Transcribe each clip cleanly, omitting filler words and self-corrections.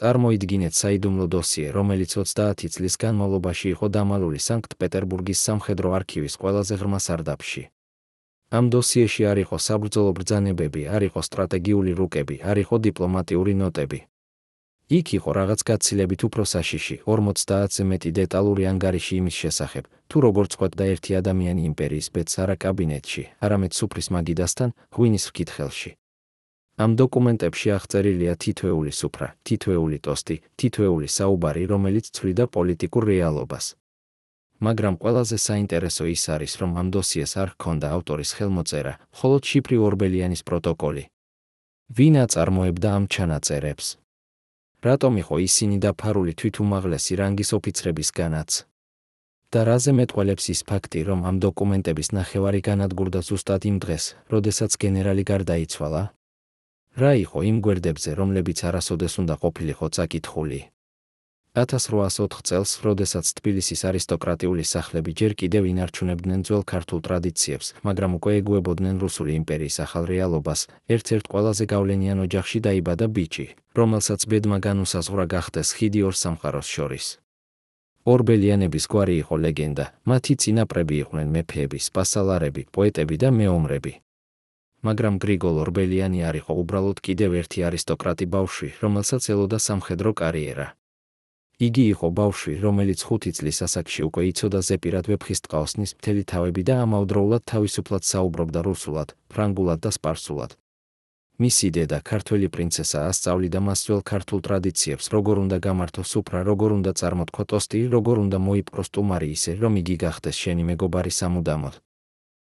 წარმოიდგინეთ საიდუმლო დოსიე, რომელიც 30 წლის განმავლობაში იყო დამალული სანქტ-პეტერბურგის სამხედრო არქივის ყველაზე ღრმა სარდაფში. ამ დოსიეში არ იყო საბრძოლო ბრძანებები, არ იყო სტრატეგიული რუკები, არ იყო დიპლომატიური ნოტები. იქ იყო რაღაც გაცილებით უფრო საშიში, 50-ზე მეტი დეტალური ანგარიში იმის შესახებ, თუ როგორ წყვეტდა ერთი ადამიანი იმპერიის ბედს არა კაბინეტში, არამედ სუფრის მაგიდასთან, ღვინის რკითხელში. ამ დოკუმენტებში აღწერილია თითოეული სუფრა, თითოეული ტოსტი, თითოეული საუბარი, რომელიც ცვლიდა პოლიტიკურ რეალობას. მაგრამ ყველაზე საინტერესო ის არის, რომ ამ დოსიეს არ ჰქონდა ავტორის ხელმოწერა, მხოლოდ შიფრი ორბელიანის პროტოკოლი. ვინ აწარმოებდა ამ ჩანაწერებს? რატომ იყო ისინი დაფარული თვითუმაღლესი რანგის ოფიცრებისგანაც? და რაზე მეტყველებს ის ფაქტი, რომ ამ დოკუმენტების ნახევარი განადგურდა ზუსტად იმ დღეს, როდესაც გენერალი გარდაიცვალა? რა იყო იმ გვერდებზე, რომლებიც არასოდეს უნდა ყოფილიყო წაკითხული? 1804 წელს, როდესაც თბილისის არისტოკრატიული სახლები ჯერ კიდევ ინარჩუნებდნენ ძველ ქართულ ტრადიციებს, მაგრამ უკვე ეგუებოდნენ რუსული იმპერიის ახალ რეალობას, ერთ-ერთ ყველაზე გავლენიან ოჯახში დაიბადა ბიჭი, რომელსაც ბედმა განუსაზღვრა გახდეს ხიდი ორ სამყაროს შორის. ორბელიანების გვარი იყო ლეგენდა, მათი წინაპრები იყვნენ მეფეები, სპასალარები, პოეტები და მეომრები. მაგრამ გრიგოლ ორბელიანი არ იყო უბრალოდ კიდევ ერთი არისტოკრატი ბავშვი, რომელსაც ელოდა სამხედრო კარიერა. იგი იყო ბავშვი, რომელიც 5 წლის ასაკში უკვე იცოდა ზეპირად ვეფხისტყაოსნის მთელი თავები და ამავდროულად თავისუფლად საუბრობდა რუსულად, ფრანგულად და სპარსულად. მისი დედა, ქართველი პრინცესა, ასწავლიდა მას ძველ ქართულ ტრადიციებს, როგორ უნდა გამართო სუფრა, როგორ უნდა წარმოთქვა ტოსტი, როგორ უნდა მოიპყროს სტუმარი ისე, რომ იგი გახდეს შენი მეგობარი სამუდამოდ.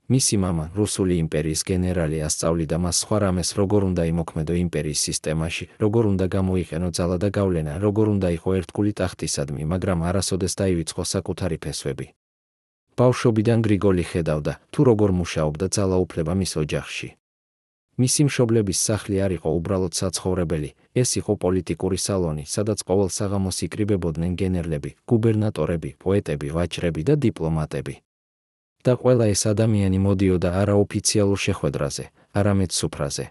მისი მამა, რუსული იმპერიის გენერალი, ასწავლიდა მას სხვა რამეს, როგორ უნდა იმოქმედო იმპერიის სისტემაში, როგორ უნდა გამოიყენო ძალა და გავლენა, როგორ უნდა იყო ერთგული ტახტისადმი, მაგრამ არასოდეს დაივიწყო საკუთარი ფესვები. ბავშვობიდან გრიგოლი ხედავდა, თუ როგორ მუშაობდა ძალაუფლება მის ოჯახში. მისი მშობლების სახლი არ იყო უბრალოდ საცხოვრებელი, ეს იყო პოლიტიკური სალონი, სადაც ყოველ საღამოს იკრიბებოდნენ გენერლები, გუბერნატორები, პოეტები, ვაჭრები და დიპლომატები. და ყველა ეს ადამიანი მოდიოდა არა ოფიციალურ შეხვედრაზე, არამედ სუფრაზე.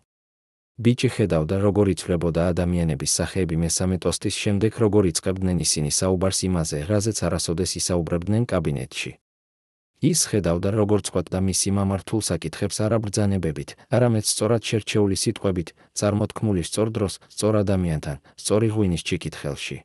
ბიჭი ხედავდა, როგორ იცვლებოდა ადამიანების სახეები მესამე ტოსტის შემდეგ, როგორ იწყებდნენ ისინი საუბარს იმაზე, რაზეც არასოდეს ისაუბრებდნენ კაბინეტში. ის ხედავდა, როგორ წყვეტდა მისი მამა რთულ საკითხებს არა ბრძანებებით, არამედ სწორად შერჩეული სიტყვებით, წარმოთქმული სწორ დროს, სწორ ადამიანთან, სწორი ღვინის ჩიკითხელში.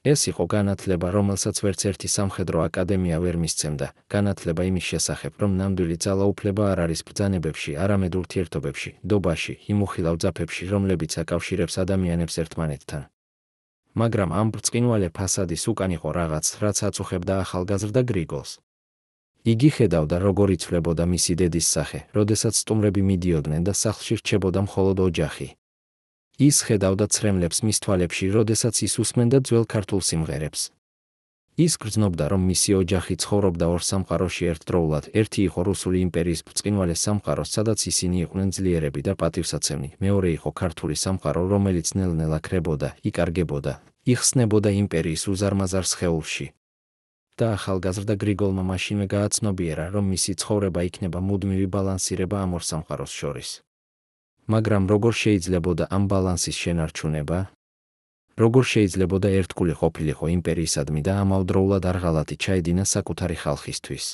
ეს იყო განათლება, რომელსაც ვერც ერთი სამხედრო აკადემია ვერ მისცემდა, განათლება იმის შესახებ, რომ ნამდვილი ძალაუფლება არ არის ბრძანებებში, არამედ ურთიერთობებში, დობაში, იმ უხილავ ძაფებში, რომლებიც აკავშირებს ადამიანებს ერთმანეთთან. მაგრამ ამ ბრწყინვალე ფასადის უკან იყო რაღაც, რაც აწუხებდა ახალგაზრდა გრიგოლს. იგი ხედავდა, როგორ იცვლებოდა მისი დედის სახე, როდესაც სტუმრები მიდიოდნენ და სახლში რჩებოდა მხოლოდ ოჯახი. ის ხედავდა ცრემლებს მის თვალებში, როდესაც ის უსმენდა ძველ ქართულ სიმღერებს. ის გრძნობდა, რომ მისი ოჯახი ცხოვრობდა ორ სამყაროში ერთდროულად, ერთი იყო რუსული იმპერიის ბრწყინვალე სამყარო, სადაც ისინი იყვნენ ძლიერები და პატივსაცემნი, მეორე იყო ქართული სამყარო, რომელიც ნელ-ნელა ქრებოდა, იკარგებოდა, იხსნებოდა იმპერიის უზარმაზარ სხეულში. და ახალგაზრდა გრიგოლმა მაშინვე გააცნობიერა, რომ მისი ცხოვრება იქნება მუდმივი ბალანსირება ამ ორ სამყაროს შორის. მაგრამ როგორ შეიძლებოდა ამ ბალანსის შენარჩუნება? როგორ შეიძლებოდა ერთგული ყოფილიყო იმპერიისადმი და ამავდროულად არ ღალატი ჩაედინა საკუთარი ხალხისთვის?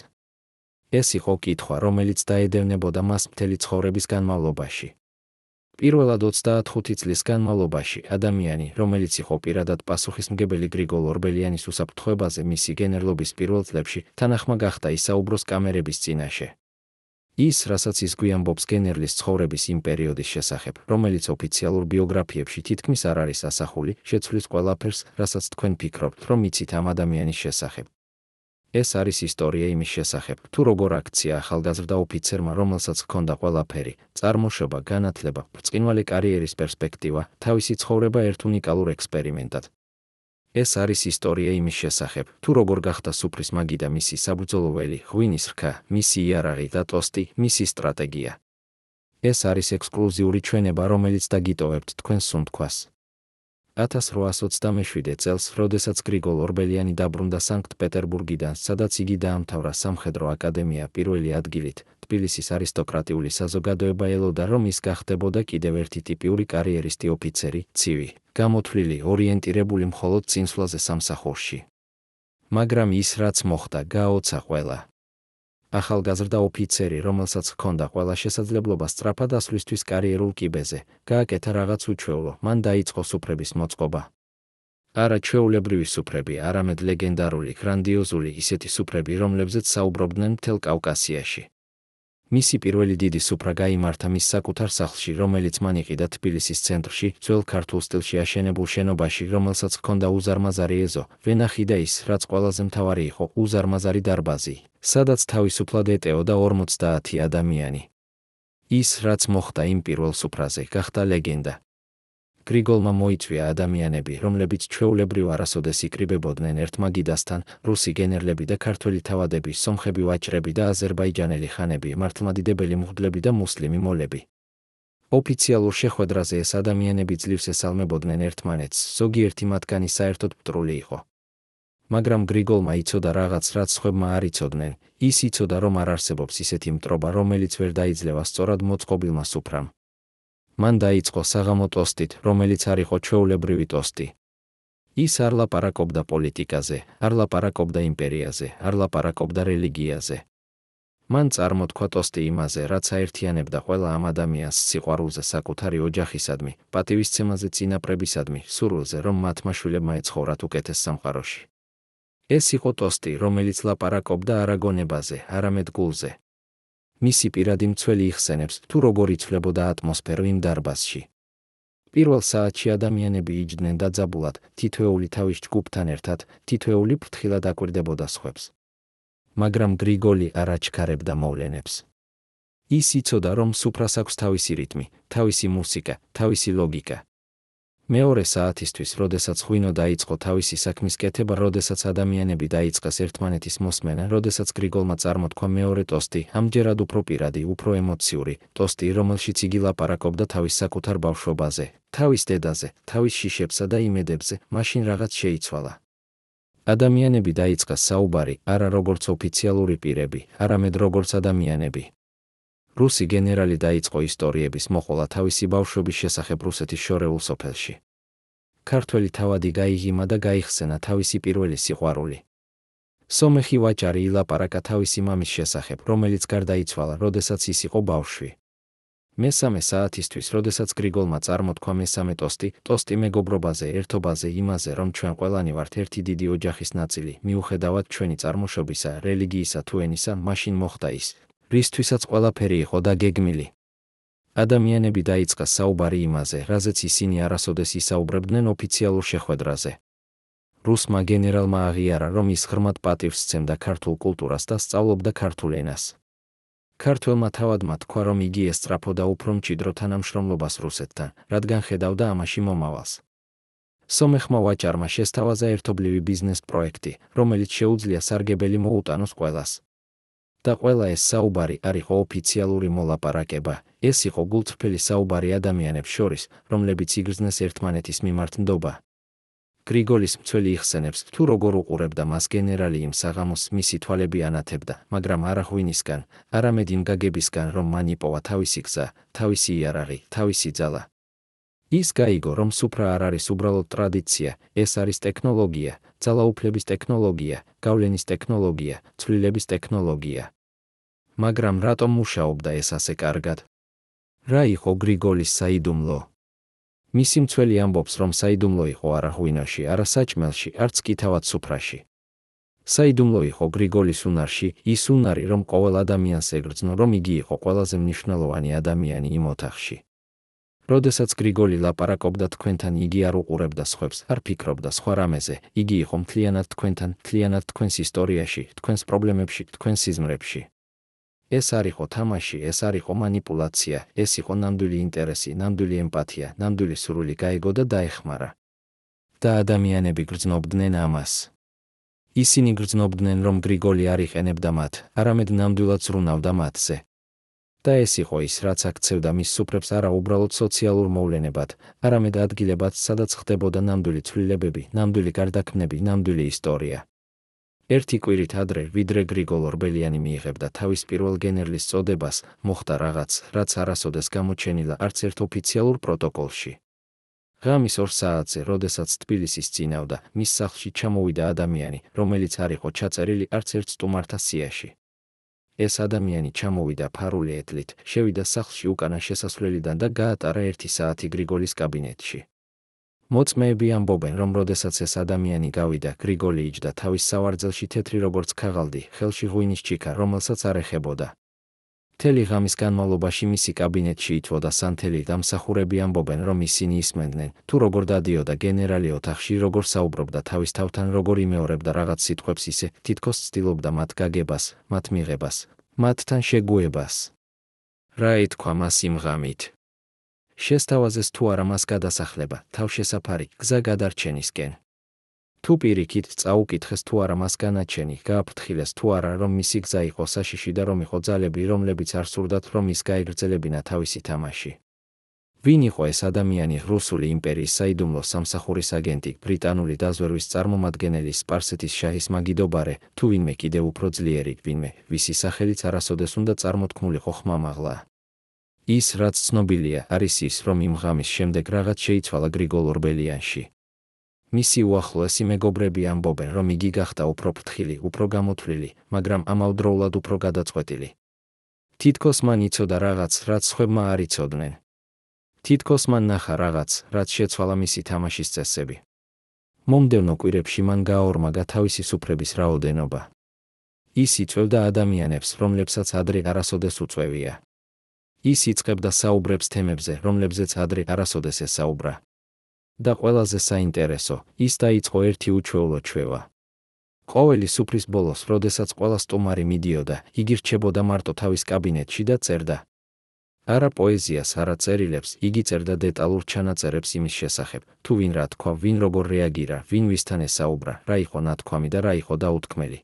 ეს იყო კითხვა, რომელიც დაედევნებოდა მას მთელი ცხოვრების განმავლობაში. პირველად 35 წლის განმავლობაში ადამიანი, რომელიც იყო პირადად პასუხისმგებელი გრიგოლ ორბელიანის უსაფრთხოებაზე მისი გენერლობის პირველ წლებში, თანახმა გახდა ისაუბროს კამერების წინაშე. ის, რასაც ის გვიამბობს გენერლის ცხოვრების იმ პერიოდის შესახებ, რომელიც ოფიციალურ ბიოგრაფიებში თითქმის არ არის ასახული, შეცვლის ყველაფერს, რასაც თქვენ ფიქრობთ, რომ იცით ამ ადამიანის შესახებ. ეს არის ისტორია იმის შესახებ, თუ როგორ აქცია ახალგაზრდა ოფიცერმა, რომელსაც ჰქონდა ყველაფერი, წარმოშობა, განათლება, ბრწყინვალე კარიერის პერსპექტივა, თავისი ცხოვრება ერთ უნიკალურ ექსპერიმენტად. ეს არის ისტორია იმის შესახებ, თუ როგორ გახდა სუფრის მაგიდა მისი საბრძოლო ველი, ღვინის რქა, მისი იარაღი და ტოსტი, მისი სტრატეგია. ეს არის ექსკლუზიური ჩვენება, რომელიც დაგიტოვებთ თქვენ სუნთქვას. 1827 წელს, როდესაც გრიგოლ ორბელიანი დაბრუნდა სანქტ-პეტერბურგიდან, სადაც იგი დაამთავრა სამხედრო აკადემია პირველი ადგილით, თბილისის არისტოკრატიული საზოგადოება ელოდა, რომ ის გახდებოდა კიდევ ერთი ტიპიური კარიერისტი ოფიცერი, ცივი, გამოთვლილი, ორიენტირებული მხოლოდ წინსვლაზე სამსახურში. მაგრამ ის, რაც მოხდა, გააოცა ყველა. ახალგაზრდა ოფიცერი, რომელსაც ჰქონდა ყველა შესაძლებლობა სწრაფად ასვლისთვის კარიერულ კიბეზე, გააკეთა რაღაც უჩვეულო, მან დაიწყო სუფრების მოწყობა. არა ჩვეულებრივი სუფრები, არამედ ლეგენდარული, გრანდიოზული, ისეთი სუფრები, რომლებზეც საუბრობდნენ მთელ კავკასიაში. მისი პირველი დიდი სუფრა გაიმართა მის საკუთარ სახლში, რომელიც მან იყიდა თბილისის ცენტრში, ძველ ქართულ სტილში აშენებულ შენობაში, რომელსაც ჰქონდა უზარმაზარი ეზო, ვენახი და ის, რაც ყველაზე მთავარი იყო, უზარმაზარი დარბაზი, სადაც თავისუფლად ეტეოდა 50 ადამიანი. ის, რაც მოხდა იმ პირველ სუფრაზე, გახდა ლეგენდა. გრიგოლმა მოიწვია ადამიანები, რომლებიც ჩვეულებრივ არასოდეს იკრიბებოდნენ ერთმაგიდასთან, რუსი გენერლები და ქართველი თავადები, სომხები, ვაჭრები და აზერბაიჯანელი ხანები, მართლმადიდებელი მღვდლები და მუსლიმი მოლები. ოფიციალურ შეხვედრაზე ეს ადამიანები ძლივს ესალმებოდნენ ერთმანეთს, ზოგიერთი მათგანი საერთოდ მტრული იყო. მაგრამ გრიგოლმა იცოდა რაღაც, რაც სხვებმა არ იცოდნენ, ის იცოდა, რომ არ არსებობს ისეთი მტრობა, რომელიც ვერ დაიძლევა სწორად მოწყობილმა სუფრამ. მან დაიწყო საღამო ტოსტით, რომელიც არ იყო ჩვეულებრივი ტოსტი. ის არ ლაპარაკობდა პოლიტიკაზე, არ ლაპარაკობდა იმპერიაზე, არ ლაპარაკობდა რელიგიაზე. მან წარმოთქვა ტოსტი იმაზე, რაც აერთიანებდა ყველა ამ ადამიანს, სიყვარულზე საკუთარი ოჯახისადმი, პატივისცემაზე წინაპრებისადმი, სურვილზე, რომ მათმა შვილებმა ეცხოვრათ უკეთეს სამყაროში. ეს იყო ტოსტი, რომელიც ლაპარაკობდა არა გონებაზე, არამედ გულზე. მისი პირადი მცველი იხსენებს, თუ როგორ იცვლებოდა ატმოსფერო იმ დარბაზში. პირველ საათში ადამიანები იჯდნენ დაძაბულად, თითოეული თავის ჯგუფთან ერთად, თითოეული ფრთხილად აკვირდებოდა სხვებს. მაგრამ გრიგოლი არ აჩქარებდა მოვლენებს. ის იცოდა, რომ სუფრას აქვს თავისი რიტმი, თავისი მუსიკა, თავისი ლოგიკა. მეორე საათისთვის, როდესაც ღვინო დაიწყო თავისი საქმის კეთება, როდესაც ადამიანები დაიწყეს ერთმანეთის მოსმენა, როდესაც გრიგოლმა წარმოთქვა მეორე ტოსტი, ამჯერად უფრო პირადი, უფრო ემოციური, ტოსტი, რომელშიც იგი ლაპარაკობდა თავის საკუთარ ბავშვობაზე, თავის დედაზე, თავის შიშებსა და იმედებზე, მაშინ რაღაც შეიცვალა. ადამიანები დაიწყა საუბარი, არა როგორც ოფიციალური პირები, არამედ როგორც ადამიანები. რუსი გენერალი დაიწყო ისტორიების მოყოლა თავისი ბავშვობის შესახებ რუსეთის შორეულ სოფელში. ქართველი თავადი გაიღიმა და გაიხსენა თავისი პირველი სიყვარული. სომეხი ვაჭარი ილაპარაკა თავისი მამის შესახებ, რომელიც გარდაიცვალა, როდესაც ის იყო ბავშვი. მესამე საათისთვის, როდესაც გრიგოლმა წარმოთქვა მესამე ტოსტი, ტოსტი მეგობრობაზე, ერთობაზე, იმაზე, რომ ჩვენ ყველანი ვართ ერთი დიდი ოჯახის ნაწილი, მიუხედავად ჩვენი წარმოშობისა, რელიგიისა თუ ენისა, მაშინ მოხდა ის, რისთვისაც ყველაფერი იყო დაგეგმილი. ადამიანები დაიწყა საუბარი იმაზე, რაზეც ისინი არასოდეს ისაუბრებდნენ ოფიციალურ შეხვედრაზე. რუსმა გენერალმა აღიარა, რომ ის ღრმად პატივს სცემდა ქართულ კულტურას და სწავლობდა ქართულ ენას. ქართველმა თავადმა თქვა, რომ იგი ესწრაფოდა უფრო მჭიდრო თანამშრომლობას რუსეთთან, რადგან ხედავდა ამაში მომავალს. სომეხმა ვაჭარმა შესთავაზა ერთობლივი ბიზნეს პროექტი, რომელიც შეუძლია სარგებელი მოუტანოს ყველას. და ყველა ეს საუბარი არ იყო ოფიციალური მოლაპარაკება, ეს იყო გულწრფელი საუბარი ადამიანებს შორის, რომლებიც იგრძნეს ერთმანეთის მიმართ ნდობა. გრიგოლის მცველი იხსენებს, თუ როგორ უყურებდა მას გენერალი იმ საღამოს, მისი თვალები ანათებდა, მაგრამ არა ღვინისგან, არამედ იმ გაგებისგან, რომ მან იპოვა თავისი გზა, თავისი იარაღი, თავისი ძალა. ის გაიგო, რომ სუფრა არ არის უბრალოდ ტრადიცია, ეს არის ტექნოლოგია, ძალაუფლების ტექნოლოგია, გავლენის ტექნოლოგია, ცვლილების ტექნოლოგია. მაგრამ რატომ მუშაობდა ეს ასე კარგად? რა იყო გრიგოლის საიდუმლო? მისი მცველი ამბობს, რომ საიდუმლო იყო არა ღვინოში, არა საჭმელში, არც კი თავად სუფრაში. საიდუმლო იყო გრიგოლის უნარში, ის უნარი, რომ ყოველ ადამიანს ეგრძნო, რომ იგი იყო ყველაზე მნიშვნელოვანი ადამიანი იმ ოთახში. როდესაც გრიგოლი ლაპარაკობდა თქვენთან, იგი არ უყურებდა სხვებს, არ ფიქრობდა სხვა რამეზე, იგი იყო მთლიანად თქვენთან, მთლიანად თქვენს ისტორიაში, თქვენს პრობლემებში, თქვენს სიზმრებში. ეს არ იყო თამაში, ეს არ იყო მანიპულაცია, ეს იყო ნამდვილი ინტერესი, ნამდვილი ემპათია, ნამდვილი სურვილი გაიგო და დაეხმარა. და ადამიანები გრძნობდნენ ამას. ისინი გრძნობდნენ, რომ გრიგოლი არ იყენებდა მათ, არამედ ნამდვილად ზრუნავდა მათზე. და ეს იყო ის, რაც აქცევდა მის სუფრებს არა უბრალოდ სოციალურ მოვლენებად, არამედ ადგილებად, სადაც ხდებოდა ნამდვილი ცვლილებები, ნამდვილი გარდაქმნები, ნამდვილი ისტორია. ერთი კვირით ადრე, ვიდრე გრიგოლ ორბელიანი მიიღებდა თავის პირველ გენერლის წოდებას, მოხდა რაღაც, რაც არასოდეს გამოჩენილა არც ერთ ოფიციალურ პროტოკოლში. ღამის 2 საათზე, როდესაც თბილისის წინავდა, მის სახლში ჩამოვიდა ადამიანი, რომელიც არ იყო ჩაწერილი არც ერთ სტუმართა სიაში. ეს ადამიანი ჩამოვიდა ფარული ეტლით, შევიდა სახლში უკანა შესასვლელიდან და გაატარა 1 საათი გრიგოლის კაბინეტში. მოწმეები ამბობენ, რომ როდესაც ეს ადამიანი გავიდა, გრიგოლი იჯდა თავის სავარძელში თეთრი როგორც ქაღალდი, ხელში ღვინის ჩიქა, რომელსაც არ ეხებოდა. მთელი ღამის განმავლობაში მისი კაბინეტში ითვოდა სანთელი დამსახურები ამბობენ, რომ ისინი ისმენდნენ, თუ როგორ დადიოდა გენერალი ოთახში, როგორ საუბრობდა თავის თავთან, როგორ იმეორებდა რაღაც სიტყვებს ისე, თითქოს ცდილობდა მათ გაგებას, მათ მიღებას, მათთან შეგუებას. რა ეთქვა მას იმ ღამით? შესთავაზეს თუ არა მას გადასახლება, თავშესაფარი, გზა გადარჩენისკენ. თუ პირიქით წაუკითხეს თუ არა მას განაჩენი, გააფრთხილეს თუ არა, რომ მისი გზა იყო საშიში და რომ იყო ძალები, რომლებიც არ სურდათ, რომ ის გაეგრძელებინა თავისი თამაში. ვინ იყო ეს ადამიანი? რუსული იმპერიის საიდუმლო სამსახურის აგენტი, ბრიტანული დაზვერვის წარმომადგენელი, სპარსეთის შაჰის მაგიდობარე, თუ ვინმე კიდევ უფრო ძლიერი, ვინმე, ვისი სახელიც არასოდეს უნდა წარმოთქმულიყო ხმამაღლა. ის, რაც ცნობილია, არის ის, რომ იმ ღამის შემდეგ რაღაც შეიცვალა გრიგოლ ორბელიანში. მისი უახლოესი მეგობრები ამბობენ, რომ იგი გახდა უფრო ფრთხილი, უფრო გამოთვლილი, მაგრამ ამავდროულად უფრო გადაწყვეტილი. თითქოს მან იცოდა რაღაც, რაც სხვებმა არ იცოდნენ. თითქოს მან ნახა რაღაც, რაც შეცვალა მისი თამაშის წესები. მომდევნო კვირებში მან გააორმაგა თავისი სუფრების რაოდენობა. ის იწვევდა ადამიანებს, რომლებსაც ადრე არასოდეს უწვევია. ის იწყებდა საუბრებს თემებზე, რომლებზეც ადრე არასოდეს ესაუბრა. და ყველაზე საინტერესო, ის დაიწყო ერთი უჩვეულო ჩვევა. ყოველი სუფრის ბოლოს, როდესაც ყველა სტუმარი მიდიოდა, იგი რჩებოდა მარტო თავის კაბინეტში და წერდა. არა პოეზიას, არა წერილებს, იგი წერდა დეტალურ ჩანაწერებს იმის შესახებ, თუ ვინ რა თქვა, ვინ როგორ რეაგირა, ვინ ვისთან ესაუბრა, რა იყო ნათქვამი და რა იყო დაუთქმელი.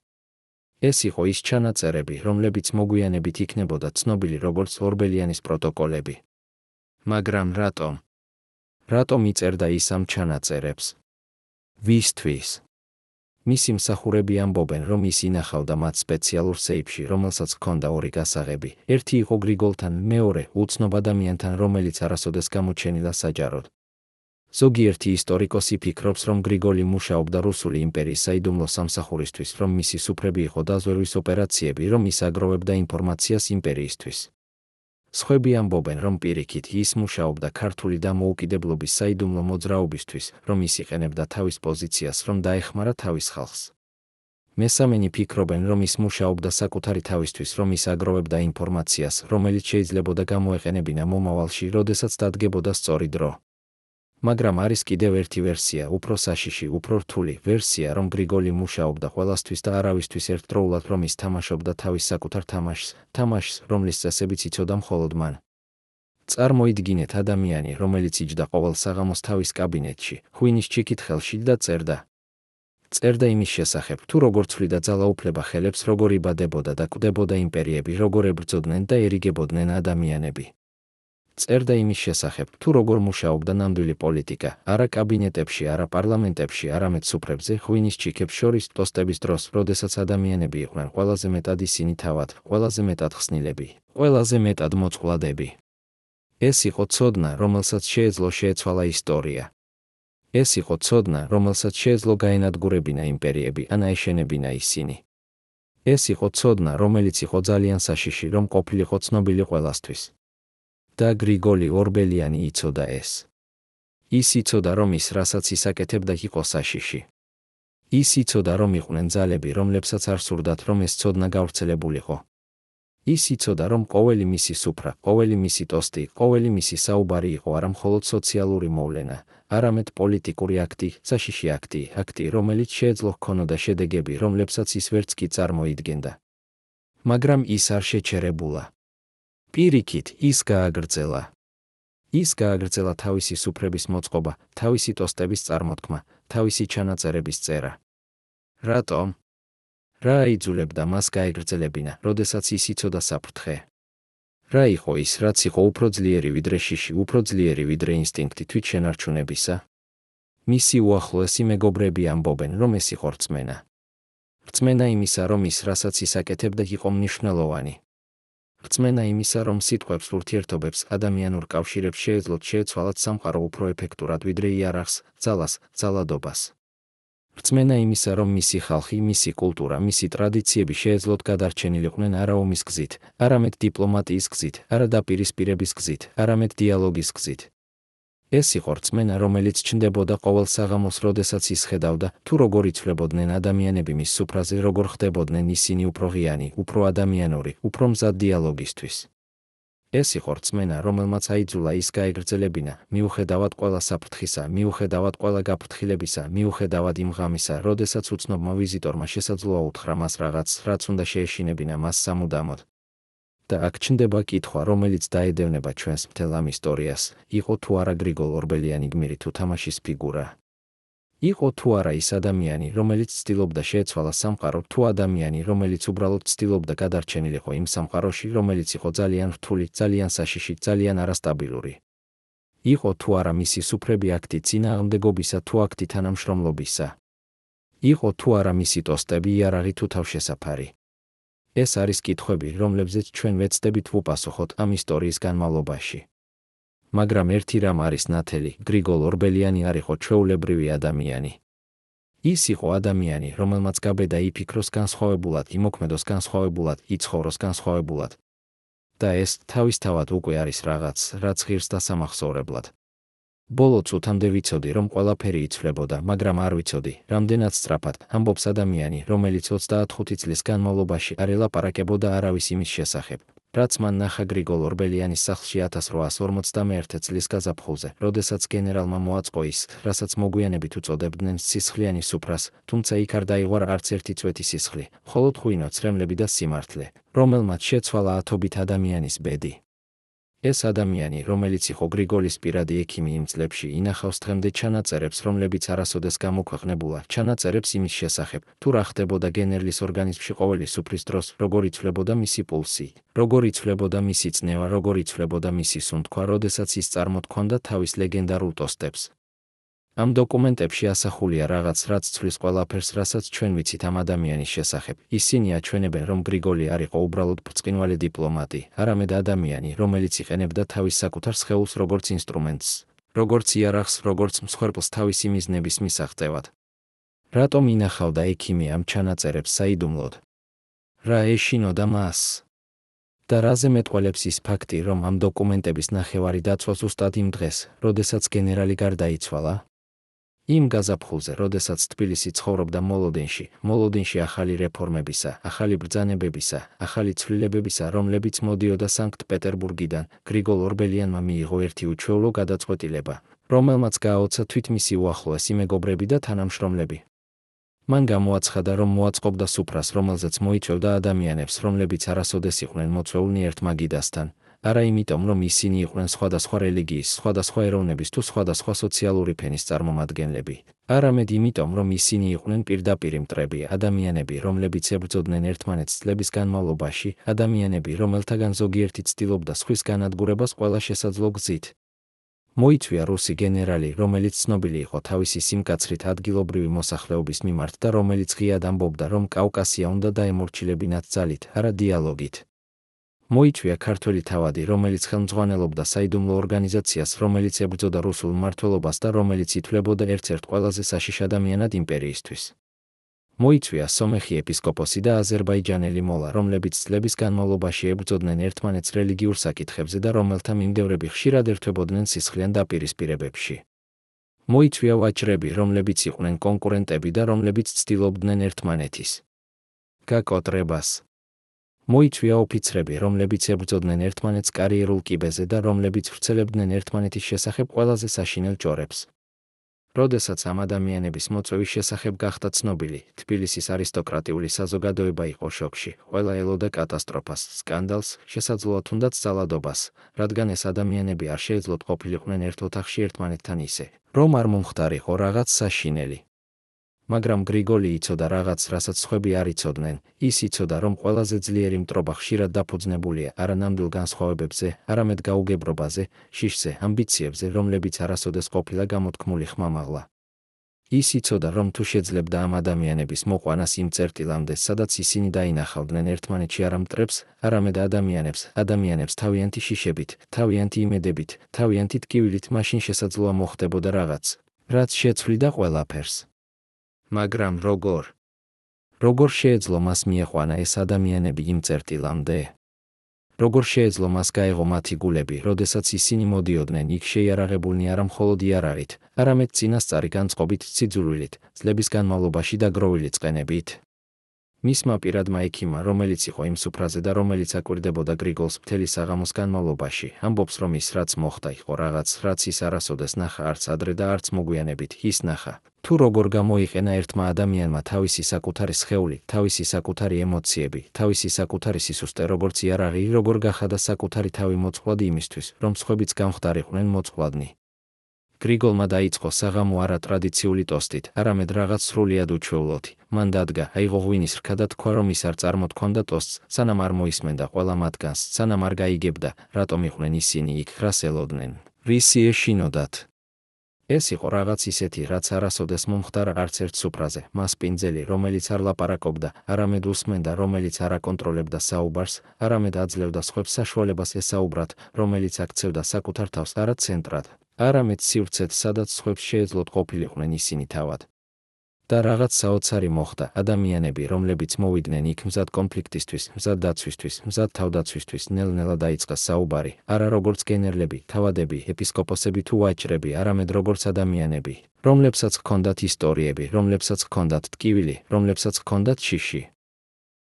ეს იყო ის ჩანაწერები, რომლებიც მოგვიანებით იქნებოდა ცნობილი როგორც ორბელიანის პროტოკოლები. მაგრამ რატომ? რატომ იწერდა ის ამ ჩანაწერებს? ვისთვის? მისი მსახურები ამბობენ, რომ ის ინახავდა მათ სპეციალურ სეიფში, რომელსაც ჰქონდა 2 გასაღები. ერთი იყო გრიგოლთან, მეორე უცნობ ადამიანთან, რომელიც არასოდეს გამოჩენილა საჯაროდ. ზოგიერთი ისტორიკოსი ფიქრობს, რომ გრიგოლი მუშაობდა რუსული იმპერიის საიდუმლო სამსახურისთვის, რომ მისი სუფრები იყო დაზვერვის ოპერაციები, რომ ის აგროვებდა ინფორმაციას იმპერიისთვის. სხვები ამბობენ, რომ პირიქით ის მუშაობდა ქართული დამოუკიდებლობის საიდუმლო მოძრაობისთვის, რომ ის იყენებდა თავის პოზიციას, რომ დაეხმარა თავის ხალხს. მესამენი ფიქრობენ, რომ ის მუშაობდა საკუთარი თავისთვის, რომ ის აგროვებდა ინფორმაციას, რომელიც შეიძლებოდა გამოეყენებინა მომავალში, როდესაც დადგებოდა სწორი დრო. მაგრამ არის კიდევ ერთი ვერსია, უფრო საშიში, უფრო რთული ვერსია, რომ გრიგოლი მუშაობდა ყველასთვის და არავისთვის ერთდროულად, რომ ის თამაშობდა თავის საკუთარ თამაშს, რომლის წესებიც იცოდა მხოლოდ მან. წარმოიდგინეთ ადამიანი, რომელიც იჯდა ყოველ საღამოს თავის კაბინეტში, ღვინის ჩიქით ხელში და წერდა. წერდა იმის შესახებ, თუ როგორ ცვლიდა ძალაუფლება ხელებს, როგორ იბადებოდა და კვდებოდა იმპერიები, როგორ ებრძოდნენ და ერიგებოდნენ ადამიანები. წერდა იმის შესახებ, თუ როგორ მუშაობდა ნამდვილი პოლიტიკა, არა კაბინეტებში, არა პარლამენტებში, არამედ სუფრებზე, ღვინის ჩიქებს შორის ტოსტების დროს, როდესაც ადამიანები იყვნენ ყველაზე მეტად ისინი თავად, ყველაზე მეტად ხსნილები, ყველაზე მეტად მოწყვლადები. ეს იყო ცოდნა, რომელსაც შეეძლო შეეცვალა ისტორია. ეს იყო ცოდნა, რომელსაც შეეძლო გაენადგურებინა იმპერიები, ან აეშენებინა ისინი. ეს იყო ცოდნა, რომელიც იყო ძალიან საშიში, რომ ყოფილიყო ცნობილი ყველასთვის. და გრიგოლი ორბელიანი იცოდა ეს. ის იცოდა, რომ ის, რასაც ისაკეთებდა, იყო საშიში. ის იცოდა, რომ იყვნენ ძალები, რომლებსაც არ სურდათ, რომ ეს ცოდნა გავრცელებულიყო. ის იცოდა, რომ ყოველი მისი სუფრა, ყოველი მისი ტოსტი, ყოველი მისი საუბარი იყო არა მხოლოდ სოციალური მოვლენა, არამედ პოლიტიკური აქტი, საშიში აქტი, რომელიც შეეძლო ჰქონოდა შედეგები, რომლებსაც ის ვერც კი წარმოიდგენდა. მაგრამ ის არ შეჩერებულა. პირიქით, ის გააგრძელა. ის გააგრძელა თავისი სუფრების მოწყობა, თავისი ტოსტების წარმოთქმა, თავისი ჩანაწერების წერა. რატომ? რა აიძულებდა მას გაეგრძელებინა, როდესაც ის იცოდა საფრთხე? რა იყო ის, რაც იყო უფრო ძლიერი ვიდრე შიში, უფრო ძლიერი ვიდრე ინსტინქტი თვით შენარჩუნებისა? მისი უახლოესი მეგობრები ამბობენ, რომ ეს იყო რწმენა. რწმენა იმისა, რომ ის, რასაც ის აკეთებდა, იყო მნიშვნელოვანი. რწმენა იმისა, რომ სიტყვებს, ურთიერთობებს, ადამიანურ კავშირებს შეეძლოთ შეეცვალათ სამყარო უფრო ეფექტურად ვიდრე იარაღს, ძალას, ძალადობას. რწმენა იმისა, რომ მისი ხალხი, მისი კულტურა, მისი ტრადიციები შეეძლოთ გადარჩენილიყვნენ არა ომის გზით, არამედ დიპლომატიის გზით, არა დაპირისპირების გზით, არამედ დიალოგის გზით. ეს იყო რწმენა, რომელიც ჩნდებოდა ყოველ საღამოს, როდესაც ის ხედავდა, თუ როგორ იცვლებოდნენ ადამიანები მის სუფრაზე, როგორ ხდებოდნენ ისინი უფრო ღიანი, უფრო ადამიანური, უფრო მზად დიალოგისთვის. ეს იყო რწმენა, რომელმაც აიძულა ის გაეგრძელებინა, მიუხედავად ყველა საფრთხისა, მიუხედავად ყველა გაფრთხილებისა, მიუხედავად იმ ღამისა, როდესაც უცნობმა ვიზიტორმა შესაძლოა უთხრა მას რაღაც, რაც უნდა შეეშინებინა მას სამუდამოდ. და აქ ჩნდება კითხვა, რომელიც დაედევნება ჩვენს მთელ ამ ისტორიას, იყო თუ არა გრიგოლ ორბელიანი გმირი თუ თამაშის ფიგურა. იყო თუ არა ის ადამიანი, რომელიც ცდილობდა შეეცვალა სამყარო, თუ ადამიანი, რომელიც უბრალოდ ცდილობდა გადარჩენილიყო იმ სამყაროში, რომელიც იყო ძალიან რთული, ძალიან საშიში, ძალიან არასტაბილური. იყო თუ არა მისი სუფრები აქტი წინააღმდეგობისა თუ აქტი თანამშრომლობისა. იყო თუ არა მისი ტოსტები იარაღი თუ თავშესაფარი. ეს არის კითხვები, რომლებზეც ჩვენ ვეცდებით ვუპასუხოთ ამ ისტორიის განმავლობაში. მაგრამ ერთი რამ არის ნათელი, გრიგოლ ორბელიანი არ იყო ჩვეულებრივი ადამიანი. ის იყო ადამიანი, რომელმაც გაბედა იფიქროს განსხვავებულად, იმოქმედოს განსხვავებულად, იცხოვროს განსხვავებულად. და ეს თავისთავად უკვე არის რაღაც, რაც ღირს დასამახსოვრებლად. ბოლო წუთამდე ვიცოდი, რომ ყველაფერი იცვლებოდა, მაგრამ არ ვიცოდი, რამდენად სწრაფად, ამბობს ადამიანი, რომელიც 25 წლის განმავლობაში არ ელაპარაკებოდა არავის იმის შესახებ, რაც მან ნახა გრიგოლ ორბელიანის სახლში 1851 წლის გაზაფხულზე, როდესაც გენერალმა მოაწყო ის, რასაც მოგვიანებით უწოდებდნენ სისხლიანი სუფრას, თუმცა იქ არ დაიღوار არც ერთი წვეთი სისხლი, მხოლოდ ღვინო, ცრემლები და სიმართლე, რომელმაც შეცვალა ათობით ადამიანის ბედი. ეს ადამიანი, რომელიც იყო გრიგოლის პირადი ექიმი იმ წლებში, ინახავს დღემდე ჩანაწერებს, რომლებიც არასოდეს გამოქვეყნებულა, ჩანაწერებს იმის შესახებ, თუ რა ხდებოდა გენერლის ორგანიზმში ყოველი სუფრის დროს, როგორ იცვლებოდა მისი პულსი, როგორ იცვლებოდა მისი წნევა, როგორ იცვლებოდა მისი სუნთქვა, როდესაც ის წარმოთქვამდა თავის ლეგენდარულ ტოსტებს. ამ დოკუმენტებში ასახულია რაღაც, რაც ცვლის ყველაფერს, რასაც ჩვენ ვიცით ამ ადამიანის შესახებ. ისინი აჩვენებენ, რომ გრიგოლი არ იყო უბრალოდ ბრწყინვალე დიპლომატი, არამედ ადამიანი, რომელიც იყენებდა თავის საკუთარ სხეულს როგორც ინსტრუმენტს, როგორც იარაღს, როგორც მსხვერპლს თავისი მიზნების მისაღწევად. რატომ ინახავდა ექიმი ამ ჩანაწერებს საიდუმლოდ? რა ეშინოდა მას? და რაზე მეტყველებს ის ფაქტი, რომ ამ დოკუმენტების ნახევარი დაცვა ზუსტად იმ დღეს, როდესაც გენერალი გარდაიცვალა? იმ გაზაფხულზე, როდესაც თბილისი ცხოვრობდა მოლოდინში ახალი რეფორმებისა, ახალი ბრძანებებისა, ახალი ცვლილებებისა, რომლებიც მოდიოდა სანქტ-პეტერბურგიდან, გრიგოლ ორბელიანმა მიიღო ერთი უჩვეულო გადაწყვეტილება, რომელმაც გააოცა თვით მისი უახლოესი მეგობრები და თანამშრომლები. მან გამოაცხადა, რომ მოაწყობდა სუფრას, რომელზეც მოიწვევდა ადამიანებს, რომლებიც არასოდეს იყვნენ მოწვეულნი ერთ მაგიდასთან, არა იმიტომ, რომ ისინი იყვნენ სხვადასხვა რელიგიის, სხვადასხვა ეროვნების თუ სხვადასხვა სოციალური ფენის წარმომადგენლები, არამედ იმიტომ, რომ ისინი იყვნენ პირდაპირ მტრები ადამიანები, რომლებიც ებრძოდნენ ერთმანეთს წლების განმავლობაში, ადამიანები, რომელთაგან ზოგიერთი ცდილობდა სხვის განადგურებას ყველა შესაძლო გზით. მოიწვია რუსი გენერალი, რომელიც ცნობილი იყო თავისი სიმკაცრით ადგილობრივი მოსახლეობის მიმართ და რომელიც ღიად ამბობდა, რომ კავკასია უნდა დაემორჩილებინათ ძალით, არა დიალოგით. მოიწვია ქართველი თავადი, რომელიც ხელმძღვანელობდა საიდუმლო ორგანიზაციას, რომელიც ებრძოდა რუსულ მმართველობას და რომელიც ითვლებოდა ერთ-ერთ ყველაზე საშიშ ადამიანად იმპერიისთვის. მოიწვია სომეხი ეპისკოპოსი და აზერბაიჯანელი მოლა, რომლებიც წლების განმავლობაში ებრძოდნენ ერთმანეთს რელიგიურ საკითხებზე და რომელთა მიმდევრები ხშირად ერთვებოდნენ სისხლიან დაპირისპირებებში. მოიწვია ვაჭრები, რომლებიც იყვნენ კონკურენტები და რომლებიც ცდილობდნენ ერთმანეთის გაკოტრებას. მოიწვია ოფიცრები, რომლებიც ებრძოდნენ ერთმანეთს კარიერულ კიბეზე და რომლებიც ვრცელებდნენ ერთმანეთის შესახებ ყველაზე საშინელ ჭორებს. როდესაც ამ ადამიანების მოწვევის შესახებ გახდა ცნობილი, თბილისის არისტოკრატიული საზოგადოება იყო შოკში, ყველა ელოდა კატასტროფას, სკანდალს, შესაძლოა თუნდაც ძალადობას, რადგან ეს ადამიანები არ შეეძლოთ ყოფილიყვნენ ერთ ოთახში ერთმანეთთან ისე, რომ არ მომხდარიყო რაღაც საშინელი. მაგრამ გრიგოლი იცოდა რაღაც, რასაც სხვები არ იცოდნენ. ის იცოდა, რომ ყველაზე ძლიერი მტრობა ხშირად დაფუძნებულია არა ნამდვილ განსხვავებებზე, არამედ გაუგებრობაზე, შიშზე, ამბიციებზე, რომლებიც არასოდეს ყოფილა გამოთქმული ხმამაღლა. ის იცოდა, რომ თუ შეძლებდა ამ ადამიანების მოყვანას იმ წერტილამდე, სადაც ისინი დაინახავდნენ ერთმანეთში არა მტრებს, არამედ ადამიანებს თავიანთი შიშებით, თავიანთი იმედებით, თავიანთი ტკივილით, მაშინ შესაძლოა მოხდებოდა რაღაც, რაც შეცვლიდა ყველაფერს. მაგრამ როგორ შეეძლო მას მieყვანა ეს ადამიანები იმ წერტილამდე? როგორ შეეძლო მას გაეღო მათი გულები, როდესაც ისინი მოდიოდნენ იქ შეიარაღებულნი არა მხოლოდ იარაღით, არამედ წინასწარი განწყობით, სიძულვილით, წლების განმავლობაში დაგროვილი წყენებით? მისმა პირადმა ექიმმა, რომელიც იყო იმ სუფრაზე და რომელიც აკვირდებოდა გრიგოლს მთელი საღამოს განმავლობაში, ამბობს, რომ ის რაც მოხდა იყო რაღაც, რაც ის არასოდეს ნახა არც ადრე და არც მოგვიანებით, ის ნახა. თუ როგორ გამოიყენა ერთმა ადამიანმა თავისი საკუთარი სხეული, თავისი საკუთარი ემოციები, თავისი საკუთარი სისუსტე, როგორც იარაღი, როგორ გახადა საკუთარი თავი მოწყვლადი იმისთვის, რომ სხვებიც გამხდარიყვნენ მოწყვლადნი. გრიგოლმა დაიწყო საღამო არა ტრადიციული ტოსტით, არამედ რაღაც სრულიად უჩვეულოთი. მან დადგა, აიღო ღვინის რქა და თქვა, რომ ის არ წარმოთქვამდა ტოსტს, სანამ არ მოისმენდა ყველა მათგანს, სანამ არ გაიგებდა, რატომ იყვნენ ისინი იქ, რას ელოდნენ, რისი ეშინოდათ. ეს იყო რაღაც ისეთი, რაც არასოდეს მომხდარა არც ერთ სუფრაზე, მას პინძელი, რომელიც არ ლაპარაკობდა, არამედ უსმენდა, რომელიც არ აკონტროლებდა საუბარს, არამედ აძლევდა სხვებს საშუალებას ესაუბრათ, რომელიც აქცევდა საკუთარ თავს არა ცენტრად, არამედ სივრცეთ, სადაც სხვებს შეეძლოთ ყოფილიყვნენ ისინი თავად. და რაღაც საოცარი მოხდა, ადამიანები, რომლებიც მოვიდნენ იქ მზად კონფლიქტისთვის, მზად დაცვისთვის, მზად თავდაცვისთვის, ნელ-ნელა დაიწყა საუბარი, არა როგორც გენერლები, თავადები, ეპისკოპოსები თუ ვაჭრები, არამედ როგორც ადამიანები, რომლებსაც ჰქონდათ ისტორიები, რომლებსაც ჰქონდათ ტკივილი, რომლებსაც ჰქონდათ შიში.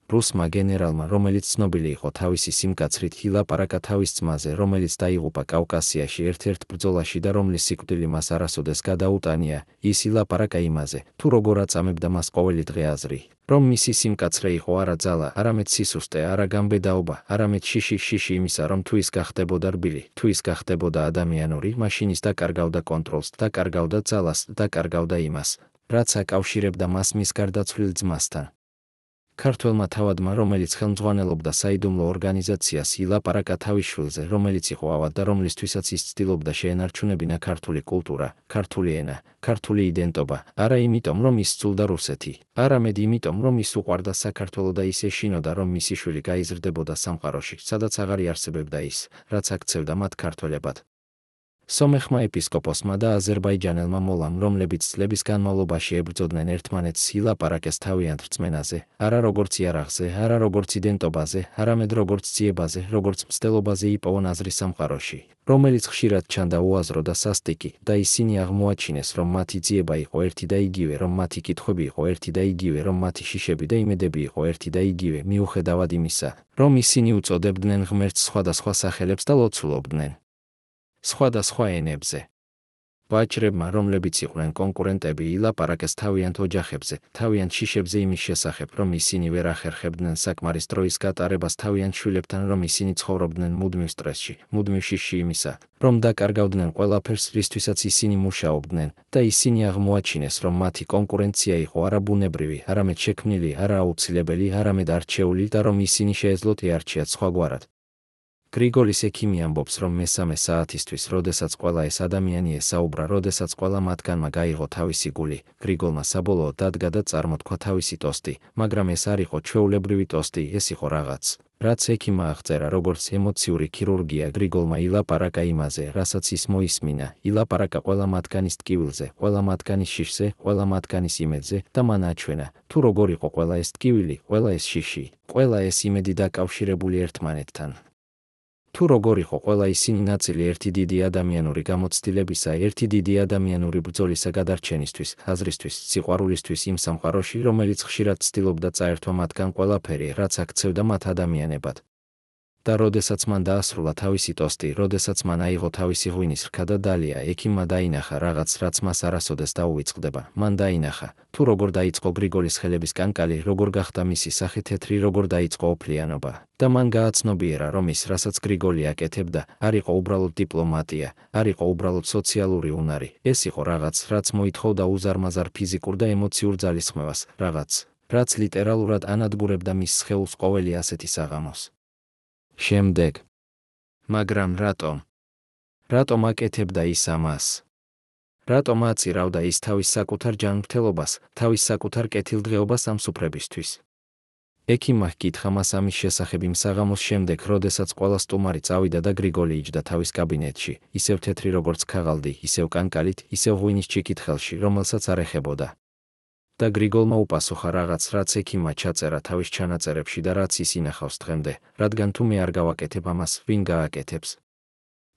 რუსმა გენერალმა, რომელიც ცნობილი იყო თავისი სიმკაცრით, ილაპარაკა თავის ძმაზე, რომელიც დაიღუპა კავკასიაში ერთ-ერთ ბრძოლაში და რომლის სიკვდილი მას არასოდეს გადაუტანია, ის ილაპარაკა იმაზე, თუ როგორ აწამებდა მას ყოველი დღე აზრი, რომ მისი სიმკაცრე იყო არა ძალა, არამედ სისუსტე, არა გამბედაობა, არამედ შიში იმისა, რომ თუ ის გახდებოდა რბილი, თუ ის გახდებოდა ადამიანური, მაშინ ის დაკარგავდა კონტროლს, დაკარგავდა ძალას, დაკარგავდა იმას, რაც აკავშირებდა მას მის გარდაცვლილ ძმასთან. ქართველმა თავადმა, რომელიც ხელმძღვანელობდა საიდუმლო ორგანიზაციას, ილაპარაკა თავის შვილზე, რომელიც იყო ავად და რომლისთვისაც ის ცდილობდა შეენარჩუნებინა ქართული კულტურა, ქართული ენა, ქართული იდენტობა, არა იმიტომ, რომ ის სძულდა რუსეთი, არამედ იმიტომ, რომ ის უყვარდა საქართველო და ის ეშინოდა, რომ მისი შვილი გაიზრდებოდა სამყაროში, სადაც აღარ იარსებებდა ის, რაც აქცევდა მათ ქართველებად. სომეხმა ეპისკოპოსმა და აზერბაიჯანელმა მოლამ, რომლებიც წლების განმავლობაში ებრძოდნენ ერთმანეთს, ილაპარაკეს თავიანთ რწმენაზე, არა როგორც იარაღზე, არა როგორც იდენტობაზე, არამედ როგორც ძიებაზე, როგორც მცდელობაზე იპოვონ აზრი სამყაროში, რომელიც ხშირად ჩანდა უაზრო და სასტიკი, და ისინი აღმოაჩინეს, რომ მათი ძიება იყო ერთი და იგივე, რომ მათი კითხვები იყო ერთი და იგივე, რომ მათი შიშები და იმედები იყო ერთი და იგივე, მიუხედავად იმისა, რომ ისინი უწოდებდნენ ღმერთს სხვადასხვა სახელებს და ლოცულობდნენ სხვადასხვა ენებზე. ვაჭრებმა, რომლებიც იყვნენ კონკურენტები, ილაპარაკეს თავიანთ ოჯახებზე, თავიანთ შიშებზე იმის შესახებ, რომ ისინი ვერ ახერხებდნენ საკმარის დროის გატარებას თავიანთ შვილებთან, რომ ისინი ცხოვრობდნენ მუდმივ სტრესში, მუდმივ შიშში იმისა, რომ დაკარგავდნენ ყველაფერს, რისთვისაც ისინი მუშაობდნენ, და ისინი აღმოაჩინეს, რომ მათი კონკურენცია იყო არა ბუნებრივი, არამედ შექმნილი, არა აუცილებელი, არამედ არჩეული და რომ ისინი შეეძლოთ ეარჩიათ სხვაგვარად. გრიგოლის ექიმი ამბობს, რომ მესამე საათისთვის, როდესაც ყველა ეს ადამიანი ესაუბრა, როდესაც ყველა მათგანმა გაიღო თავისი გული, გრიგოლმა საბოლოოდ დადგა და წარმოთქვა თავისი ტოსტი, მაგრამ ეს არ იყო ჩვეულებრივი ტოსტი, ეს იყო რაღაც, რაც ექიმმა აღწერა როგორც ემოციური ქირურგია. გრიგოლმა ილაპარაკა იმაზე, რასაც ის მოისმინა, ილაპარაკა ყველა მათგანის ტკივილზე, ყველა მათგანის შიშზე, ყველა მათგანის იმედზე და მან აჩვენა, თუ როგორ იყო ყველა ეს ტკივილი, ყველა ეს შიში, ყველა ეს იმედი დაკავშირებული ერთმანეთთან. თუ როგორ იყო ყველა ისინი ნაწილი ერთი დიდი ადამიანური გამოცდილებისა, ერთი დიდი ადამიანური ბრძოლისა გადარჩენისთვის, აზრისთვის, სიყვარულისთვის იმ სამყაროში, რომელიც ხშირად ცდილობდა წაერთვა მათგან ყველაფერი, რაც აქცევდა მათ ადამიანებად. და როდესაც მან დაასრულა თავისი ტოსტი, როდესაც მან აიღო თავისი ღვინის რქა და დალია, ექიმმა დაინახა რაღაც, რაც მას არასოდეს დაუვიწყდება. მან დაინახა, თუ როგორ დაიწყო გრიგოლის ხელების კანკალი, როგორ გახდა მისი სახე თეთრი, როგორ დაიწყო ოფლიანობა. და მან გააცნობიერა, რომ ის, რასაც გრიგოლი აკეთებდა, არ იყო უბრალოდ დიპლომატია, არ იყო უბრალოდ სოციალური უნარი. ეს იყო რაღაც, რაც მოითხოვდა უზარმაზარ ფიზიკურ და ემოციურ ძალისხმევას, რაღაც, რაც ლიტერალურად ანადგურებდა მის სხეულს ყოველი ასეთი საღამოს. შემდეგ. მაგრამ რატომ? რატომ აკეთებდა ის ამას? რატომ აწირავდა ის თავის საკუთარ ჯანმრთელობას, თავის საკუთარ კეთილდღეობას ამ სუფრებისთვის? ექიმმა ჰკითხა მას ამის შესახებ იმ საღამოს შემდეგ, როდესაც ყველა სტუმარი წავიდა და გრიგოლი იჯდა თავის კაბინეტში, ისევ თეთრი როგორც ქაღალდი, ისევ კანკალით, ისევ ღვინის ჩიქით ხელში, რომელსაც არ ეხებოდა. და გრიგოლმა უპასუხა რაღაც, რაც ექიმმა ჩაწერა თავის ჩანაწერებში და რაც ის ინახავს დღემდე, რადგან თუ მე არ გავაკეთებ ამას, ვინ გააკეთებს?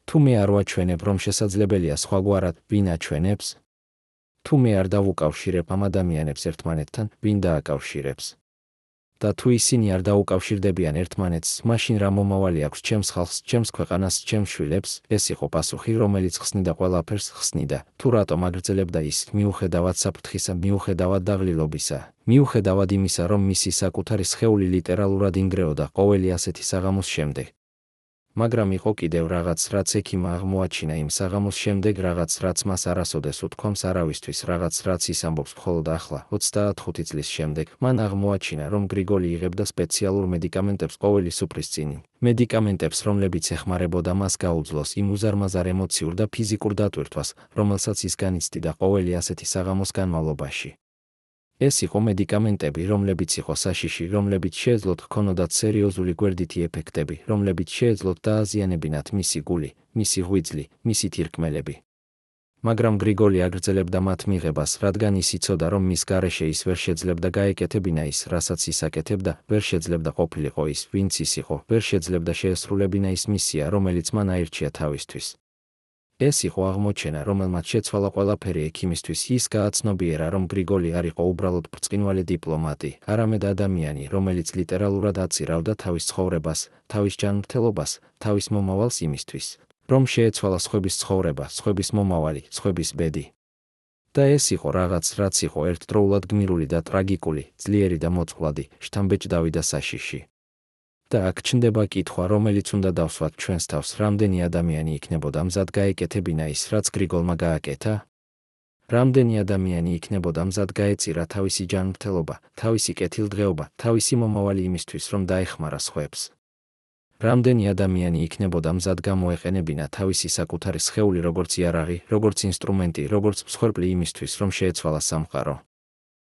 თუ მე არ ვაჩვენებ, რომ შესაძლებელია სხვაგვარად, ვინ აჩვენებს? თუ მე არ დავუკავშირებ ამ ადამიანებს ერთმანეთთან, ვინ დააკავშირებს? და თუ ისინი არ დაუკავშირდებიან ერთმანეთს, მაშინ რა მომავალი აქვს ჩემს ხალხს, ჩემს ქვეყანას, ჩემს შვილებს? ეს იყო პასუხი, რომელიც ხსნიდა ყველაფერს, ხსნიდა. თუ რატომ აგრძელებდა ის, მიუხედავად საფრთხისა, მიუხედავად დაღლილობისა, მიუხედავად იმისა, რომ მისი საკუთარი სხეული ლიტერალურად ინგრეოდა ყოველი ასეთი საღამოს შემდეგ. მაგრამ იყო კიდევ რაღაც, რაც ექიმმა აღმოაჩინა იმ საღამოს შემდეგ, რაღაც, რაც მას არასოდეს უთქვამს არავისთვის, რაღაც, რაც ის ამბობს მხოლოდ ახლა, 25 წლის შემდეგ, მან აღმოაჩინა, რომ გრიგოლი იღებდა სპეციალურ მედიკამენტებს ყოველი სუფრის წინ. მედიკამენტებს, რომლებიც ეხმარებოდა მას გაუძლოს იმ უზარმაზარ ემოციურ და ფიზიკურ დატვირთვას, რომელსაც ის განიცდიდა ყოველი ასეთი საღამოს განმავლობაში. ეს იყო მედიკამენტები, რომლებიც იყო საშიში, რომლებიც შეეძლოთ ჰქონოდათ სერიოზული გვერდითი ეფექტები, რომლებიც შეეძლოთ დააზიანებინათ მისი გული, მისი ღვიძლი, მისი თირკმელები. მაგრამ გრიგოლი აგრძელებდა მათ მიღებას, რადგან ის იცოდა, რომ მის გარეშე ის ვერ შეძლებდა გაეკეთებინა ის, რასაც ის აკეთებდა, ვერ შეძლებდა ყოფილიყო ის, ვინც ის იყო, ვერ შეძლებდა შეესრულებინა ის მისია, რომელიც მან აირჩია თავისთვის. ეს იყო აღმოჩენა, რომელმაც შეცვალა ყველაფერი ექიმისთვის. ის გააცნობიერა, რომ გრიგოლი არ იყო უბრალოდ ბრწყინვალე დიპლომატი, არამედ ადამიანი, რომელიც ლიტერალურად აწირავდა თავის ცხოვრებას, თავის ჯანმრთელობას, თავის მომავალს იმისთვის, რომ შეეცვალა სხვების ცხოვრება, სხვების მომავალი, სხვების ბედი. და ეს იყო რაღაც, რაც იყო ერთდროულად გმირული და ტრაგიკული, ძლიერი და მოწყვლადი, შთამბეჭდავი და საშიში. და აქ ჩნდება კითხვა, რომელიც უნდა დავსვათ ჩვენს თავს, რამდენი ადამიანი იქნებოდა მზად გაეკეთებინა ის, რაც გრიგოლმა გააკეთა? რამდენი ადამიანი იქნებოდა მზად გაეწირა თავისი ჯანმრთელობა, თავისი კეთილდღეობა, თავისი მომავალი იმისთვის, რომ დაეხმარა სხვებს? რამდენი ადამიანი იქნებოდა მზად გამოეყენებინა თავისი საკუთარი სხეული როგორც იარაღი, როგორც ინსტრუმენტი, როგორც მსხვერპლი იმისთვის, რომ შეეცვალა სამყარო?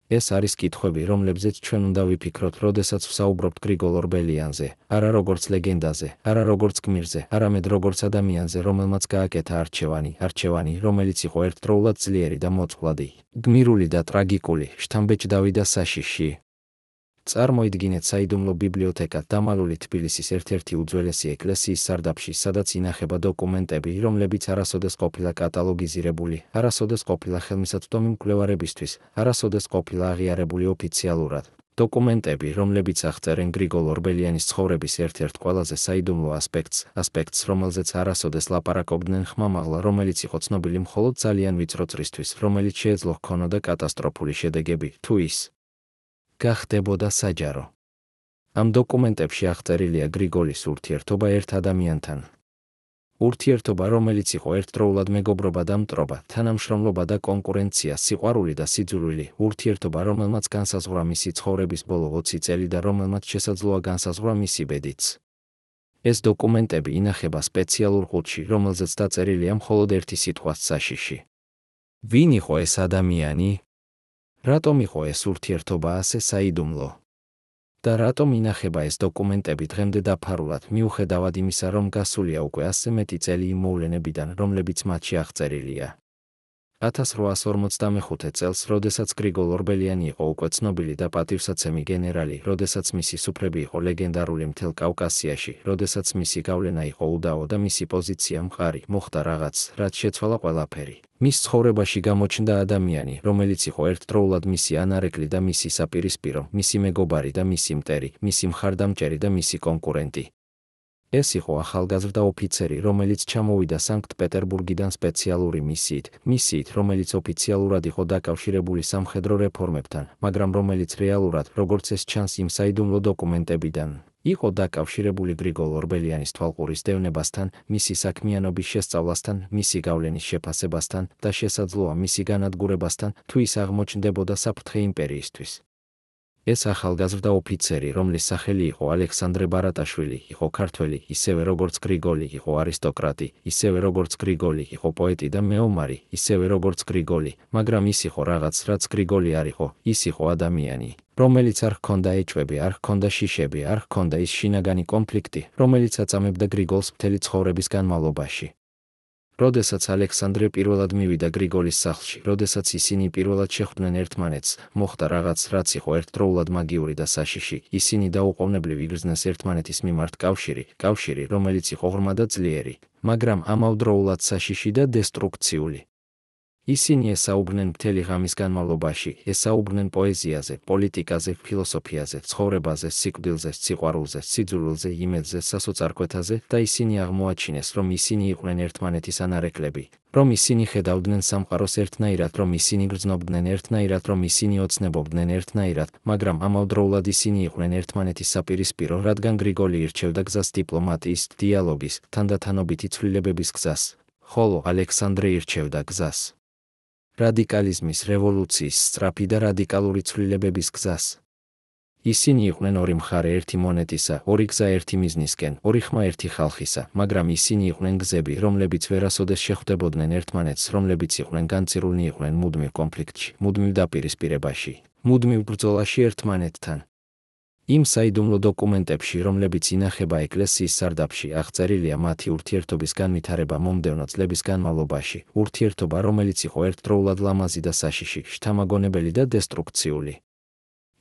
ეს არის კითხვები, რომლებზეც ჩვენ უნდა ვიფიქროთ, როდესაც ვსაუბრობთ გრიგოლ ორბელიანზე, არა როგორც ლეგენდაზე, არა როგორც გმირზე, არამედ როგორც ადამიანზე, რომელმაც გააკეთა არჩევანი, რომელიც იყო ერთდროულად ძლიერი და მოწყვლადი, გმირული და ტრაგიკული, შთამბეჭდავი და საშიში. წარმოიდგინეთ საიდუმლო ბიბლიოთეკა დამალული თბილისის ერთ-ერთი უძველესი ეკლესიის სარდაფში, სადაც ინახება დოკუმენტები, რომლებიც არასოდეს ყოფილა კატალოგიზირებული, არასოდეს ყოფილა ხელმისაწვდომი მკვლევარებისთვის, არასოდეს ყოფილა აღიარებული ოფიციალურად. დოკუმენტები, რომლებიც აღწერენ გრიგოლ ორბელიანის ცხოვრების ერთ-ერთ ყველაზე საიდუმლო ასპექტს, რომელზეც არასოდეს ლაპარაკობდნენ ხმამაღლა, რომელიც იყო ცნობილი მხოლოდ ძალიან ვიწრო წრისთვის, რომელიც შეეძლო ჰქონოდა კატასტროფული შედეგები, თუ ის გახდებოდა საჯარო. ამ დოკუმენტებში აღწერილია გრიგოლის ურთიერთობა ერთ ადამიანთან. ურთიერთობა, რომელიც იყო ერთდროულად მეგობრობა და მტრობა, თანამშრომლობა და კონკურენცია, სიყვარული და სიძულვილი, ურთიერთობა, რომელმაც განსაზღვრა მისი ცხოვრების ბოლო 20 წელი და რომელმაც შესაძლოა განსაზღვრა მისი ბედიც. ეს დოკუმენტები ინახება სპეციალურ ყუთში, რომელზეც დაწერილია მხოლოდ ერთი სიტყვაც საშიში. ვინ იყო ეს ადამიანი? რატომ იყო ეს ურთიერთობა ასე საიდუმლო? და რატომ ინახება ეს დოკუმენტები დღემდე დაფარულად, მიუხედავად იმისა, რომ გასულია უკვე ასე მეტი წელი იმ მოვლენებიდან, რომლებიც მათში აღწერილია. 1855 წელს, როდესაც გრიგოლ ორბელიანი იყო უკვე ცნობილი და პატივსაცემი გენერალი, როდესაც მისი სუფრები იყო ლეგენდარული მთელ კავკასიაში, როდესაც მისი გავლენა იყო უდაო და მისი პოზიცია მყარი, მოხდა რაღაც, რაც შეცვალა ყველაფერი. მის ცხოვრებაში გამოჩნდა ადამიანი, რომელიც იყო ერთდროულად მისი ანარეკლი და მისი საპირისპირო, მისი მეგობარი და მისი მტერი, მისი მხარდამჭერი და მისი კონკურენტი. ეს იყო ახალგაზრდა ოფიცერი, რომელიც ჩამოვიდა სანქტ-პეტერბურგიდან სპეციალური მისიით, რომელიც ოფიციალურად იყო დაკავშირებული სამხედრო რეფორმებთან, მაგრამ რომელიც რეალურად, როგორც ეს ჩანს იმ საიდუმლო დოკუმენტებიდან, იყო დაკავშირებული გრიგოლ ორბელიანის თვალყურის დევნებასთან, მისი საქმიანობის შესწავლასთან, მისი გავლენის შეფასებასთან და შესაძლოა მისი განადგურებასთან, თუ ის აღმოჩნდებოდა საფრთხე იმპერიისთვის. ეს ახალგაზრდა ოფიცერი, რომლის სახელი იყო ალექსანდრე ბარატაშვილი, იყო ქართველი, ისევე როგორც გრიგოლი, იყო არისტოკრატი, ისევე როგორც გრიგოლი, იყო პოეტი და მეომარი, ისევე როგორც გრიგოლი, მაგრამ ის იყო რაღაც, რაც გრიგოლი არ იყო, ის იყო ადამიანი, რომელიც არ ჰქონდა ეჭვები, არ ჰქონდა შიშები, არ ჰქონდა ის შინაგანი კონფლიქტი, რომელიც აწამებდა გრიგოლს მთელი ცხოვრების განმავლობაში. როდესაც ალექსანდრე პირველად მივიდა გრიგოლის სახლში, როდესაც ისინი პირველად შეხვდნენ ერთმანეთს, მოხდა რაღაც, რაც იყო ერთდროულად მაგიური და საშიში, ისინი დაუყოვნებლივ იგრძნეს ერთმანეთის მიმართ კავშირი, რომელიც იყო ღრმა და ძლიერი, მაგრამ ამავდროულად საშიში და დესტრუქციული. ისინი ესაუბრნენ მთელი ღამის განმავლობაში, ესაუბრნენ პოეზიაზე, პოლიტიკაზე, ფილოსოფიაზე, ცხოვრებაზე, სიკვდილზე, სიყვარულზე, სიძულვილზე, იმედზე, სასოწარკვეთაზე და ისინი აღმოაჩინეს, რომ ისინი იყვნენ ერთმანეთის ანარეკლები, რომ ისინი ხედავდნენ სამყაროს ერთნაირად, რომ ისინი გრძნობდნენ ერთნაირად, რომ ისინი ოცნებობდნენ ერთნაირად, მაგრამ ამავდროულად ისინი იყვნენ ერთმანეთის საპირისპირო, რადგან გრიგოლი ირჩევდა გზას დიპლომატიის, დიალოგის, თანდათანობითი ცვლილებების გზას, ხოლო ალექსანდრე ირჩევდა გზას რადიკალიზმის, რევოლუციის, სწრაფი და რადიკალური ცვლილებების გზას. ისინი იყვნენ ორი მხარე ერთი მონეტისა, ორი გზა ერთი მიზნისკენ, ორი ხმა ერთი ხალხისა, მაგრამ ისინი იყვნენ გზები, რომლებიც ვერასოდეს შეხვდებოდნენ ერთმანეთს, რომლებიც იყვნენ განწირულნი, იყვნენ მუდმივ კონფლიქტში, მუდმივ დაპირისპირებაში, მუდმივ ბრძოლაში ერთმანეთთან. იმ საიდუმლო დოკუმენტებში, რომლებიც ინახება ეკლესიის სარდაფში, აღწერილია მათი ურთიერთობის განვითარება მომდევნო წლების განმავლობაში, ურთიერთობა, რომელიც იყო ერთდროულად ლამაზი და საშიში, შთამაგონებელი და დესტრუქციული.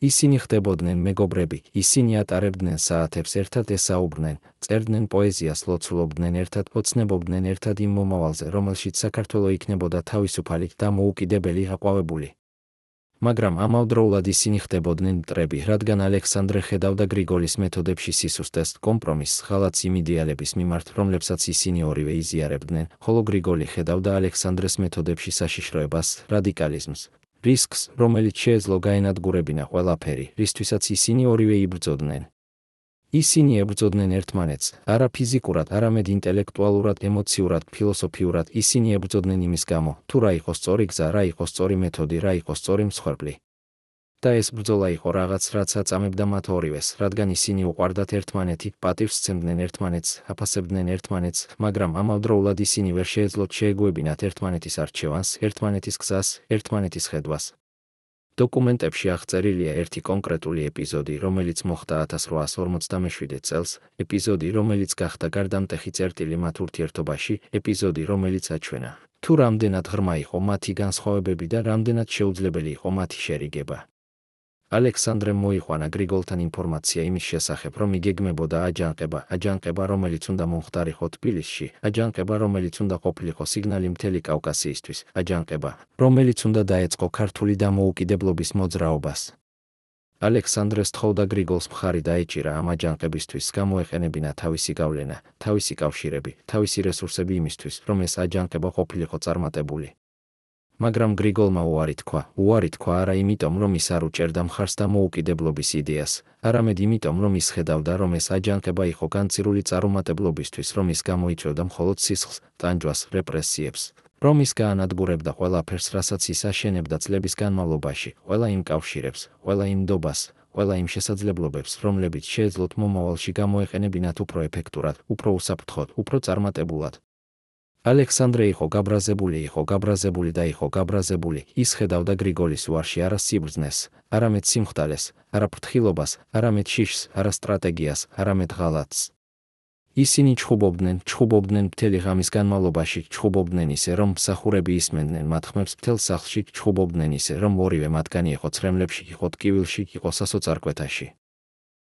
ისინი ხდებოდნენ მეგობრები, ისინი ატარებდნენ საათებს ერთად, ესაუბრნენ, წერდნენ პოეზიას, ლოცულობდნენ ერთად, ოცნებობდნენ ერთად იმ მომავალზე, რომელშიც საქართველო იქნებოდა თავისუფალი და მოუკიდებელი აყვავებული. მაგრამ ამავდროულად ისინი ხდებოდნენ მტრები, რადგან ალექსანდრე ხედავდა გრიგოლის მეთოდებში სისუსტეს, კომპრომისს, ღალატს იმ იდეალების მიმართ, რომლებსაც ისინი ორივე იზიარებდნენ, ხოლო გრიგოლი ხედავდა ალექსანდრეს მეთოდებში საშიშროებას, რადიკალიზმს, რისკს, რომელიც შეეძლო გაენადგურებინა ყველაფერი, რისთვისაც ისინი ორივე იბრძოდნენ. ისინი ებრძოდნენ ერთმანეთს, არა ფიზიკურად, არამედ ინტელექტუალურად, ემოციურად, ფილოსოფიურად, ისინი ებრძოდნენ იმის გამო, თუ რა იყო სწორი გზა, რა იყო სწორი მეთოდი, რა იყო სწორი მსხვერპლი. და ეს ბრძოლა იყო რაღაც, რაც აწამებდა მათ ორივეს, რადგან ისინი უყვარდათ ერთმანეთი, პატივს სცემდნენ ერთმანეთს, აფასებდნენ ერთმანეთს, მაგრამ ამავდროულად ისინი ვერ შეეძლოთ შეეგუებინათ ერთმანეთის არჩევანს, ერთმანეთის გზას, ერთმანეთის ხედვას. დოკუმენტებში აღწერილია ერთი კონკრეტული ეპიზოდი, რომელიც მოხდა 1857 წელს, ეპიზოდი, რომელიც გახდა გარდამტეხი წერტილი მათ ურთიერთობაში, ეპიზოდი, რომელიც აჩვენა, თუ რამდენად ღრმა იყო მათი განსხვავებები და რამდენად შეუძლებელი იყო მათი შერიგება. ალექსანდრემ მოიყვანა გრიგოლთან ინფორმაცია იმის შესახებ, რომ იგეგმებოდა აჯანყება, რომელიც უნდა მომხდარიყო თბილისში, აჯანყება, რომელიც უნდა ყოფილიყო სიგნალი მთელი კავკასიისთვის, აჯანყება, რომელიც უნდა დაეწყო ქართული დამოუკიდებლობის მოძრაობას. ალექსანდრეს თხოვდა გრიგოლს მხარი დაეჭირა ამ აჯანყებისთვის, გამოეყენებინა თავისი გავლენა, თავისი კავშირები, თავისი რესურსები იმისთვის, რომ ეს აჯანყება ყოფილიყო წარმატებული. მაგრამ გრიგოლმა უარი თქვა არა იმიტომ, რომ ის არ უჭერდა მხარს დამოუკიდებლობის იდეას, არამედ იმიტომ, რომ ის ხედავდა, რომ ეს აჯანყება იყო განწირული წარუმატებლობისთვის, რომ ის გამოიწვევდა მხოლოდ სისხლს, ტანჯვას, რეპრესიებს, რომ ის გაანადგურებდა ყველაფერს, რასაც ის აშენებდა წლების განმავლობაში, ყველა იმ კავშირებს, ყველა იმ ნდობას, ყველა იმ შესაძლებლობებს, რომლებიც შეეძლოთ მომავალში გამოეყენებინათ უფრო ეფექტურად, უფრო უსაფრთხოდ, უფრო წარმატებულად. ალექსანდრე იყო გაბრაზებული, ის ხედავდა გრიგოლის უარში არა სიბრძნეს, არამედ სიმხდალეს, არა ფრთხილობას, არამედ შიშს, არა სტრატეგიას, არამედ ღალატს. ისინი ჩხუბობდნენ მთელი ღამის განმავლობაში, ჩხუბობდნენ ისე, რომ მსახურები ისმენდნენ მათ ხმებს მთელ სახლში, ჩხუბობდნენ ისე, რომ ორივე მათგანი იყო ცრემლებში, იყო ტკივილში, იყო სასოწარკვეთაში.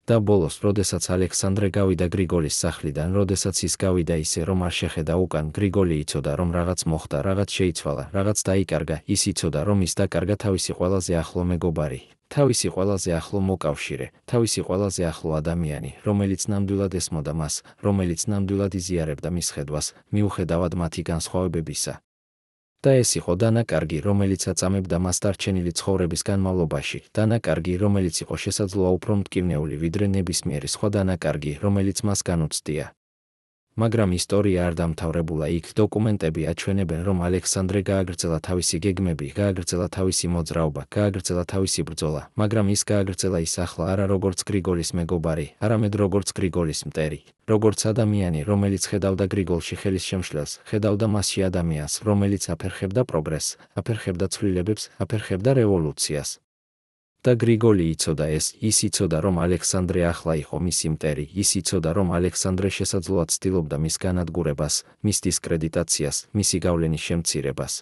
და ბოლოს, როდესაც ალექსანდრე გავიდა გრიგოლის სახლიდან, როდესაც ის გავიდა ისე, რომ არ შეხედა უკან, გრიგოლი იცოდა, რომ რაღაც მოხდა, რაღაც შეიცვალა, რაღაც დაიკარგა, ის იცოდა, რომ ის დაკარგა თავისი ყველაზე ახლო მეგობარი, თავისი ყველაზე ახლო მოკავშირე, თავისი ყველაზე ახლო ადამიანი, რომელიც ნამდვილად ესმოდა მას, რომელიც ნამდვილად იზიარებდა მის ხედვას, მიუხედავად მათი განსხვავებებისა. და ეს იყო დანაკარგი, რომელიც აწამებდა მას დარჩენილი ცხოვრების განმავლობაში, დანაკარგი, რომელიც იყო შესაძლოა უფრო მტკივნეული ვიდრე ნებისმიერი სხვა დანაკარგი, რომელიც მას განუცდია. მაგრამ ისტორია არ დამთავრებულა იქ. დოკუმენტები აჩვენებენ, რომ ალექსანდრე გააგრძელა თავისი გეგმები, გააგრძელა თავისი მოძრაობა, გააგრძელა თავისი ბრძოლა, მაგრამ ის გააგრძელა ის ახლა არა როგორც გრიგოლის მეგობარი, არამედ როგორც გრიგოლის მტერი, როგორც ადამიანი, რომელიც ხედავდა გრიგოლში ხელის შემშლელს, ხედავდა მასში ადამიანს, რომელიც აფერხებდა პროგრესს, აფერხებდა ცვლილებებს, აფერხებდა რევოლუციას. და გრიგოლი იცოდა ეს, ის იცოდა, რომ ალექსანდრე ახლა იყო მისი მტერი, ის იცოდა, რომ ალექსანდრე შესაძლოა ცდილობდა მის განადგურებას, მის დისკრედიტაციას, მისი გავლენის შემცირებას.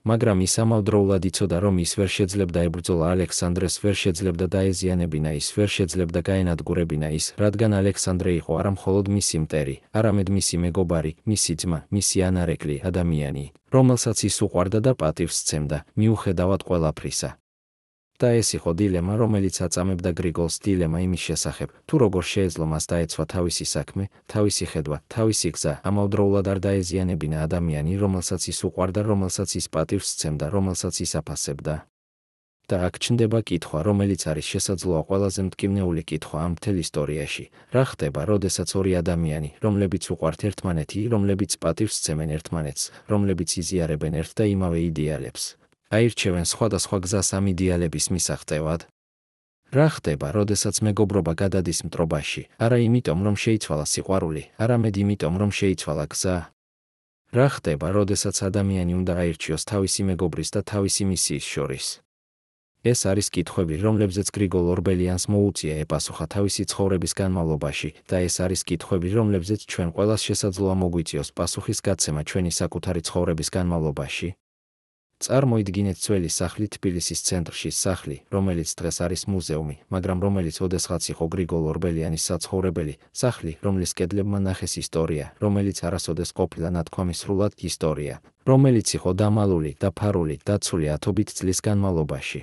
მაგრამ ის ამავდროულად იცოდა, რომ ის ვერ შეძლებდა ებრძოლა ალექსანდრეს, ვერ შეძლებდა დაეზიანებინა ის, ვერ შეძლებდა გაენადგურებინა ის, რადგან ალექსანდრე იყო არა მხოლოდ მისი მტერი, არამედ მისი მეგობარი, მისი ძმა, მისი ანარეკლი ადამიანი, რომელსაც ის უყვარდა და პატივს სცემდა, მიუხედავად ყველაფრისა. და ეს იყო დილემა, რომელიც აწამებდა გრიგოლს, დილემა იმის შესახებ, თუ როგორ შეეძლო მას დაეცვა თავისი საქმე, თავისი ხედვა, თავისი გზა, ამავდროულად არ დაეზიანებინა ადამიანი, რომელსაც ის უყვარდა, რომელსაც ის პატივს სცემდა, რომელსაც ის აფასებდა. და აქ ჩნდება კითხვა, რომელიც არის შესაძლოა ყველაზე მტკივნეული კითხვა ამ მთელ ისტორიაში. რა ხდება, როდესაც ორი ადამიანი, რომლებიც უყვართ ერთმანეთი, რომლებიც პატივს სცემენ ერთმანეთს, რომლებიც იზიარებენ ერთ და იმავე იდეალებს, აირჩევენ სხვადასხვა გზას ამ იდეალების მისაღწევად? რა ხდება, როდესაც მეგობრობა გადადის მტრობაში, არა იმიტომ, რომ შეიცვალა სიყვარული, არამედ იმიტომ, რომ შეიცვალა გზა? რა ხდება, როდესაც ადამიანი უნდა აირჩიოს თავისი მეგობრის და თავისი მისიის შორის? ეს არის კითხვები, რომლებზეც გრიგოლ ორბელიანს მოუწია ეპასუხა თავისი ცხოვრების განმავლობაში, და ეს არის კითხვები, რომლებზეც ჩვენ ყველას შესაძლოა მოგვიწიოს პასუხის გაცემა ჩვენი საკუთარი ცხოვრების განმავლობაში. წარმოიდგინეთ ძველი სახლი თბილისის ცენტრში, სახლი, რომელიც დღეს არის მუზეუმი, მაგრამ რომელიც ოდესღაც იყო გრიგოლ ორბელიანის საცხოვრებელი, სახლი, რომლის კედლებმა ნახეს ისტორია, რომელიც არასოდეს ყოფილა ნათქვამი სრულად ისტორია, რომელიც იყო დამალული, დაფარული, დაცული ათობით წლის განმავლობაში.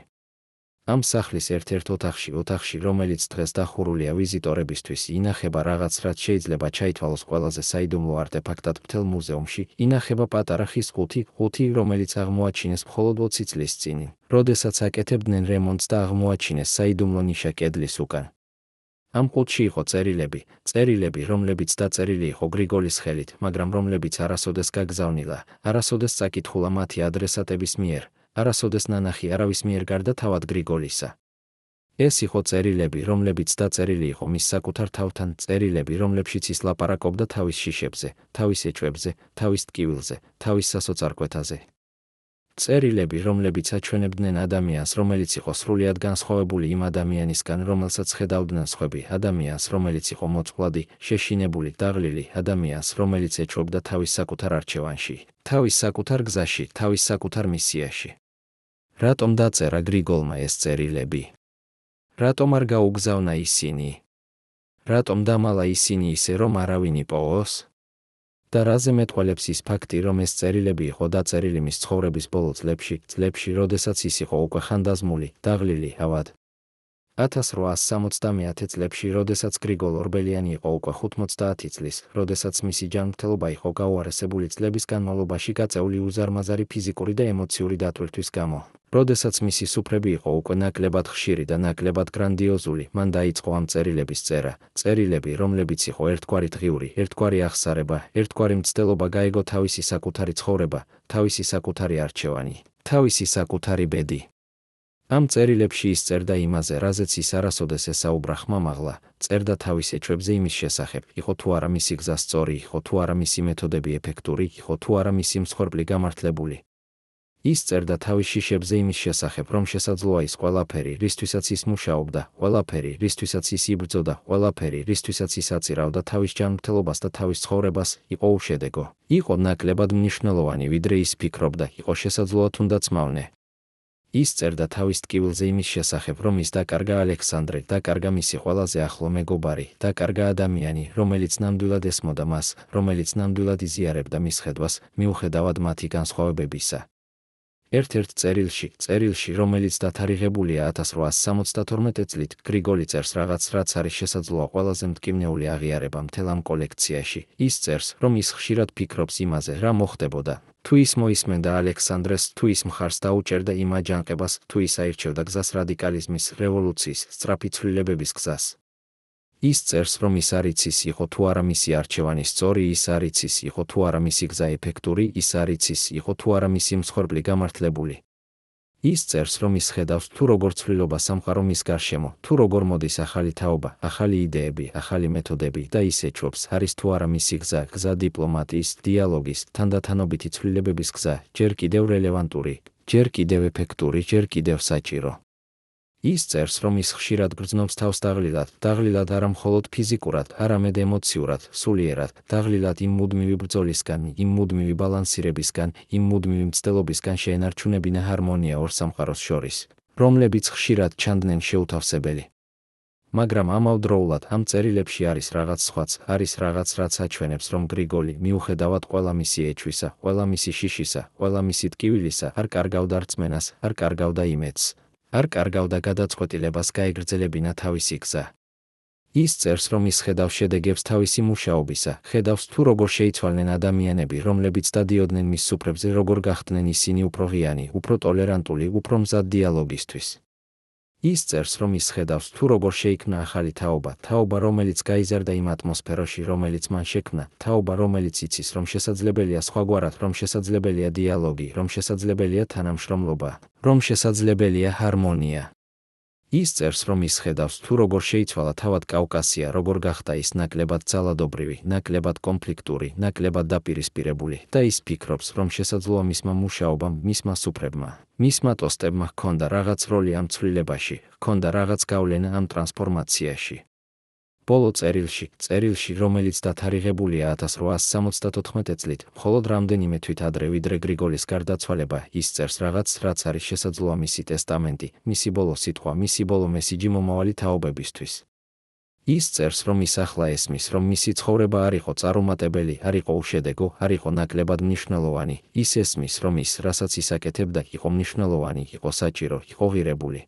ამ სახლის ერთ-ერთ ოთახში, რომელიც დღეს დახურულია ვიზიტორებისთვის, ინახება რაღაც, რაც შეიძლება ჩაითვალოს ყველაზე საიდუმლო არტეფაქტად მთელ მუზეუმში, ინახება პატარა ხის ყუთი, რომელიც აღმოაჩინეს მხოლოდ 20 წლის წინ, როდესაც აკეთებდნენ რემონტს და აღმოაჩინეს საიდუმლო ნიშა კედლის უკან. ამ ყუთში იყო წერილები, რომლებიც დაწერილი იყო გრიგოლის ხელით, მაგრამ რომლებიც არასოდეს გაგზავნილა, არასოდეს წაკითხულა მათი ადრესატების მიერ, არასოდეს ნანახი არავის მიერ გარდა თავად გრიგოლისა. ეს იყო წერილები, რომლებიც დაწერილი იყო მის საკუთარ თავთან, წერილები, რომლებშიც ის ლაპარაკობდა თავის შიშებზე, თავის ეჭვებზე, თავის ტკივილზე, თავის სასოწარკვეთაზე. წერილები, რომლებიც აჩვენებდნენ ადამიანს, რომელიც იყო სრულიად განსხვავებული იმ ადამიანისგან, რომელსაც ხედავდნენ სხვები, ადამიანს, რომელიც იყო მოწყვლადი, შეშინებული, დაღლილი, ადამიანს, რომელიც ეჩვობდა თავის საკუთარ არჩევანში, თავის საკუთარ გზაში, თავის საკუთარ მისიაში. რატომ დაწერა გრიგოლმა ეს წერილები? რატომ არ გაუგზავნა ისინი? რატომ დამალა ისინი ისე, რომ არავინ იპოვოს? და რაზე მეტყველებს ის ფაქტი, რომ ეს წერილები იყო დაწერილი მის ცხოვრების ბოლო წლებში, როდესაც ის იყო უკვე ხანდაზმული, დაღლილი, ავად. 1870 წლებში, როდესაც გრიგოლ ორბელიანი იყო უკვე 50 წლის, როდესაც მისი ჯანმრთელობა იყო გაუარესებული წლების განმავლობაში გაწეული უზარმაზარი ფიზიკური და ემოციური დატვირთვის გამო, როდესაც მისი სუფრები იყო უკვე ნაკლებად ხშირი და ნაკლებად გრანდიოზული, მან დაიწყო ამ წერილების წერა, წერილები, რომლებიც იყო ერთგვარი დღიური, ერთგვარი აღსარება, ერთგვარი მცდელობა გაეგო თავისი საკუთარი ცხოვრება, თავისი საკუთარი არჩევანი, თავისი საკუთარი ბედი. ამ წერილებში ის წერდა იმაზე, რაზეც ის არასოდეს ესაუბრა ხმამაღლა, წერდა თავის ეჭვებზე იმის შესახებ, იყო თუ არა მისი გზა სწორი, იყო თუ არა მისი მეთოდები ეფექტური, იყო თუ არა მისი მსხვერპლი გამართლებული. ის წერდა თავის შიშებზე იმის შესახებ, რომ შესაძლოა ის ყველაფერი, რისთვისაც ის მუშაობდა, ყველაფერი, რისთვისაც ის იბრძოდა, ყველაფერი, რისთვისაც ის აწირავდა თავის ჯანმრთელობას და თავის ცხოვრებას, იყო უშედეგო, იყო ნაკლებად მნიშვნელოვანი, ვიდრე ის ფიქრობდა, იყო შესაძლოა თუნდაც მავნე. ის წერდა თავის ტკივილზე იმის შესახებ, რომ ის დაკარგა ალექსანდრე, დაკარგა მისი ყველაზე ახლო მეგობარი, დაკარგა ადამიანი, რომელიც ნამდვილად ესმოდა მას, რომელიც ნამდვილად იზიარებდა მის ხედვას, მიუხედავად მათი განსხვავებებისა. ერთ-ერთ წერილში, რომელიც დათარიღებულია 1872 წლით, გრიგოლი წერს რაღაც, რაც არის შესაძლოა ყველაზე მტკივნეული აღიარება მთელ ამ კოლექციაში. ის წერს, რომ ის ხშირად ფიქრობს იმაზე, რა მოხდებოდა, თუ ის მოისმენდა ალექსანდრეს, თუ ის მხარს დაუჭერდა იმ აჯანყებას, თუ ის აირჩევდა გზას რადიკალიზმის, რევოლუციის, სწრაფი ცვლილებების გზას. ის წერს, რომ ის არ იცის იყო თუ არა მისი არჩევანი სწორი, ის არ იცის იყო თუ არა მისი გზა ეფექტური, ის არ იცის იყო თუ არა მისი მსხვერპლი გამართლებული. ის წერს, რომ ის ხედავს თუ როგორ ცვლილობა სამყარო მის გარშემო, თუ როგორ მოდის ახალი თაობა, ახალი იდეები, ახალი მეთოდები და ის ეჩვობს, არის თუ არა მისი გზა დიპლომატიის, დიალოგის, თანდათანობითი ცვლილებების გზა, ჯერ კიდევ რელევანტური, ჯერ კიდევ ეფექტური, ჯერ კიდევ საჭირო. ის წერს, რომ ის ხშირად გრძნობს თავს დაღლილად არა მხოლოდ ფიზიკურად, არამედ ემოციურად, სულიერად, დაღლილად იმ მუდმივი ბრძოლისგან, იმ მუდმივი ბალანსირებისგან, იმ მუდმივი მცდელობისგან შეენარჩუნებინა ჰარმონია ორ სამყაროს შორის, რომლებიც ხშირად ჩანდნენ შეუთავსებელი. მაგრამ ამავდროულად ამ წერილებში არის რაღაც სხვაც, არის რაღაც, რაც აჩვენებს, რომ გრიგოლი, მიუხედავად ყველა მისი ეჩვისა, ყველა მისი შიშისა, ყველა მისი ტკივილისა, არ კარგავდა რწმენას, არ კარგავდა იმედს. არ კარგავდა გადაწყვეტილებას გაეგრძელებინა თავისი გზა. ის წერს, რომ ის ხედავს შედეგებს თავისი მუშაობისა, ხედავს თუ როგორ შეიცვალნენ ადამიანები, რომლებიც დადიოდნენ მის სუფრებზე, როგორ გახდნენ ისინი უფრო ღიანი, უფრო ტოლერანტული, უფრო მზად დიალოგისთვის. ის წერს, რომ ის ხედავს თუ როგორ შეიქმნა ახალი თაობა, რომელიც გაიზარდა იმ ატმოსფეროში, რომელიც მან შექმნა, თაობა, რომელიც იცის, რომ შესაძლებელია სხვაგვარად, რომ შესაძლებელია დიალოგი, რომ შესაძლებელია თანამშრომლობა, რომ შესაძლებელია ჰარმონია. ის წერს, რომ ის ხედავს თუ როგორ შეიცვალა თავად კავკასია, როგორ გახდა ის ნაკლებად ძალადობრივი, ნაკლებად კონფლიქტური, ნაკლებად დაპირისპირებული და ის ფიქრობს, რომ შესაძლოა მისმა მუშაობამ, მისმა სუფრებმა, მისმა ტოსტებმა ჰქონდა რაღაც როლი ამ ცვლილებაში, ჰქონდა რაღაც გავლენა ამ ტრანსფორმაციაში. ბოლო წერილში, რომელიც დათარიღებულია 1874 წლით, მხოლოდ რამდენიმე თვით ადრე ვიდრე გრიგოლის გარდაცვალება, ის წერს რაღაც, რაც არის შესაძლოა მისი ტესტამენტი, მისი ბოლო სიტყვა, მისი ბოლო მესიჯი მომავალი თაობებისთვის. ის წერს, რომ ის ახლა ესმის, რომ მისი ცხოვრება არ იყო წარუმატებელი, არ იყო უშედეგო, არ იყო ნაკლებად მნიშვნელოვანი, ის ესმის, რომ ის, რასაც ის აკეთებდა, იყო მნიშვნელოვანი, იყო საჭირო, იყო ღირებული.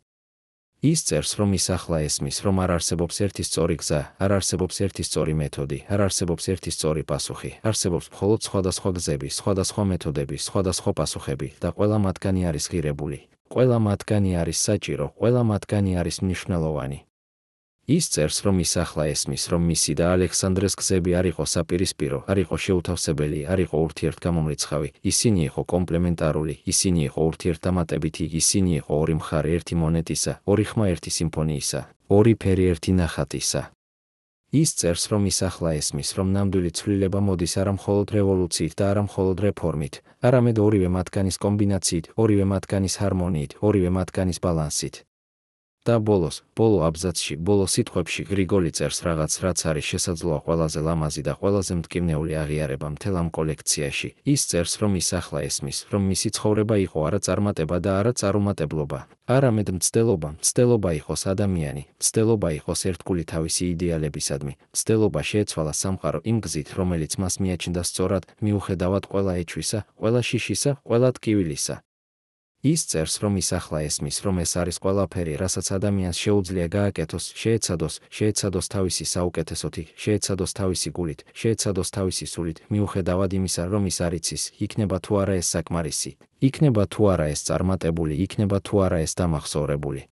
ის წერს, რომ ის ახლა ესმის, რომ არ არსებობს ერთი სწორი გზა, არ არსებობს ერთი სწორი მეთოდი, არ არსებობს ერთი სწორი პასუხი, არსებობს მხოლოდ სხვადასხვა გზები, სხვადასხვა მეთოდები, სხვადასხვა პასუხები და ყველა მათგანი არის ღირებული, ყველა მათგანი არის საჭირო, ყველა მათგანი არის მნიშვნელოვანი. ის წერს, რომ ის ახლა ესმის, რომ მისი და ალექსანდრეს გზები არ იყო საპირისპირო, არ იყო შეუთავსებელი, არ იყო ურთიერთგამომრიცხავი, ისინი იყო კომპლემენტარული, ისინი იყო ურთიერთდამატებითი, ისინი იყო ორი მხარე ერთი მონეტისა, ორი ხმა ერთი სიმფონიისა, ორი ფერი ერთი ნახატისა. ის წერს, რომ ის ახლა ესმის, რომ ნამდვილი ცვლილება მოდის არა მხოლოდ რევოლუციით და არა მხოლოდ რეფორმით, არამედ ორივე მათგანის კომბინაციით, ორივე მათგანის ჰარმონიით, ორივე მათგანის ბალანსით. და ბოლო აბზაცში, ბოლო სიტყვებში გრიგოლი წერს რაღაც, რაც არის შესაძლოა ყველაზე ლამაზი და ყველაზე მტკივნეული აღიარება მთელ ამ კოლექციაში. ის წერს, რომ ის ახლა ესმის, რომ მისი ცხოვრება იყო არა წარმატება და არა წარუმატებლობა, არამედ მცდელობა იყოს ადამიანი, მცდელობა იყოს ერთგული თავისი იდეალებისადმი, მცდელობა შეეცვალა სამყარო იმ გზით, რომელიც მას მიაჩნდა სწორად, მიუხედავად ყველა ეჩვისა, ყველა შიშისა, ყველა ტკივილისა. ის წერს, რომ ის ახლა ესმის, რომ ეს არის ყველაფერი, რასაც ადამიანს შეუძლია გააკეთოს, შეეცადოს თავისი საუკეთესოთი, შეეცადოს თავისი გულით, შეეცადოს თავისი სულით, მიუხედავად იმისა, რომ ის არ იცის, იქნება თუ არა ეს საკმარისი, იქნება თუ არა ეს წარმატებული, იქნება თუ არა ეს დამახსოვრებული.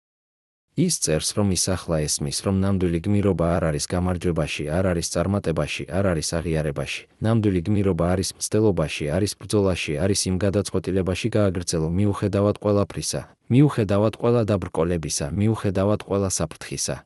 ის წერს, რომ ის ახლა ესმის, რომ ნამდვილი გმირობა არ არის გამარჯვებაში, არ არის წარმატებაში, არ არის აღიარებაში. ნამდვილი გმირობა არის მცდელობაში, არის ბრძოლაში, არის იმ გადაწყვეტილებაში გააგრძელო მიუხედავად ყველაფრისა, მიუხედავად ყველა დაბრკოლებისა, მიუხედავად ყველა საფრთხისა.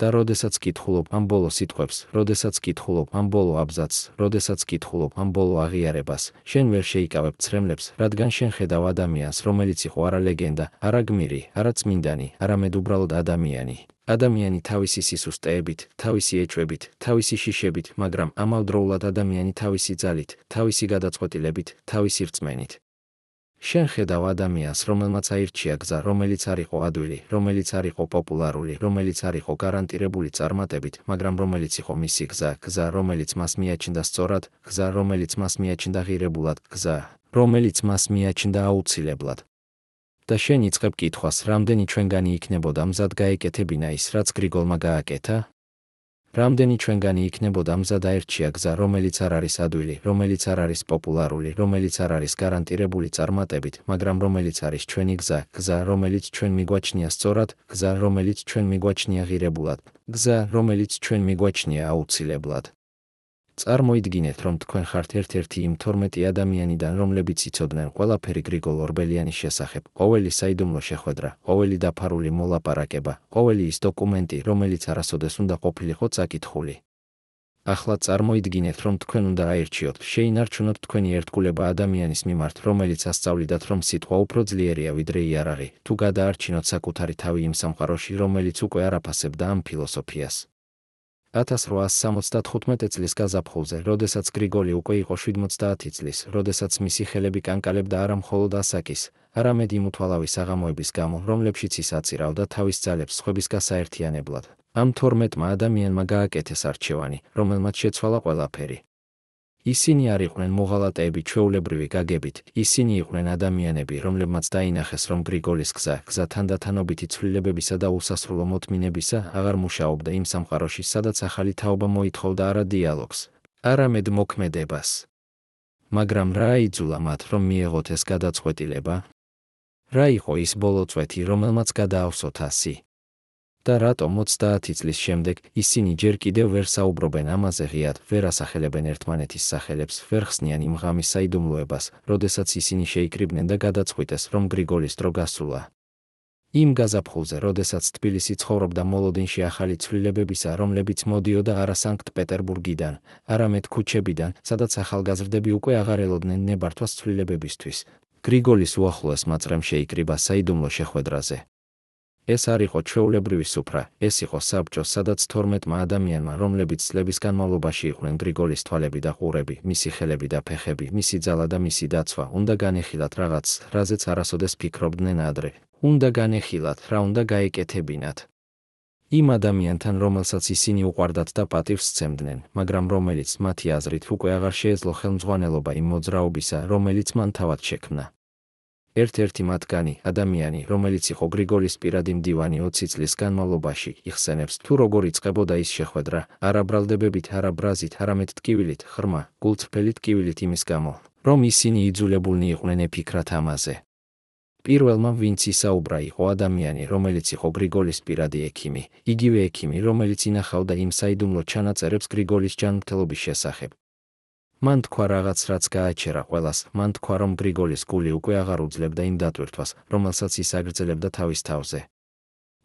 და როდესაც კითხულობ ამ ბოლო სიტყვებს, როდესაც კითხულობ ამ ბოლო აბზაცს, როდესაც კითხულობ ამ ბოლო აღიარებას, შენ ვერ შეიკავებ ცრემლებს, რადგან შენ ხედავ ადამიანს, რომელიც იყო არა ლეგენდა, არა გმირი, არა წმინდანი, არამედ უბრალოდ ადამიანი. ადამიანი თავისი სისუსტეებით, თავისი ეჭვებით, თავისი შიშებით, მაგრამ ამავდროულად ადამიანი თავისი ძალით, თავისი გადაწყვეტილებით, თავისი რწმენით. შენ ხედავ ადამიანს, რომელმაც აირჩია გზა, რომელიც არ იყო ადვილი, რომელიც არ იყო პოპულარული, რომელიც არ იყო გარანტირებული წარმატებით, მაგრამ რომელიც იყო მისი გზა, რომელიც მას მიაჩნდა სწორად, გზა, რომელიც მას მიაჩნდა ღირებულად, გზა, რომელიც მას მიაჩნდა აუცილებლად. და შენ იწყებ კითხვას, რამდენი ჩვენგანი იქნებოდა მზად გაეკეთებინა ის, რაც გრიგოლმა გააკეთა? რამდენი ჩვენგანი იქნებოდა მზად აერჩია გზა, რომელიც არ არის ადვილი, რომელიც არ არის პოპულარული, რომელიც არ არის გარანტირებული წარმატებით, მაგრამ რომელიც არის ჩვენი გზა, გზა, რომელიც ჩვენ მიგვაჩნია სწორად, გზა, რომელიც ჩვენ მიგვაჩნია ღირებულად, გზა, რომელიც ჩვენ მიგვაჩნია აუცილებლად. წარმოიდგინეთ, რომ თქვენ ხართ ერთ-ერთი იმ 12 ადამიანიდან, რომლებიც იცოდნენ ყველაფერი გრიგოლ ორბელიანის შესახებ, ყოველი საიდუმლო შეხვედრა, ყოველი დაფარული მოლაპარაკება, ყოველი ის დოკუმენტი, რომელიც არასოდეს უნდა ყოფილიყო წაკითხული. ახლა წარმოიდგინეთ, რომ თქვენ უნდა აირჩიოთ, შეინარჩუნოთ თქვენი ერთგულება ადამიანის მიმართ, რომელიც ასწავლიდათ, რომ სიტყვა უფრო ძლიერია ვიდრე იარაღი, თუ გადაარჩინოთ საკუთარი თავი იმ სამყაროში, რომელიც უკვე არ აფასებდა ამ ფილოსოფიას. 1875 წლის გაზაფხულზე, როდესაც გრიგოლი უკვე იყო 70 წლის, როდესაც მისი ხელები კანკალებდა არა მხოლოდ ასაკის, არამედ იმ უთვალავის აღამოების გამო, რომლებშიც ის აწირავდა თავის ძალებს სხვების გასაერთიანებლად. ამ 12 ადამიანმა გააკეთეს არჩევანი, რომელმაც შეცვალა ყველაფერი. ისინი არ იყვნენ მოღალატეები ჩვეულებრივი გაგებით, ისინი იყვნენ ადამიანები, რომლებმაც დაინახეს, რომ გრიგოლის გზა თანდათანობითი ცვლილებებისა და უსასრულო მოთმინებისა აღარ მუშაობდა იმ სამყაროში, სადაც ახალი თაობა მოითხოვდა არა დიალოგს, არამედ მოქმედებას. მაგრამ რა აიძულა მათ, რომ მიეღოთ ეს გადაწყვეტილება? რა იყო ის ბოლო წვეთი, რომელმაც გადაავსოთ 100? და რატომ 30 წლის შემდეგ ისინი ჯერ კიდევ ვერ საუბრობენ ამაზე ღიად, ვერ ასახელებენ ერთმანეთის სახელებს, ვერ ხსნიან იმ ღამის საიდუმლოებას, როდესაც ისინი შეიკრიბნენ და გადაწყვიტეს, რომ გრიგოლის დრო გასულა. იმ გაზაფხულზე, როდესაც თბილისი ცხოვრობდა მოლოდინში ახალი ცვლილებებისა, რომლებიც მოდიოდა არა სანქტ-პეტერბურგიდან, არამედ ქუჩებიდან, სადაც ახალგაზრდები უკვე აღარ ელოდნენ ნებართვას ცვლილებებისთვის, გრიგოლის უახლოეს მაწყრემ შეიკრიბა საიდუმლო შეხვედრაზე. ეს არ იყო ჩვეულებრივი სუფრა, ეს იყო საბჭო, სადაც 12 ადამიანმა, რომლებიც წლების განმავლობაში იყვნენ გრიგოლის თვალები და ყურები, მისი ხელები და ფეხები, მისი ძალა და მისი დაცვა, უნდა განეხილათ რაღაც, რაზეც არასოდეს ფიქრობდნენ ადრე, უნდა განეხილათ, რა უნდა გაეკეთებინათ. იმ ადამიანთან, რომელსაც ისინი უყვარდათ და პატივს სცემდნენ, მაგრამ რომელიც მათი აზრით უკვე აღარ შეეძლო ხელმძღვანელობა იმ მოძრაობისა, რომელიც მან თავად შექმნა. ერთ-ერთი მათგანი, ადამიანი, რომელიც იყო გრიგოლის პირადი მდივანი 20 წლის განმავლობაში, იხსენებს, თუ როგორ იწყებოდა ის შეხვედრა, არა ბრალდებებით, არა ბრაზით, არამედ ტკივილით, ღრმა, გულწრფელი ტკივილით იმის გამო, რომ ისინი იძულებულნი იყვნენ ეფიქრათ ამაზე. პირველმა, ვინც ისაუბრა, იყო ადამიანი, რომელიც იყო გრიგოლის პირადი ექიმი, იგივე ექიმი, რომელიც ინახავდა იმ საიდუმლო ჩანაწერებს გრიგოლის ჯანმრთელობის შესახებ. მან თქვა რაღაც, რაც გააჩერა ყველას, მან თქვა, რომ გრიგოლის გული უკვე აღარ უძლებდა იმ დატვირთვას, რომელსაც ის აგრძელებდა თავის თავზე.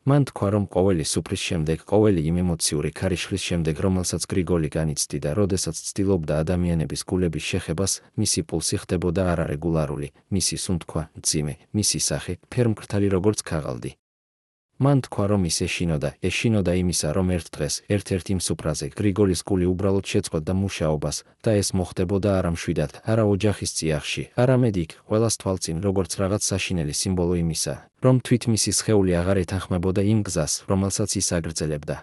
მან თქვა, რომ ყოველი სუფრის შემდეგ, ყოველი იმ ემოციური ქარიშხლის შემდეგ, რომელსაც გრიგოლი განიცდიდა, როდესაც ცდილობდა ადამიანების გულების შეხებას, მისი პულსი ხდებოდა არარეგულარული, მისი სუნთქვა, მძიმე, მისი სახე, ფერმკრთალი როგორც ქაღალდი. მან თქვა, რომ ის ეშინოდა იმისა, რომ ერთ დღეს, ერთ-ერთ იმ სუფრაზე, გრიგოლის გული უბრალოდ შეწყვეტდა მუშაობას და ეს მოხდებოდა არა მშვიდად, არა ოჯახის წიაღში, არამედ იქ, ყველას თვალწინ, როგორც რაღაც საშინელი სიმბოლო იმისა, რომ თვით მისი სხეული აღარ ეთანხმებოდა იმ გზას, რომელსაც ის აგრძელებდა.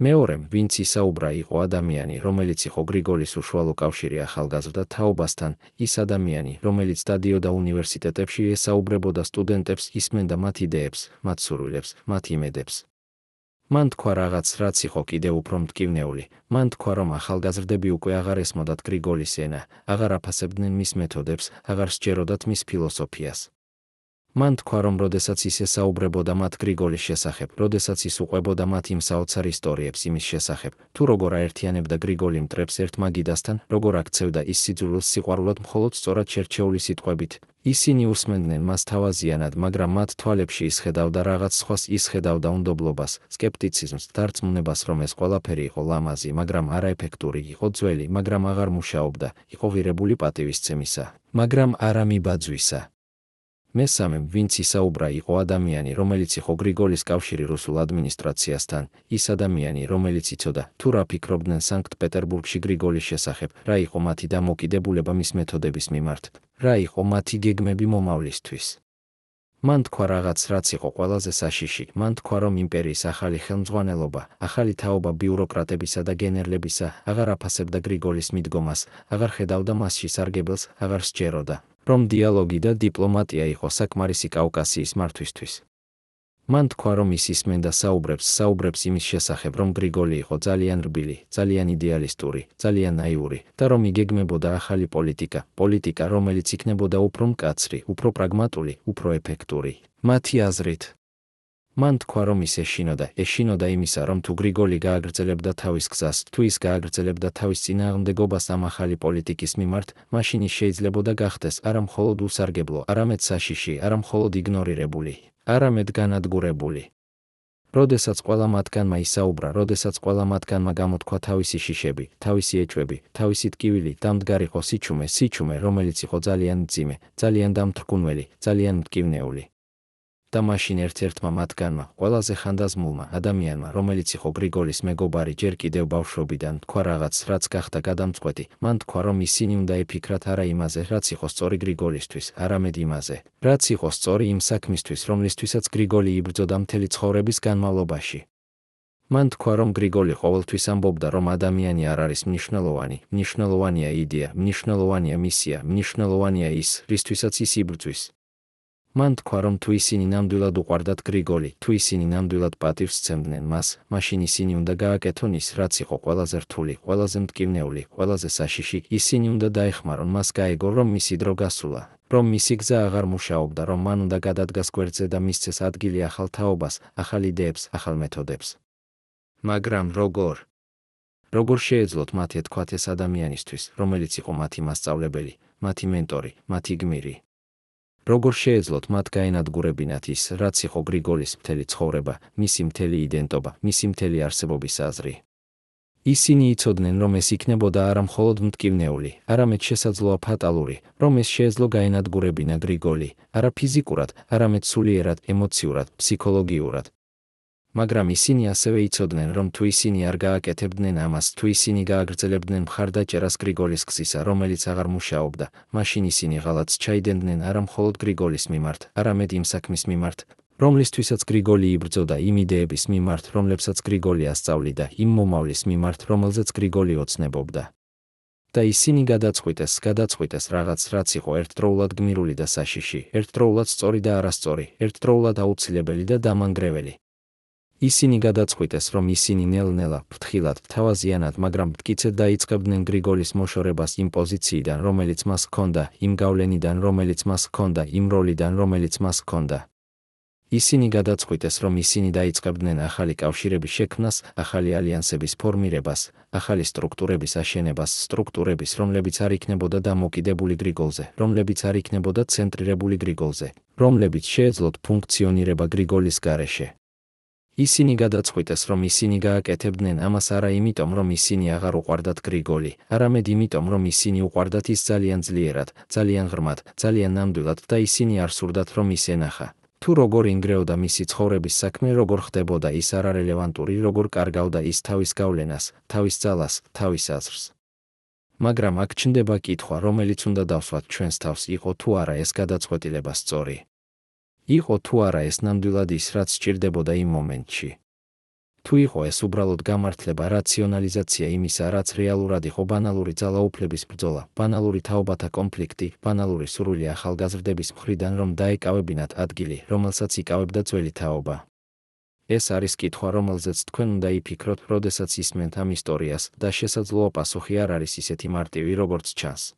მეორემ, ვინც ისაუბრა, იყო ადამიანი, რომელიც იყო გრიგოლის უშუალო კავშირი ახალგაზრდა თაობასთან, ის ადამიანი, რომელიც დადიოდა უნივერსიტეტებში, ესაუბრებოდა სტუდენტებს, ისმენდა მათ იდეებს, მათ სურვილებს, მათ იმედებს. მან თქვა რაღაც, რაც იყო კიდევ უფრო მტკივნეული, მან თქვა, რომ ახალგაზრდები უკვე აღარ ესმოდათ გრიგოლის ენა, აღარ აფასებდნენ მის მეთოდებს, აღარ სჯეროდათ მის ფილოსოფიას. მან თქვა, რომ როდესაც ის ესაუბრებოდა მათ გრიგოლის შესახებ, როდესაც ის უყვებოდა მათ იმ საოცარ ისტორიებს იმის შესახებ, თუ როგორ აერთიანებდა გრიგოლი მტრებს ერთ მაგიდასთან, როგორ აქცევდა ის სიძულვილს სიყვარულად მხოლოდ სწორად შერჩეული სიტყვებით, ისინი უსმენდნენ მას თავაზიანად, მაგრამ მათ თვალებში ისხედავდა რაღაც სხვას, ისხედავდა უნდობლობას, სკეპტიციზმს, დარწმუნებას, რომ ეს ყველაფერი იყო ლამაზი, მაგრამ არაეფექტური, იყო ძველი, მაგრამ აღარ მუშაობდა, იყო ღირებული პატივისცემისა, მაგრამ არა მიბაძვისა. მესამემ, ვინც ისაუბრა, იყო ადამიანი, რომელიც იყო გრიგოლის კავშირი რუსულ ადმინისტრაციასთან, ის ადამიანი, რომელიც იცოდა, თუ რა ფიქრობდნენ სანქტ-პეტერბურგში გრიგოლის შესახებ, რა იყო მათი დამოკიდებულება მის მეთოდების მიმართ, რა იყო მათი გეგმები მომავლისთვის. მან თქვა რაღაც, რაც იყო ყველაზე საშიში, მან თქვა, რომ იმპერიის ახალი ხელმძღვანელობა, ახალი თაობა ბიუროკრატებისა და გენერლებისა აღარ აფასებდა გრიგოლის მიდგომას, აღარ ხედავდა მასში სარგებელს, აღარ სჯეროდა, რომ დიალოგი და დიპლომატია იყო საკმარისი კავკასიის მართვისთვის. მან თქვა, რომ ის ისმენდა საუბრებს იმის შესახებ, რომ გრიგოლი იყო ძალიან რბილი, ძალიან იდეალისტური, ძალიან ნაიური და რომ იგეგმებოდა ახალი პოლიტიკა, რომელიც იქნებოდა უფრო მკაცრი, უფრო პრაგმატული, უფრო ეფექტური. მათი აზრით, მან თქვა, რომ ის ეშინოდა იმისა, რომ თუ გრიგოლი გააგრძელებდა თავის გზას, თუ ის გააგრძელებდა თავის წინააღმდეგობას ამ ახალი პოლიტიკის მიმართ, მაშინ ის შეიძლებოდა გახდეს არა მხოლოდ უსარგებლო, არამედ საშიში, არა მხოლოდ იგნორირებული, არამედ განადგურებული. როდესაც ყველა მათგანმა ისაუბრა, როდესაც ყველა მათგანმა გამოთქვა თავისი შიშები, თავისი ეჭვები, თავისი ტკივილი, დამდგარიყო სიჩუმე, რომელიც იყო ძალიან მძიმე, ძალიან დამთრგუნველი, ძალიან მტკივნეული. და მაშინ ერთ-ერთმა მათგანმა, ყველაზე ხანდაზმულმა ადამიანმა, რომელიც იყო გრიგოლის მეგობარი ჯერ კიდევ ბავშვობიდან, თქვა რაღაც, რაც გახდა გადამწყვეტი. მან თქვა, რომ ისინი უნდა ეფიქრათ არა იმაზე, რაც იყო სწორი გრიგოლისთვის, არამედ იმაზე, რაც იყო სწორი იმ საქმისთვის, რომლისთვისაც გრიგოლი იბრძოდა მთელი ცხოვრების განმავლობაში. მან თქვა, რომ გრიგოლი ყოველთვის ამბობდა, რომ ადამიანი არ არის მნიშვნელოვანი, მნიშვნელოვანია იდეა, მნიშვნელოვანია მისია, მნიშვნელოვანია ის, რისთვისაც ის იბრძვის. მან თქვა, რომ თუ ისინი ნამდვილად უყვარდათ გრიგოლი, თუ ისინი ნამდვილად პატივს სცემდნენ მას, მაშინ ისინი უნდა გააკეთონ ის, რაც იყო ყველაზე რთული, ყველაზე მტკივნეული, ყველაზე საშიში, ისინი უნდა დაეხმარონ მას გაეგო, რომ მისი დრო გასულა, რომ მისი გზა აღარ მუშაობდა, რომ მან უნდა გადადგას გვერდზე და მისცეს ადგილი ახალ თაობას, ახალ იდეებს, ახალ მეთოდებს. მაგრამ როგორ შეეძლოთ მათ ეთქვათ ეს ადამიანისთვის, რომელიც იყო მათი მასწავლებელი, მათი მენტორი, მათი გმირი? როგორ შეეძლოთ მათ გაენადგურებინათ ის, რაც იყო გრიგოლის მთელი ცხოვრება, მისი მთელი იდენტობა, მისი მთელი არსებობის აზრი? ისინი იცოდნენ, რომ ეს იქნებოდა არა მხოლოდ მტკივნეული, არამედ შესაძლოა ფატალური, რომ ეს შეეძლო გაენადგურებინა გრიგოლი, არა ფიზიკურად, არამედ სულიერად, ემოციურად, ფსიქოლოგიურად. მაგრამ ისინი ასევე იცოდნენ, რომ თუ ისინი არ გააკეთებდნენ ამას, თუ ისინი გააგრძელებდნენ მხარდაჭერას გრიგოლის გზისა, რომელიც აღარ მუშაობდა, მაშინ ისინი ღალატს ჩაიდენდნენ არა მხოლოდ გრიგოლის მიმართ, არამედ იმ საქმის მიმართ, რომლისთვისაც გრიგოლი იბრძოდა, იმ იდეების მიმართ, რომლებსაც გრიგოლი ასწავლიდა, იმ მომავლის მიმართ, რომელზეც გრიგოლი ოცნებობდა. და ისინი გადაწყვიტეს რაღაც, რაც იყო ერთდროულად გმირული და საშიში, ერთდროულად სწორი და არასწორი, ერთდროულად აუცილებელი და დამანგრეველი. ისინი გადაწყვიტეს, რომ ისინი ნელ-ნელა, ფრთხილად, თავაზიანად, მაგრამ მტკიცედ დაიწყებდნენ გრიგოლის მოშორებას იმ პოზიციიდან, რომელიც მას ჰქონდა, იმ გავლენიდან, რომელიც მას ჰქონდა, იმ როლიდან, რომელიც მას ჰქონდა. ისინი გადაწყვიტეს, რომ ისინი დაიწყებდნენ ახალი კავშირების შექმნას, ახალი ალიანსების ფორმირებას, ახალი სტრუქტურების აშენებას, სტრუქტურების, რომლებიც არ იქნებოდა დამოკიდებული გრიგოლზე, რომლებიც არ იქნებოდა ცენტრირებული გრიგოლზე, რომლებიც შეეძლოთ ფუნქციონირება გრიგოლის გარეშე. ისინი გადაწყვიტეს, რომ ისინი გააკეთებდნენ ამას არა იმიტომ, რომ ისინი აღარ უყვარდათ გრიგოლი, არამედ იმიტომ, რომ ისინი უყვარდათ ის ძალიან ძლიერად, ძალიან ღრმად, ძალიან ნამდვილად და ისინი არ სურდათ, რომ ის ენახა. თუ როგორ ინგრეოდა მისი ცხოვრების საქმე, როგორ ხდებოდა ის არარელევანტური, როგორ კარგავდა ის თავის გავლენას, თავის ძალას, თავის აზრს. მაგრამ აქ ჩნდება კითხვა, რომელიც უნდა დავსვათ ჩვენს თავს, იყო თუ არა ეს გადაწყვეტილება სწორი? იყო თუ არა ეს ნამდვილად ის, რაც სჭირდებოდა იმ მომენტში? თუ იყო ეს უბრალოდ გამართლება, რაციონალიზაცია იმისა, რაც რეალურად იყო ბანალური ძალაუფლების ბრძოლა, ბანალური თაობათა კონფლიქტი, ბანალური სურვილი ახალგაზრდების მხრიდან, რომ დაეკავებინათ ადგილი, რომელსაც იკავებდა ძველი თაობა. ეს არის კითხვა, რომელზეც თქვენ უნდა იფიქროთ, როდესაც ისმენთ ამ ისტორიას, და შესაძლოა პასუხი არ არის ისეთი მარტივი, როგორც ჩანს.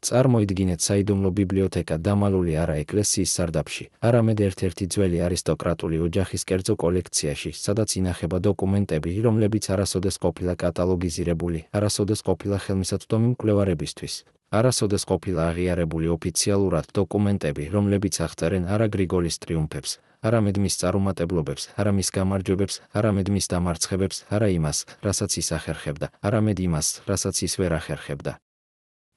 წარმოიდგინეთ საიდუმლო ბიბლიოთეკა დამალული არა ეკლესიის სარდაფში, არამედ ერთ-ერთი ძველი არისტოკრატული ოჯახის კერძო კოლექციაში, სადაც ინახება დოკუმენტები, რომლებიც არასოდეს ყოფილა კატალოგიზირებული, არასოდეს ყოფილა ხელმისაწვდომი მკვლევარებისთვის, არასოდეს ყოფილა აღიარებული ოფიციალურად დოკუმენტები, რომლებიც აღწერენ არა გრიგოლის ტრიუმფებს, არამედ მის წარუმატებლობებს, არა მის გამარჯვებებს, არამედ მის დამარცხებებს, არა იმას, რასაც ის ახერხებდა, არამედ იმას, რასაც ის ვერ ახერხებდა.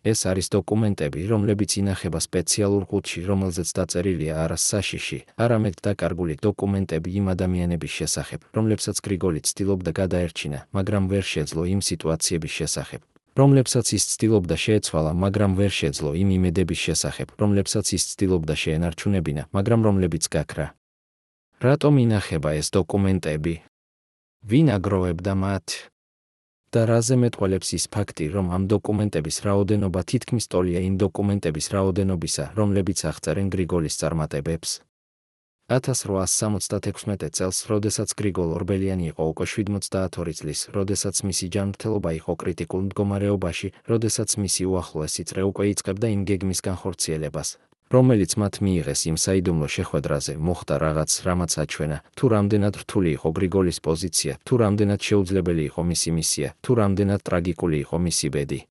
ეს არის დოკუმენტები, რომლებიც ინახება სპეციალურ ყუთში, რომელზეც დაწერილია არა საშიში, არამედ დაკარგული დოკუმენტები იმ ადამიანების შესახებ, რომლებსაც გრიგოლი ცდილობდა გადაერჩინა, მაგრამ ვერ შეძლო იმ სიტუაციების შესახებ, რომლებსაც ის ცდილობდა შეეცვალა, მაგრამ ვერ შეძლო იმ იმედების შესახებ, რომლებსაც ის ცდილობდა შეენარჩუნებინა, მაგრამ რომლებიც გაქრა. რატომ ინახება ეს დოკუმენტები? ვინ აგროვებდა მათ? და რაზე მეტყველებს ის ფაქტი, რომ ამ დოკუმენტების რაოდენობა თითქმის ტოლია იმ დოკუმენტების რაოდენობისა, რომლებიც აღწერენ გრიგოლის წარმატებებს. 1876 წელს, როდესაც გრიგოლ ორბელიანი იყო უკვე 72 წლის, როდესაც მისი ჯანმრთელობა იყო კრიტიკულ მდგომარეობაში, როდესაც მისი უახლოესი წრე უკვე იწყებდა იმ გეგმის განხორციელებას, რომელიც მათ მიიღეს იმ საიდუმლო შეხვედრაზე, მოხდა რაღაც, რამაც აჩვენა, თუ რამდენად რთული იყო გრიგოლის პოზიცია, თუ რამდენად შეუძლებელი იყო მისი მისია, თუ რამდენად ტრაგიკული იყო მისი ბედი.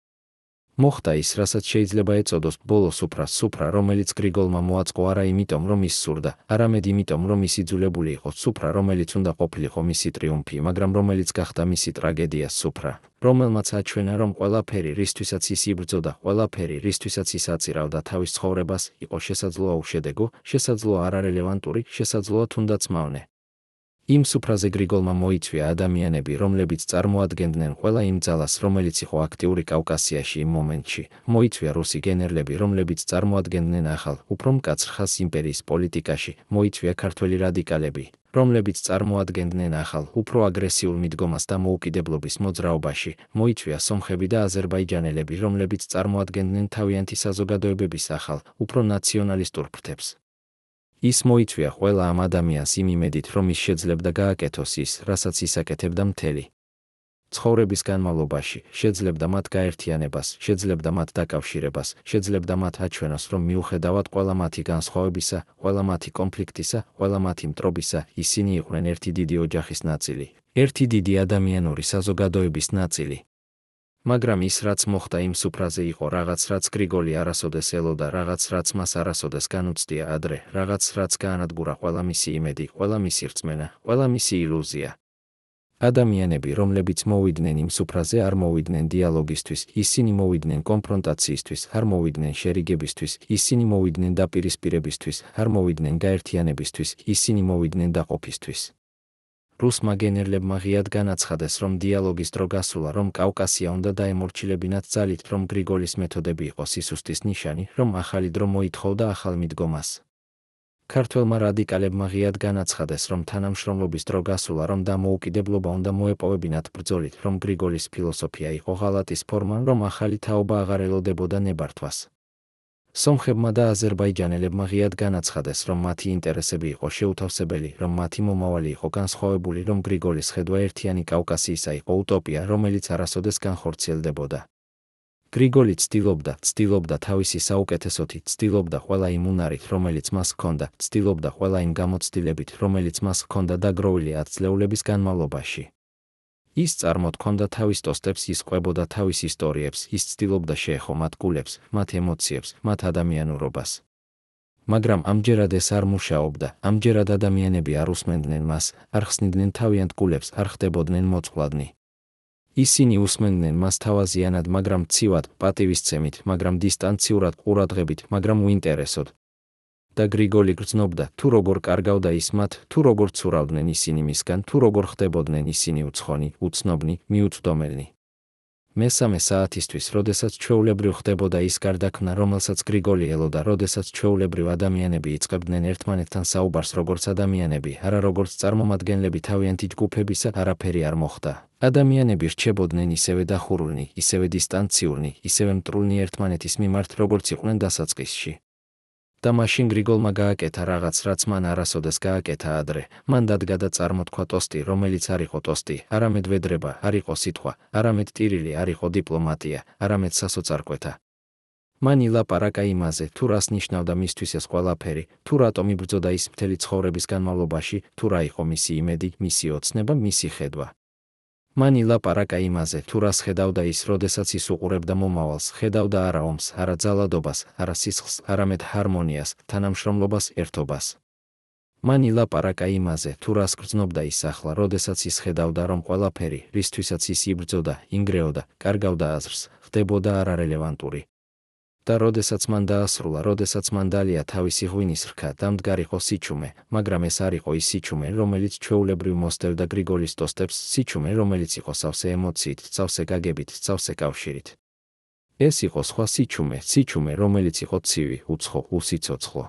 მოხდა ის, რასაც შეიძლება ეწოდოს ბოლოს სუფრა, რომელიც გრიგოლმა მოაწყო არა იმიტომ, რომ ის სურდა, არამედ იმიტომ, რომ ის იძულებული იყო, სუფრა, რომელიც უნდა ყოფილიყო მისი ტრიუმფი, მაგრამ რომელიც გახდა მისი ტრაგედია, სუფრა, რომელმაც აჩვენა, რომ ყველაფერი, რისთვისაც ის იბრძოდა, ყველაფერი, რისთვისაც ის აწირავდა თავის ცხოვრებას, იყო შესაძლოა უშედეგო, შესაძლოა არარელევანტური, შესაძლოა თუნდაც მავნე. იმ სუფრაზე გრიგოლმა მოიწვია ადამიანები, რომლებიც წარმოადგენდნენ ყველა იმ ძალას, რომელიც იყო აქტიური კავკასიაში იმ მომენტში. მოიწვია რუსი გენერლები, რომლებიც წარმოადგენდნენ ახალ, უფრო მკაცრ ხაზს იმპერიის პოლიტიკაში. მოიწვია ქართველი რადიკალები, რომლებიც წარმოადგენდნენ ახალ, უფრო აგრესიულ მიდგომას დამოუკიდებლობის მოძრაობაში. მოიწვია სომხები და აზერბაიჯანელები, რომლებიც წარმოადგენდნენ თავიანთი საზოგადოებების ახალ, უფრო ნაციონალისტურ ფრთებს. ის მოიწვია ყველა ამ ადამიანს იმ იმედით, რომ ის შეძლებდა გააკეთოს ის, რასაც ის აკეთებდა მთელი ცხოვრების განმავლობაში, შეძლებდა მათ გაერთიანებას, შეძლებდა მათ დაკავშირებას, შეძლებდა მათ აჩვენოს, რომ მიუხედავად ყველა მათი განსხვავებისა, ყველა მათი კონფლიქტისა, ყველა მათი მტრობისა, ისინი იყვნენ ერთი დიდი ოჯახის ნაწილი, ერთი დიდი ადამიანური საზოგადოების ნაწილი. მაგრამ ის, რაც მოხდა იმ სუფრაზე, იყო რაღაც, რაც გრიგოლი არასოდეს ელოდა, რაღაც, რაც მას არასოდეს განუცდია ადრე, რაღაც, რაც გაანადგურა ყველა მისი იმედი, ყველა მისი რწმენა, ყველა მისი ილუზია. ადამიანები, რომლებიც მოვიდნენ იმ სუფრაზე, არ მოვიდნენ დიალოგისთვის, ისინი მოვიდნენ კონფრონტაციისთვის, არ მოვიდნენ შერიგებისთვის, ისინი მოვიდნენ დაპირისპირებისთვის, არ მოვიდნენ გაერთიანებისთვის, ისინი მოვიდნენ დაყოფისთვის. რუსმა გენერლებმა ღიად განაცხადეს, რომ დიალოგის დრო გასულა, რომ კავკასია უნდა დაემორჩილებინათ ძალით, რომ გრიგოლის მეთოდები იყო სისუსტის ნიშანი, რომ ახალი დრო მოითხოვდა ახალ მიდგომას. ქართველმა რადიკალებმა ღიად განაცხადეს, რომ თანამშრომლობის დრო გასულა, რომ დამოუკიდებლობა უნდა მოეპოვებინათ ბრძოლით, რომ გრიგოლის ფილოსოფია იყო ღალატის ფორმა, რომ ახალი თაობა აღარ ელოდებოდა ნებართვას. სომხებმა და აზერბაიჯანელებმა ღიად განაცხადეს, რომ მათი ინტერესები იყო შეუთავსებელი, რომ მათი მომავალი იყო განსხვავებული, რომ გრიგოლის ხედვა ერთიანი კავკასიისა იყო უტოპია, რომელიც არასოდეს განხორციელდებოდა. გრიგოლი ცდილობდა თავისი საუკეთესოთი, ცდილობდა ყველა იმ უნარით, რომელიც მას ჰქონდა, ცდილობდა ყველა იმ გამოცდილებით, რომელიც მას ჰქონდა დაგროვილი 10 წლეულების განმავლობაში. ის წარმოთქონდა თავის ტოსტებს, ის ყვებოდა თავის ისტორიებს, ის ცდილობდა შეეხო მათ გულებს, მათ ემოციებს, მათ ადამიანურობას. მაგრამ ამჯერად ეს არ მუშაობდა, ამჯერად ადამიანები არ უსმენდნენ მას, არ ხსნიდნენ თავიანთ გულებს, არ ხდებოდნენ მოწყვლადნი. ისინი უსმენდნენ მას თავაზიანად, მაგრამ მცივად, პატივისცემით, მაგრამ დისტანციურად, ყურადღებით, მაგრამ უინტერესოდ. და გრიგოლი გრძნობდა, თუ როგორ კარგავდა ის მათ, თუ როგორ ცურავდნენ ისინი მისგან, თუ როგორ ხდებოდნენ ისინი უცხონი, უცნობნი, მიუწვდომელნი. მესამე საათისთვის, როდესაც ჩვეულებრივ ხდებოდა ის გარდაქმნა, რომელსაც გრიგოლი ელოდა, როდესაც ჩვეულებრივ ადამიანები იწყებდნენ ერთმანეთთან საუბარს როგორც ადამიანები, არა როგორც წარმომადგენლები თავიანთი ჯგუფებისა, არაფერი არ მოხდა. ადამიანები რჩებოდნენ ისევე დახურულნი, ისევე დისტანციურნი, ისევე მტრულნი ერთმანეთის მიმართ, როგორც იყვნენ დასაწყისში. და მაშინ გრიგოლმა გააკეთა რაღაც, რაც მან არასოდეს გააკეთა ადრე. მან დადგა და წარმოთქვა ტოსტი, რომელიც არ იყო ტოსტი, არამედ ვედრება, არ იყო სიტყვა, არამედ ტირილი, არ იყო დიპლომატია, არამედ სასოწარკვეთა. მან ილაპარაკა იმაზე, თუ რას ნიშნავდა მისთვის ეს ყველაფერი, თუ რატომ იბრძოდა ის მთელი ცხოვრების განმავლობაში, თუ რა იყო მისი იმედი, მისი ოცნება, მისი ხედვა. მან ილაპარაკა იმაზე, თუ რას ხედავდა ის, როდესაც ის უყურებდა მომავალს, ხედავდა არა ომს, არა ძალადობას, არა სისხლს, არამედ ჰარმონიას, თანამშრომლობას, ერთობას. მან ილაპარაკა იმაზე, თუ რას გრძნობდა ის ახლა, როდესაც ის ხედავდა, რომ ყველაფერი, რისთვისაც ის იბრძოდა, ინგრეოდა, კარგავდა აზრს, ხდებოდა არარელევანტური. და როდესაც მან დაასრულა, როდესაც მან დალია თავისი ღვინის რქა, დამდგარიყო სიჩუმე, მაგრამ ეს არ იყო ის სიჩუმე, რომელიც ჩვეულებრივ მოსდევდა გრიგოლის ტოსტებს, სიჩუმე, რომელიც იყო სავსე ემოციით, სავსე გაგებით, სავსე კავშირით. ეს იყო სხვა სიჩუმე, სიჩუმე, რომელიც იყო ცივი, უცხო, უსიცოცხლო.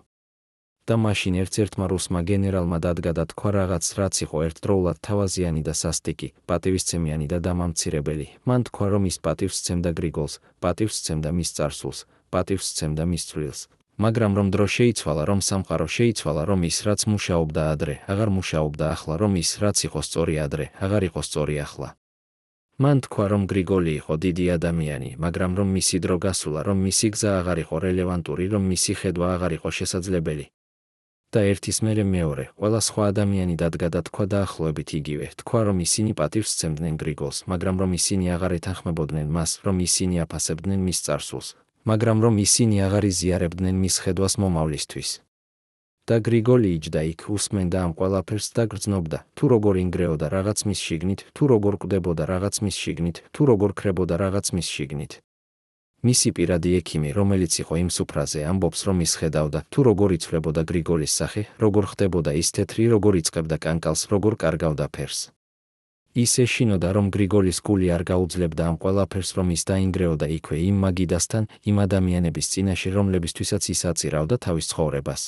და მაშინ ერთ-ერთმა რუსმა გენერალმა დადგა და თქვა რაღაც, რაც იყო ერთდროულად თავაზიანი და სასტიკი, პატივისცემიანი და დამამცირებელი. მან თქვა, რომ ის პატივს სცემდა გრიგოლს, პატივს სცემდა მის წარსულს, პატივს სცემდა მის წვლილს. მაგრამ რომ დრო შეიცვალა, რომ სამყარო შეიცვალა, რომ ის რაც მუშაობდა ადრე, აღარ მუშაობდა ახლა, რომ ის რაც იყო სწორი ადრე, აღარ იყო სწორი ახლა. მან თქვა, რომ გრიგოლი იყო დიდი ადამიანი, მაგრამ რომ მისი დრო გასულა, რომ მისი გზა აღარ იყო რელევანტური, რომ მისი ხედვა აღარ იყო შესაძლებელი. და ერთის მერე მეორე, ყველა სხვა ადამიანი დადგა და თქვა დაახლოებით იგივე, თქვა, რომ ისინი პატივს სცემდნენ გრიგოლს, მაგრამ რომ ისინი აღარ ეთანხმებოდნენ მას, რომ ისინი აფასებდნენ მის წარსულს, მაგრამ რომ ისინი აღარ იზიარებდნენ მის ხედვას მომავლისთვის. და გრიგოლი იჯდა იქ, უსმენდა ამ ყველაფერს და გრძნობდა, თუ როგორ ინგრეოდა რაღაც მის შიგნით, თუ როგორ კვდებოდა რაღაც მის შიგნით, თუ როგორ ქრებოდა რაღაც მის შიგნით. მისი პირადი ექიმი, რომელიც იყო იმ სუფრაზე, ამბობს, რომ ის ხედავდა, თუ როგორ იცვლებოდა გრიგოლის სახე, როგორ ხდებოდა ის თეთრი, როგორ იწყებდა კანკალს, როგორ კარგავდა ფერს. ის ეშინოდა, რომ გრიგოლის გული არ გაუძლებდა ამ ყველაფერს, რომ ის დაინგრეოდა იქვე იმ მაგიდასთან, იმ ადამიანების წინაშე, რომლებისთვისაც ის აწირავდა თავის ცხოვრებას.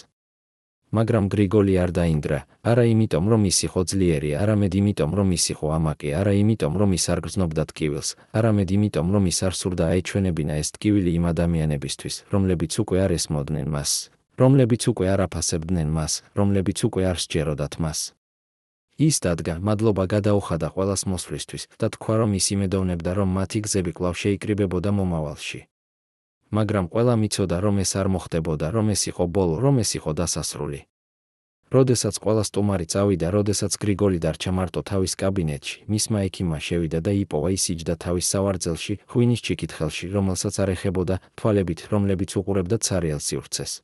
მაგრამ გრიგოლი არ დაინგრა, არა იმიტომ, რომ ის იყო ძლიერი, არამედ იმიტომ, რომ ის იყო ამაკი, არა იმიტომ, რომ ის არ გრძნობდა ტკივილს, არამედ იმიტომ, რომ ის არ სურდა აეჩვენებინა ეს ტკივილი იმ ადამიანებისთვის, რომლებიც უკვე არ ესმოდნენ მას, რომლებიც უკვე არ აფასებდნენ მას, რომლებიც უკვე არ სჯეროდათ მას. ის დადგა, მადლობა გადაუხადა ყველას მოსვლისთვის და თქვა, რომ ის იმედოვნებდა, რომ მათი გზები კვლავ შეიკრიბებოდა მომავალში. მაგრამ ყველა მიცოდა, რომ ეს არ მოხდებოდა, რომ ეს იყო ბოლო, რომ ეს იყო დასასრული. როდესაც ყველა სტუმარი წავიდა, როდესაც გრიგოლი დარჩა მარტო თავის კაბინეტში, მისმა ექიმმა შევიდა და იპოვა, ის იჯდა თავის სავარძელში, ღვინის ჩიკითხელში, რომელსაც არ ეხებოდა, თვალებით, რომლებიც უყურებდა ცარიელ სივრცეს.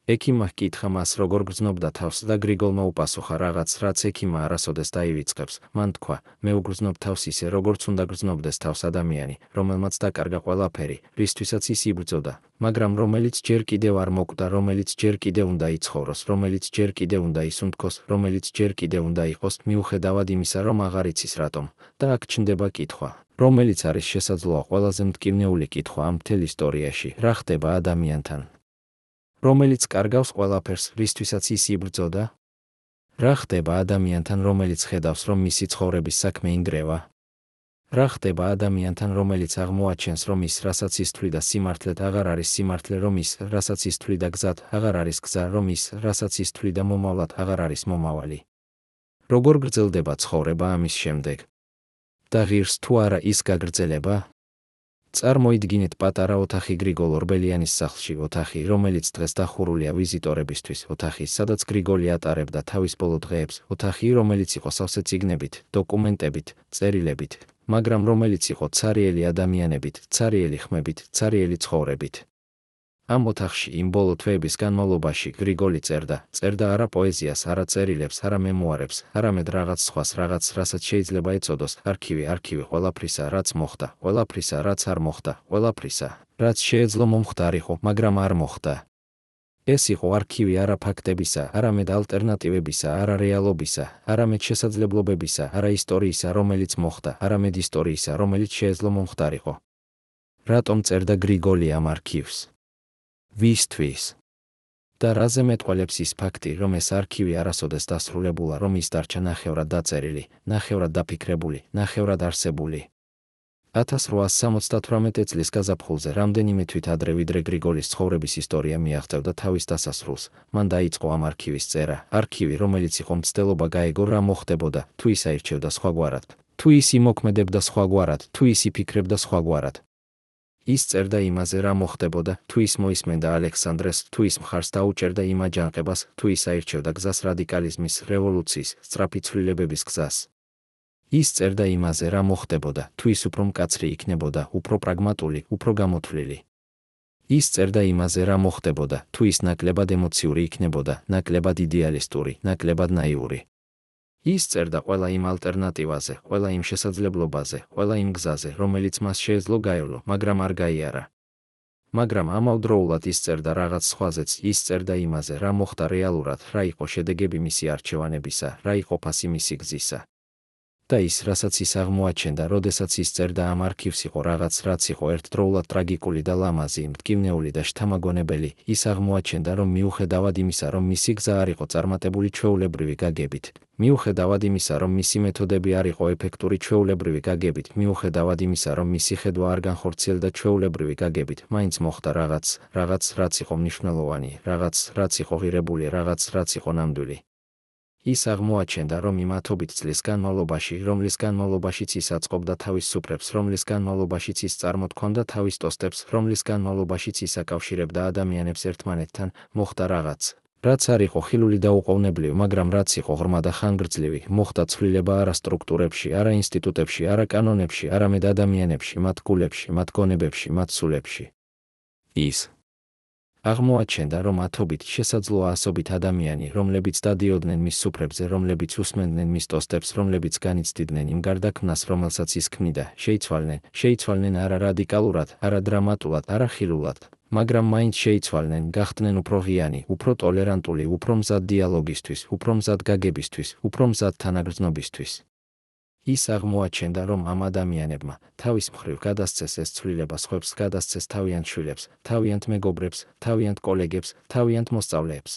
ექიმმა ჰკითხა მას, როგორ გრძნობდა თავს და გრიგოლმა უპასუხა რაღაც, რაც ექიმმა არასოდეს დაივიწყებს. მან თქვა, მე უგრძნობ თავს ისე, როგორც უნდა გრძნობდეს თავს ადამიანი, რომელმაც დაკარგა ყველაფერი, რისთვისაც ის იბრძოდა, მაგრამ რომელიც ჯერ კიდევ არ მოკვდა, რომელიც ჯერ კიდევ უნდა იცხოვროს, რომელიც ჯერ კიდევ უნდა ისუნთქოს, რომელიც ჯერ კიდევ უნდა იყოს, მიუხედავად იმისა, რომ აღარ იცის რატომ. და აქ ჩნდება კითხვა, რომელიც არის შესაძლოა ყველაზე მტკივნეული კითხვა ამ მთელ ისტორიაში, რა ხდება ადამიანთან? რომელიც კარგავს ყველაფერს, რისთვისაც ის იბრძოდა? რა ხდება ადამიანთან, რომელიც ხედავს, რომ მისი ცხოვრების საქმე ინგრევა? რა ხდება ადამიანთან, რომელიც აღმოაჩენს, რომ ის, რასაც ის თვლიდა სიმართლედ, აღარ არის სიმართლე, რომ ის, რასაც ის თვლიდა გზად, აღარ არის გზა, რომ ის, რასაც ის თვლიდა მომავლად, აღარ არის მომავალი? როგორ გრძელდება ცხოვრება ამის შემდეგ? და ღირს თუ არა ის გაგრძელება? წარმოიდგინეთ პატარა ოთახი გრიგოლ ორბელიანის სახლში, ოთახი, რომელიც დღეს დახურულია ვიზიტორებისთვის, ოთახი, სადაც გრიგოლი ატარებდა თავის ბოლო დღეებს, ოთახი, რომელიც იყო სავსე წიგნებით, დოკუმენტებით, წერილებით, მაგრამ რომელიც იყო ცარიელი ადამიანებით, ცარიელი ხმებით, ცარიელი ცხოვრებით. ამ ოთახში იმ ბოლო თვეების განმავლობაში გრიგოლი წერდა არა პოეზიას, არა წერილებს, არა მემუარებს, არამედ რაღაც სხვას, რაღაც, რასაც შეიძლება ეწოდოს არქივი, ყველაფრისა, რაც მოხდა, ყველაფრისა, რაც არ მოხდა, ყველაფრისა, რაც შეეძლო მომხდარიყო, მაგრამ არ მოხდა. ეს იყო არქივი არა ფაქტებისა, არამედ ალტერნატივებისა, არა რეალობისა, არამედ შესაძლებლობებისა, არა ისტორიისა, რომელიც მოხდა, არამედ ისტორიისა, რომელიც შეეძლო მომხდარიყო. რატომ წერდა გრიგოლი ამ არქივს? ვისთვის? და რაზე მეტყველებს ის ფაქტი, რომ ეს არქივი არასოდეს დასრულებულა, რომ ის დარჩა ნახევრად დაწერილი, ნახევრად დაფიქრებული, ნახევრად არსებული. 1878 წლის გაზაფხულზე, რამდენიმე თვით ადრე ვიდრე გრიგოლის ცხოვრების ისტორია მიაღწევდა თავის დასასრულს, მან დაიწყო ამ არქივის წერა, არქივი, რომელიც იყო მცდელობა გაეგო რა მოხდებოდა, თუ ის აირჩევდა სხვაგვარად, თუ ის იმოქმედებდა სხვაგვარად, თუ ის იფიქრებდა სხვაგვარად. ის წერდა იმაზე, რა მოხდებოდა, თუ ის მოისმენდა ალექსანდრეს, თუ ის მხარს დაუჭერდა იმ აჯანყებას, თუ ის აირჩევდა გზას რადიკალიზმის, რევოლუციის, სწრაფი ცვლილებების გზას. ის წერდა იმაზე, რა მოხდებოდა, თუ ის უფრო მკაცრი იქნებოდა, უფრო პრაგმატული, უფრო გამოთვლილი. ის წერდა იმაზე, რა მოხდებოდა, თუ ის ნაკლებად ემოციური იქნებოდა, ნაკლებად იდეალისტური, ნაკლებად ნაიური. ის წერდა ყველა იმ ალტერნატივაზე, ყველა იმ შესაძლებლობაზე, ყველა იმ გზაზე, რომელიც მას შეეძლო გაევლო, მაგრამ არ გაიარა. მაგრამ ამავდროულად ის წერდა რაღაც სხვაზეც, ის წერდა იმაზე, რა მოხდა რეალურად, რა იყო შედეგები მისი არჩევანებისა, რა იყო ფასი მისი გზისა. და ის, რასაც ის აღმოაჩენდა, როდესაც ის წერდა ამ არქივს იყო რაღაც, რაც იყო ერთდროულად ტრაგიკული და ლამაზი, მტკივნეული და შთამაგონებელი, ის აღმოაჩენდა, რომ მიუხედავად იმისა, რომ მისი გზა არ იყო წარმატებული ჩვეულებრივი გაგებით, მიუხედავად იმისა, რომ მისი მეთოდები არ იყო ეფექტური ჩვეულებრივი გაგებით, მიუხედავად იმისა, რომ მისი ხედვა არ განხორციელდა ჩვეულებრივი გაგებით, მაინც მოხდა რაღაც, რაც იყო მნიშვნელოვანი, რაც იყო ღირებული, რაც იყო ნამდვილი. ის აღმოაჩენდა, რომ იმ 10 წლის განმავლობაში, რომლის განმავლობაშიც ის აწყობდა თავის სუფრებს, რომლის განმავლობაშიც ის წარმოთქვამდა თავის ტოსტებს, რომლის განმავლობაშიც ის აკავშირებდა ადამიანებს ერთმანეთთან, მოხდა რაღაც, რაც არ იყო ხილული და უყოვნებლივ, მაგრამ რაც იყო ღრმა და ხანგრძლივი, მოხდა ცვლილება არა სტრუქტურებში, არა ინსტიტუტებში, არა კანონებში, არამედ ადამიანებში, მათ გულებში, მათ გონებებში, მათ სულებში. ის აღმოაჩენდა, რომ 10 შესაძლოა ასობით ადამიანი, რომლებიც დადიოდნენ მის სუფრებზე, რომლებიც უსმენდნენ მის ტოსტებს, რომლებიც განიცდიდნენ იმ გარდაქმნას, რომელსაც ის ქმნიდა, შეიცვალნენ არა რადიკალურად, არა დრამატულად, არა ხილულად, მაგრამ მაინც შეიცვალნენ, გახდნენ უფრო ღიანი, უფრო ტოლერანტული, უფრო მზად დიალოგისთვის, უფრო მზად გაგებისთვის, უფრო მზად თანაგრძნობისთვის. ის აღმოაჩენდა, რომ ამ ადამიანებმა თავის მხრივ გადასცეს ეს ცვლილება სხვებს, გადასცეს თავიანთ შვილებს, თავიანთ მეგობრებს, თავიანთ კოლეგებს, თავიანთ მოსწავლეებს.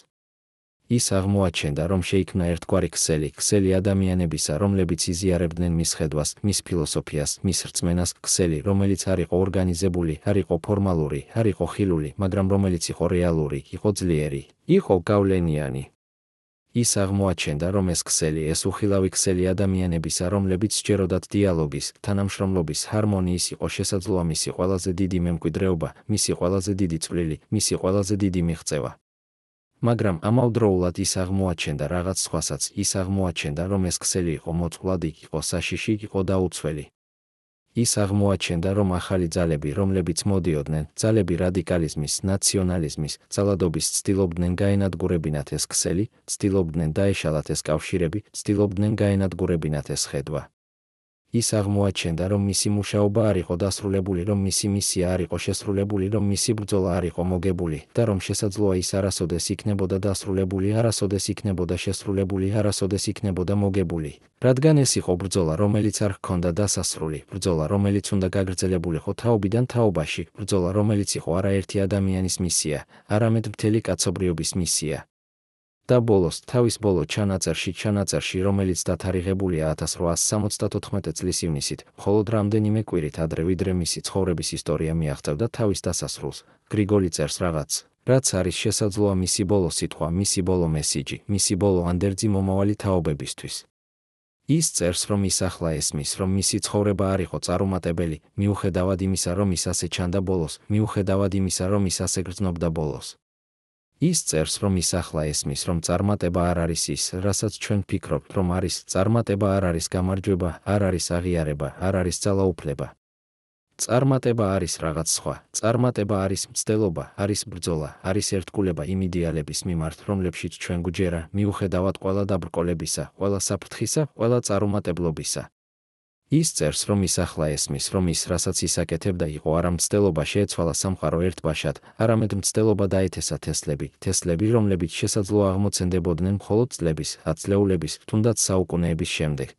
ის აღმოაჩენდა, რომ შეიქმნა ერთგვარი ქსელი ადამიანებისა, რომლებიც იზიარებდნენ მის ხედვას, მის ფილოსოფიას, მის რწმენას, ქსელი, რომელიც არ იყო ორგანიზებული, არ იყო ფორმალური, არ იყო ხილული, მაგრამ რომელიც იყო რეალური, იყო ძლიერი, იყო გავლენიანი. ის აღმოაჩენდა, რომ ეს ქსელი, ეს უხილავი ქსელი ადამიანებისა, რომლებიც სჯეროდათ დიალოგის, თანამშრომლობის, ჰარმონიის იყო შესაძლოა მისი ყველაზე დიდი მემკვიდრეობა, მისი ყველაზე დიდი წვლილი, მისი ყველაზე დიდი მიღწევა. მაგრამ ამავდროულად ის აღმოაჩენდა რაღაც სხვასაც, ის აღმოაჩენდა, რომ ეს ქსელი იყო მოწყვლადი, იყო საშიში, იყო დაუცველი. ის აღმოაჩენდა, რომ ახალი ძალები, რომლებიც მოდიოდნენ, ძალები რადიკალიზმის, ნაციონალიზმის, ძალადობის, ცდილობდნენ გაენადგურებინათ ეს ქსელი, ცდილობდნენ დაეშალათ ეს კავშირები, ცდილობდნენ გაენადგურებინათ ეს ხედვა. ის აღმოაჩენდა, რომ მისი მუშაობა არ იყო დასრულებული, რომ მისი მისია არ იყო შესრულებული, რომ მისი ბრძოლა არ იყო მოგებული და რომ შესაძლოა ის არასოდეს იქნებოდა დასრულებული, არასოდეს იქნებოდა შესრულებული, არასოდეს იქნებოდა მოგებული, რადგან ეს იყო ბრძოლა, რომელიც არ ჰქონდა დასასრული, ბრძოლა, რომელიც უნდა გაგრძელებულიყო თაობიდან თაობაში, ბრძოლა, რომელიც იყო არაერთი ადამიანის მისია, არამედ მთელი კაცობრიობის მისია. და ბოლოს, თავის ბოლო ჩანაწერში, რომელიც დათარიღებულია 1874 წლის ივნისით, მხოლოდ რამდენიმე კვირით ადრე, ვიდრე მისი ცხოვრების ისტორია მიაღწევდა თავის დასასრულს, გრიგოლი წერს რაღაც, რაც არის შესაძლოა მისი ბოლო სიტყვა, მისი ბოლო მესიჯი, მისი ბოლო ანდერძი მომავალი თაობებისთვის. ის წერს, რომ ის ახლა ესმის, რომ მისი ცხოვრება არ იყო წარუმატებელი, მიუხედავად იმისა, რომ ის ასე ჩანდა ბოლოს, მიუხედავად იმისა, რომ ის ასე გრძნობდა ბოლოს. ის წერს, რომ ის ახლა ესმის, რომ წარმატება არ არის ის, რასაც ჩვენ ვფიქრობთ, რომ არის, წარმატება არ არის გამარჯვება, არ არის აღიარება, არ არის ძალაუფლება. წარმატება არის რაღაც სხვა, წარმატება არის მცდელობა, არის ბრძოლა, არის ერთგულება იმ იდეალების მიმართ, რომლებშიც ჩვენ გვჯერა, მიუხედავად ყველა დაბრკოლებისა, ყველა საფრთხისა, ყველა წარუმატებლობისა. ის წერს, რომ ის ახლა ესმის, რომ ის, რასაც ის აკეთებდა, იყო არა მცდელობა შეეცვალა სამყარო ერთბაშად, არამედ მცდელობა დაეთესა თესლები, რომლებიც შესაძლოა აღმოცენდებოდნენ მხოლოდ წლების, ათწლეულების, თუნდაც საუკუნეების შემდეგ.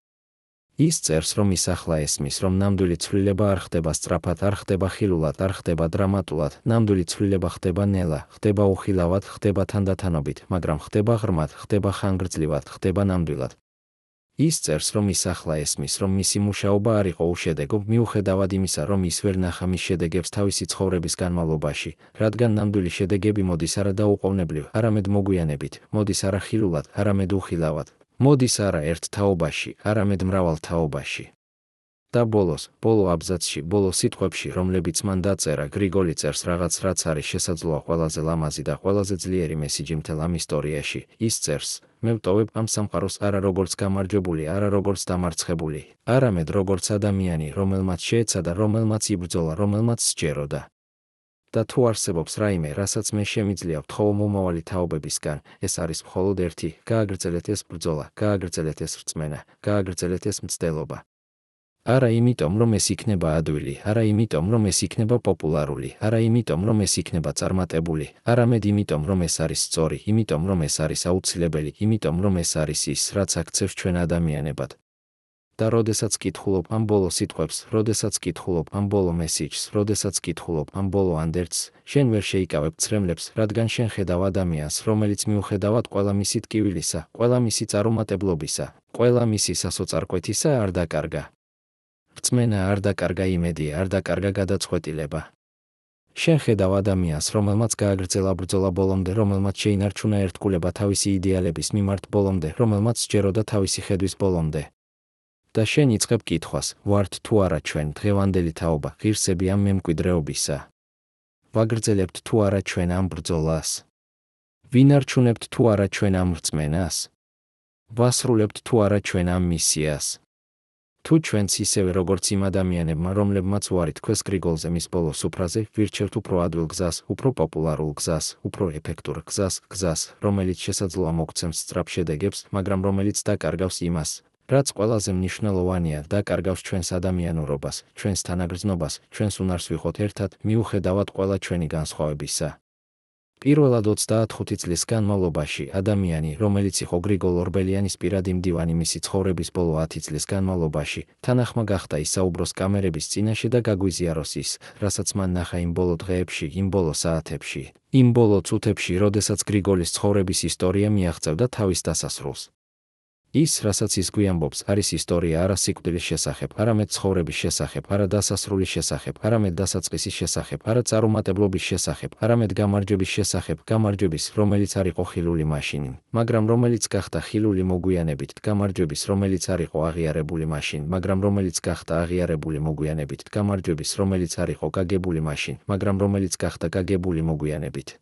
ის წერს, რომ ის ახლა ესმის, რომ ნამდვილი ცვლილება არ ხდება სწრაფად, არ ხდება ხილულად, არ ხდება დრამატულად, ნამდვილი ცვლილება ხდება ნელა, ხდება უხილავად, ხდება თანდათანობით, მაგრამ ხდება ღრმად, ხდება ხანგრძლივად, ხდება ნამდვილად. ის წერს, რომ ის ახლა ესმის, რომ მისი მუშაობა არ იყო უშედეგო, მიუხედავად იმისა, რომ ის ვერ ნახა მის შედეგებს თავისი ცხოვრების განმავლობაში, რადგან ნამდვილი შედეგები მოდის არა დაუყოვნებლივ, არამედ მოგვიანებით, მოდის არა ხილულად, არამედ უხილავად, მოდის არა ერთ თაობაში, არამედ მრავალ თაობაში. და ბოლო აბზაცში, ბოლო სიტყვებში, რომლებიც მან დაწერა, გრიგოლი წერს რაღაც, რაც არის შესაძლოა ყველაზე ლამაზი და ყველაზე ძლიერი მესიჯი მთელ ამ ისტორიაში. ის წერს, მე ვტოვებ ამ სამყაროს არა როგორც გამარჯვებული, არა როგორც დამარცხებული, არამედ როგორც ადამიანი, რომელმაც შეეცადა, რომელმაც იბრძოლა, რომელმაც სჯეროდა. და თუ არსებობს რაიმე, რასაც მე შემიძლია ვთხოვო მომავალი თაობებისგან, ეს არის მხოლოდ ერთი, გააგრძელეთ ეს ბრძოლა, გააგრძელეთ ეს რწმენა, გააგრძელეთ ეს მცდელობა. არა იმიტომ, რომ ეს იქნება ადვილი, არა იმიტომ, რომ ეს იქნება პოპულარული, არა იმიტომ, რომ ეს იქნება წარმატებული, არამედ იმიტომ, რომ ეს არის სწორი, იმიტომ, რომ ეს არის აუცილებელი, იმიტომ, რომ ეს არის ის, რაც აქცევს ჩვენ ადამიანებად. და როდესაც კითხულობ ამ ბოლო სიტყვებს, როდესაც კითხულობ ამ ბოლო მესიჯს, როდესაც კითხულობ ამ ბოლო ანდერტს, შენ ვერ შეიკავებ ცრემლებს, რადგან შენ ხედავ ადამიანს, რომელიც მიუხედავად ყველა მისი ტკივილისა, ყველა მისი წარუმატებლობისა, ყველა მისი სასოწარკვეთისა არ დაკარგა. რწმენა არ დაკარგა იმედი, არ დაკარგა გადაწყვეტილება. შენ ხედავ ადამიანს, რომელმაც გააგრძელა ბრძოლა ბოლომდე, რომელმაც შეინარჩუნა ერთგულება თავისი იდეალების მიმართ ბოლომდე, რომელმაც სჯეროდა თავისი ხედვის ბოლომდე. და შენ იწყებ კითხვას, ვართ თუ არა ჩვენ დღევანდელი თაობა, ღირსები ამ მემკვიდრეობისა? ვაგრძელებთ თუ არა ჩვენ ამ ბრძოლას? ვინარჩუნებთ თუ არა ჩვენ ამ რწმენას? ვასრულებთ თუ არა ჩვენ ამ მისიას? თუ ჩვენც ისევე როგორც იმ ადამიანებმა, რომლებმაც უარი თქვეს გრიგოლზე მის ბოლო სუფრაზე, ვირჩევთ უფრო ადვილ გზას, უფრო პოპულარულ გზას, უფრო ეფექტურ გზას, რომელიც შესაძლოა მოგცემს სწრაფ შედეგებს, მაგრამ რომელიც დაკარგავს იმას, რაც ყველაზე მნიშვნელოვანია, დაკარგავს ჩვენს ადამიანურობას, ჩვენს თანაგრძნობას, ჩვენს უნარს ვიხოთ ერთად, მიუხედავად ყველა ჩვენი განსხვავებისა. პირველად 25 წლის განმავლობაში ადამიანი, რომელიც იყო გრიგოლ ორბელიანის პირადი მდივანი მისი ცხოვრების ბოლო 10 წლის განმავლობაში, თანახმა გახდა ისაუბროს კამერების წინაშე და გაგვიზიაროს ის, რასაც მან ნახა იმ ბოლო დღეებში, იმ ბოლო საათებში, იმ ბოლო წუთებში, როდესაც გრიგოლის ცხოვრების ისტორია მიაღწევდა თავის დასასრულს. ის, რასაც ის გვიამბობს, არის ისტორია არა სიკვდილის შესახებ, არამედ ცხოვრების შესახებ, არა დასასრულის შესახებ, არამედ დასაწყისის შესახებ, არა წარუმატებლობის შესახებ, არამედ გამარჯვების შესახებ, გამარჯვების, რომელიც არ იყო ხილული მაშინ, მაგრამ რომელიც გახდა ხილული მოგვიანებით, გამარჯვების, რომელიც არ იყო აღიარებული მაშინ, მაგრამ რომელიც გახდა აღიარებული მოგვიანებით, გამარჯვების, რომელიც არ იყო გაგებული მაშინ, მაგრამ რომელიც გახდა გაგებული მოგვიანებით.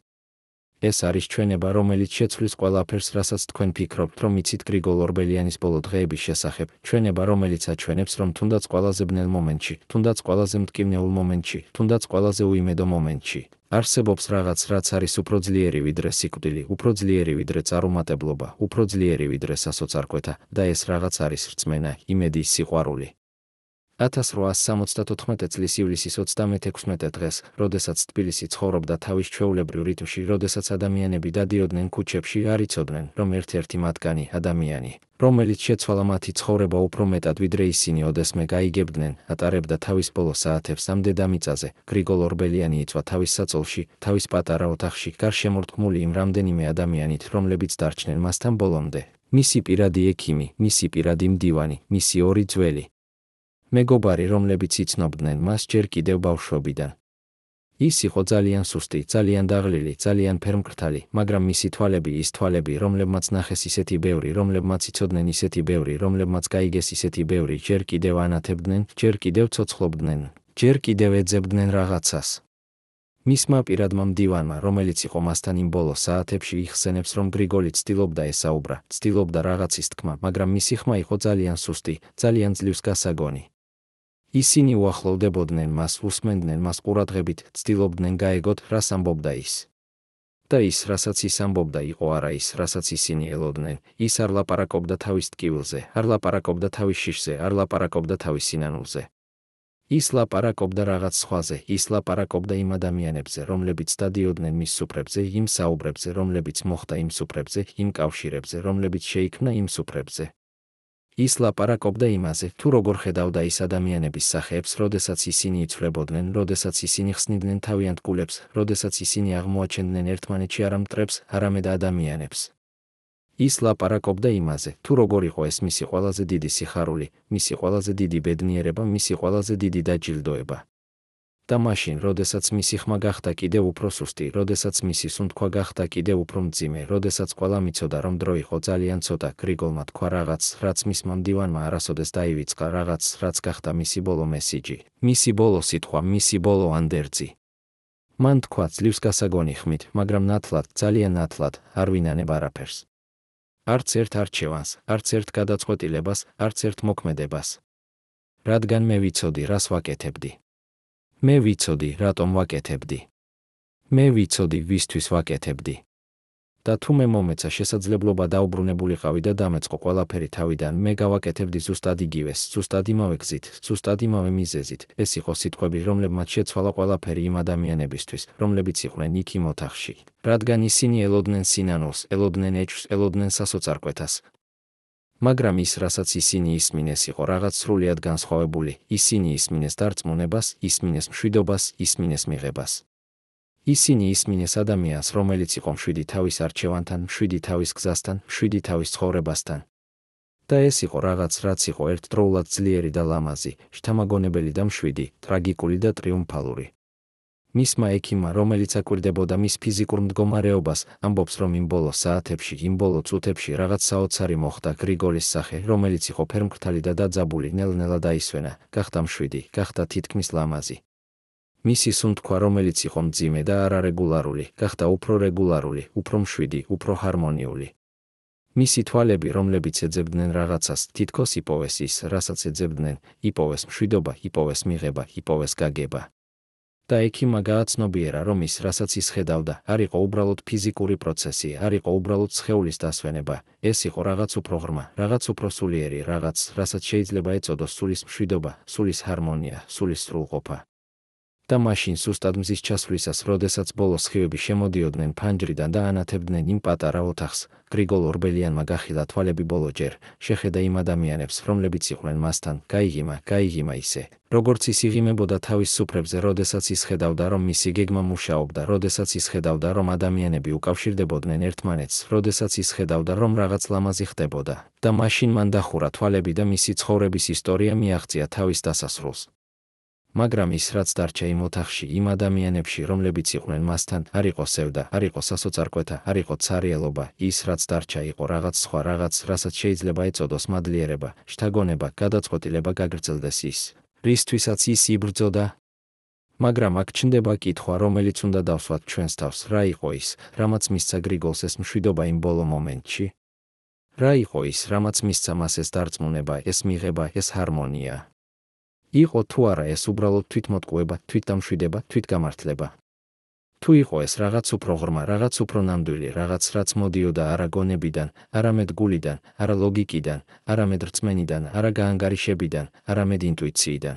ეს არის ჩვენება, რომელიც შეცვლის ყველაფერს, რასაც თქვენ ფიქრობთ, რომ იცით გრიგოლ ორბელიანის ბოლო დღეების შესახებ, ჩვენება, რომელიც აჩვენებს, რომ თუნდაც ყველაზე ბნელ მომენტში, თუნდაც ყველაზე მტკივნეულ მომენტში, თუნდაც ყველაზე უიმედო მომენტში, არსებობს რაღაც, რაც არის უფრო ძლიერი ვიდრე სიკვდილი, უფრო ძლიერი ვიდრე წარუმატებლობა, უფრო ძლიერი ვიდრე სასოწარკვეთა, და ეს რაღაც არის რწმენა, იმედი, სიყვარული. 1874 წლის ივლისის 36 დღეს, როდესაც თბილისი ცხოვრობდა თავის ჩვეულებრივ რიტმში, როდესაც ადამიანები დადიოდნენ ქუჩებში, არ იცოდნენ, რომ ერთ-ერთი მათგანი, ადამიანი, რომელიც შეცვალა მათი ცხოვრება უფრო მეტად ვიდრე ისინი ოდესმე გაიგებდნენ, ატარებდა თავის ბოლო საათებს ამ დედამიწაზე. გრიგოლ ორბელიანი იწვა თავის საწოლში, თავის პატარა ოთახში, გარშემორტყმული იმ რამდენიმე ადამიანით, რომლებიც დარჩნენ მასთან ბოლომდე. მისი პირადი ექიმი, მისი პირადი მდივანი, მისი ორი ძველი მეგობარი, რომლებიც იცნობდნენ მას ჯერ კიდევ ბავშვობიდან. ის იყო ძალიან სუსტი, ძალიან დაღლილი, ძალიან ფერმკრთალი, მაგრამ მისი თვალები, ის თვალები, რომლებმაც ნახეს ისეთი ბევრი, რომლებმაც იცოდნენ ისეთი ბევრი, რომლებმაც გაიგეს ისეთი ბევრი, ჯერ კიდევ ანათებდნენ, ჯერ კიდევ ცოცხლობდნენ, ჯერ კიდევ ეძებდნენ რაღაცას. მისმა პირადმა მდივანმა, რომელიც იყო მასთან იმ ბოლო საათებში, იხსენებს, რომ გრიგოლი ცდილობდა ესაუბრა, ცდილობდა რაღაცის თქმა, მაგრამ მისი ხმა იყო ძალიან სუსტი, ძალიან ძლივს გასაგონი. ისინი უახლოვდებოდნენ მას, უსმენდნენ მას ყურადღებით, ცდილობდნენ გაეგოთ, რას ამბობდა ის. და ის, რასაც ის ამბობდა, იყო არა ის, რასაც ისინი ელოდნენ. ის არ ლაპარაკობდა თავის ტკივილზე, არ ლაპარაკობდა თავის შიშზე, არ ლაპარაკობდა თავის სინანულზე. ის ლაპარაკობდა რაღაც სხვაზე, ის ლაპარაკობდა იმ ადამიანებზე, რომლებიც დადიოდნენ მის სუფრებზე, იმ საუბრებზე, რომლებიც მოხდა იმ სუფრებზე, იმ კავშირებზე, რომლებიც შეიქმნა იმ სუფრებზე. ის ლაპარაკობდა იმაზე, თუ როგორ ხედავდა ის ადამიანების სახეებს, როდესაც ისინი იცვლებოდნენ, როდესაც ისინი ხსნიდნენ თავიანთ გულებს, როდესაც ისინი აღმოაჩენდნენ ერთმანეთში არა მტრებს, არამედ ადამიანებს. ის ლაპარაკობდა იმაზე, თუ როგორ იყო ეს მისი ყველაზე დიდი სიხარული, მისი ყველაზე დიდი ბედნიერება, მისი ყველაზე დიდი დაჯილდოება. და მაშინ, როდესაც მისი ხმა გახდა კიდევ უფრო სუსტი, როდესაც მისი სუნთქვა გახდა კიდევ უფრო მძიმე, როდესაც ყველა მიცოდა, რომ დრო იყო ძალიან ცოტა, გრიგოლმა თქვა რაღაც, რაც მისმა მდივანმა არასოდეს დაივიწყა, რაღაც, რაც გახდა მისი ბოლო მესიჯი, მისი ბოლო სიტყვა, მისი ბოლო ანდერძი. მან თქვა ძლივს გასაგონი ხმით, მაგრამ ნათლად, ძალიან ნათლად, არ ვინანებ არაფერს. არც ერთ არჩევანს, არც ერთ გადაწყვეტილებას, არც ერთ მოქმედებას. რადგან მე ვიცოდი, რას ვაკეთებდი. მე ვიცოდი, რატომ ვაკეთებდი. მე ვიცოდი, ვისთვის ვაკეთებდი. და თუ მე მომეცა შესაძლებლობა დაუბრუნებულიყავი და დამეწყო ყველაფერი თავიდან, მე გავაკეთებდი ზუსტად იგივეს, ზუსტად იმავე გზით, ზუსტად იმავე მიზეზით. ეს იყო სიტყვები, რომლებმაც შეცვალა ყველაფერი იმ ადამიანებისთვის, რომლებიც იყვნენ იქ იმ ოთახში, რადგან ისინი ელოდნენ სინანულს, ელოდნენ ეჭვს, ელოდნენ სასოწარკვეთას. მაგრამ ის, რასაც ისინი ისმინეს, იყო რაღაც სრულიად განსხვავებული. ისინი ისმინეს დარწმუნებას, ისმინეს მშვიდობას, ისმინეს მიღებას. ისინი ისმინეს ადამიანს, რომელიც იყო მშვიდი თავის არჩევანთან, მშვიდი თავის გზასთან, მშვიდი თავის ცხოვრებასთან. და ეს იყო რაღაც, რაც იყო ერთდროულად ძლიერი და ლამაზი, შთამაგონებელი და მშვიდი, ტრაგიკული და ტრიუმფალური. მისმა ექიმმა, რომელიც აკვირდებოდა მის ფიზიკურ მდგომარეობას, ამბობს, რომ იმ ბოლო საათებში, იმ ბოლო წუთებში რაღაც საოცარი მოხდა. გრიგოლის სახე, რომელიც იყო ფერმკრთალი და დაძაბული, ნელ-ნელა დაისვენა, გახდა მშვიდი, გახდა თითქმის ლამაზი. მისი სუნთქვა, რომელიც იყო მძიმე და არარეგულარული, გახდა უფრო რეგულარული, უფრო მშვიდი, უფრო ჰარმონიული. მისი თვალები, რომლებიც ეძებდნენ რაღაცას, თითქოს იპოვეს ის, რასაც ეძებდნენ, იპოვეს მშვიდობა, იპოვეს მიღება, იპოვეს გაგება. და ექიმმა გააცნობიერა, რომ ის, რასაც ის ხედავდა, არ იყო უბრალოდ ფიზიკური პროცესი, არ იყო უბრალოდ სხეულის დასვენება, ეს იყო რაღაც უფრო ღრმა, რაღაც უფრო სულიერი, რაღაც, რასაც შეიძლება ეწოდოს სულის მშვიდობა, სულის ჰარმონია, სულის სრულყოფა. და მაშინ სუსტად მზის ჩასვლისას, როდესაც ბოლო სხივები შემოდიოდნენ ფანჯრიდან და ანათებდნენ იმ პატარა ოთახს, გრიგოლ ორბელიანმა გახილა თვალები ბოლოჯერ, შეხედა იმ ადამიანებს, რომლებიც იყვნენ მასთან, გაიღიმა ისე, როგორც ის იღიმებოდა თავის სუფრებზე, როდესაც ის ხედავდა, რომ მისი გეგმა მუშაობდა, როდესაც ის ხედავდა, რომ ადამიანები უკავშირდებოდნენ ერთმანეთს, როდესაც ის ხედავდა, რომ რაღაც ლამაზი ხდებოდა, და მაშინ მან დახურა თვალები და მისი ცხოვრების ისტორია მიაღწია თავის დასასრულს. მაგრამ ის, რაც დარჩა იმ ოთახში, იმ ადამიანებში, რომლებიც იყვნენ მასთან, არ იყო სევდა, არ იყო სასოწარკვეთა, არ იყო ცარიელობა, ის, რაც დარჩა, იყო რაღაც სხვა, რაღაც, რასაც შეიძლება ეწოდოს მადლიერება, შთაგონება, გადაწყვეტილება, გაგრძელდეს ის, რისთვისაც ის იბრძოდა. მაგრამ აქ ჩნდება კითხვა, რომელიც უნდა დავსვათ ჩვენს თავს, რა იყო ის, რამაც მისცა გრიგოლს ეს მშვიდობა იმ ბოლო მომენტში? რა იყო ის, რამაც მისცა მას ეს დარწმუნება, ეს მიღება, ეს ჰარმონია? იყო თუ არა ეს უბრალოდ თვითმოტყუება, თვითდამშვიდება, თვითგამართლება? თუ იყო ეს რაღაც უფრო ღრმა, რაღაც უფრო ნამდვილი, რაღაც, რაც მოდიოდა არა გონებიდან, არამედ გულიდან, არა ლოგიკიდან, არამედ რწმენიდან, არა გაანგარიშებიდან, არამედ ინტუიციიდან.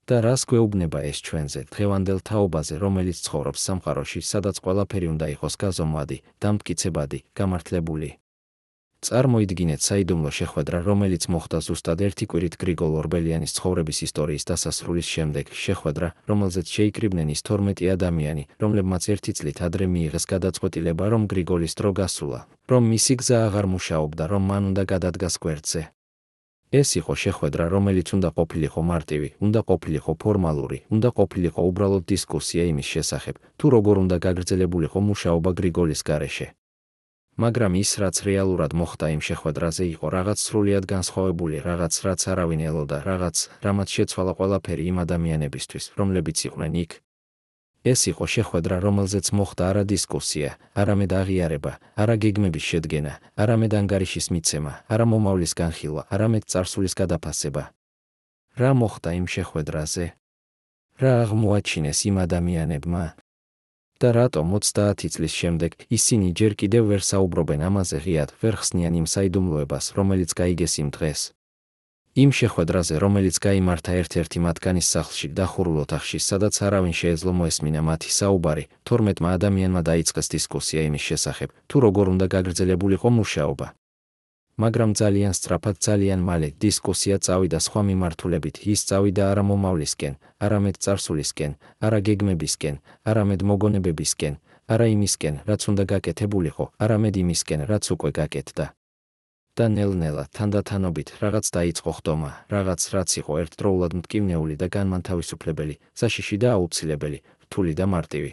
და რას გვეუბნება ეს ჩვენზე, დღევანდელ თაობაზე, რომელიც ცხოვრობს სამყაროში, სადაც ყველაფერი უნდა იყოს გაზომვადი, დამტკიცებადი, გამართლებული? წარმოიდგინეთ საიდუმლო შეხვედრა, რომელიც მოხდა ზუსტად ერთი კვირით გრიგოლ ორბელიანის ცხოვრების ისტორიის დასასრულის შემდეგ, შეხვედრა, რომელზეც შეიკრიბნენ ის 12 ადამიანი, რომლებმაც ერთი წლით ადრე მიიღეს გადაწყვეტილება, რომ გრიგოლის დრო გასულა, რომ მისი გზა აღარ მუშაობდა, რომ მან უნდა გადადგას გვერდზე. ეს იყო შეხვედრა, რომელიც უნდა ყოფილიყო მარტივი, უნდა ყოფილიყო ფორმალური, უნდა ყოფილიყო უბრალოდ დისკუსია იმის შესახებ, თუ როგორ უნდა გაგრძელებულიყო მუშაობა გრიგოლის გარეშე. მაგრამ ის, რაც რეალურად მოხდა იმ შეხვედრაზე, იყო რაღაც სრულიად განსხვავებული, რაღაც, რაც არავინ ელოდა, რაღაც, რამაც შეცვალა ყველაფერი იმ ადამიანებისთვის, რომლებიც იყვნენ იქ. ეს იყო შეხვედრა, რომელზეც მოხდა არა დისკუსია, არამედ აღიარება, არა გეგმების შედგენა, არამედ ანგარიშის მიცემა, არა მომავლის განხილვა, არამედ წარსულის გადაფასება. რა მოხდა იმ შეხვედრაზე? რა აღმოაჩინეს იმ ადამიანებმა? და რატომ 30 წლის შემდეგ ისინი ჯერ კიდევ ვერ საუბრობენ ამაზე ღიად, ვერ ხსნიან იმ საიდუმლოებას, რომელიც გაიგეს იმ დღეს? იმ შეხვედრაზე, რომელიც გაიმართა ერთ-ერთი მათგანის სახლში, დახურულ ოთახში, სადაც არავინ შეეძლო მოესმინა მათი საუბარი, 12 ადამიანმა დაიწყეს დისკუსია იმის შესახებ, თუ როგორ უნდა გაგრძელებულიყო მუშაობა. მაგრამ ძალიან სწრაფად, ძალიან მალე დისკუსია წავიდა სხვა მიმართულებით, ის წავიდა არა მომავლისკენ, არამედ წარსულისკენ, არა გეგმებისკენ, არამედ მოგონებებისკენ, არა იმისკენ, რაც უნდა გაკეთებულიყო, არამედ იმისკენ, რაც უკვე გაკეთდა. და ნელ-ნელა, თანდათანობით, რაღაც დაიწყო ხდომა, რაღაც, რაც იყო ერთდროულად მტკივნეული და განმანთავისუფლებელი, საშიში და აუცილებელი, რთული და მარტივი.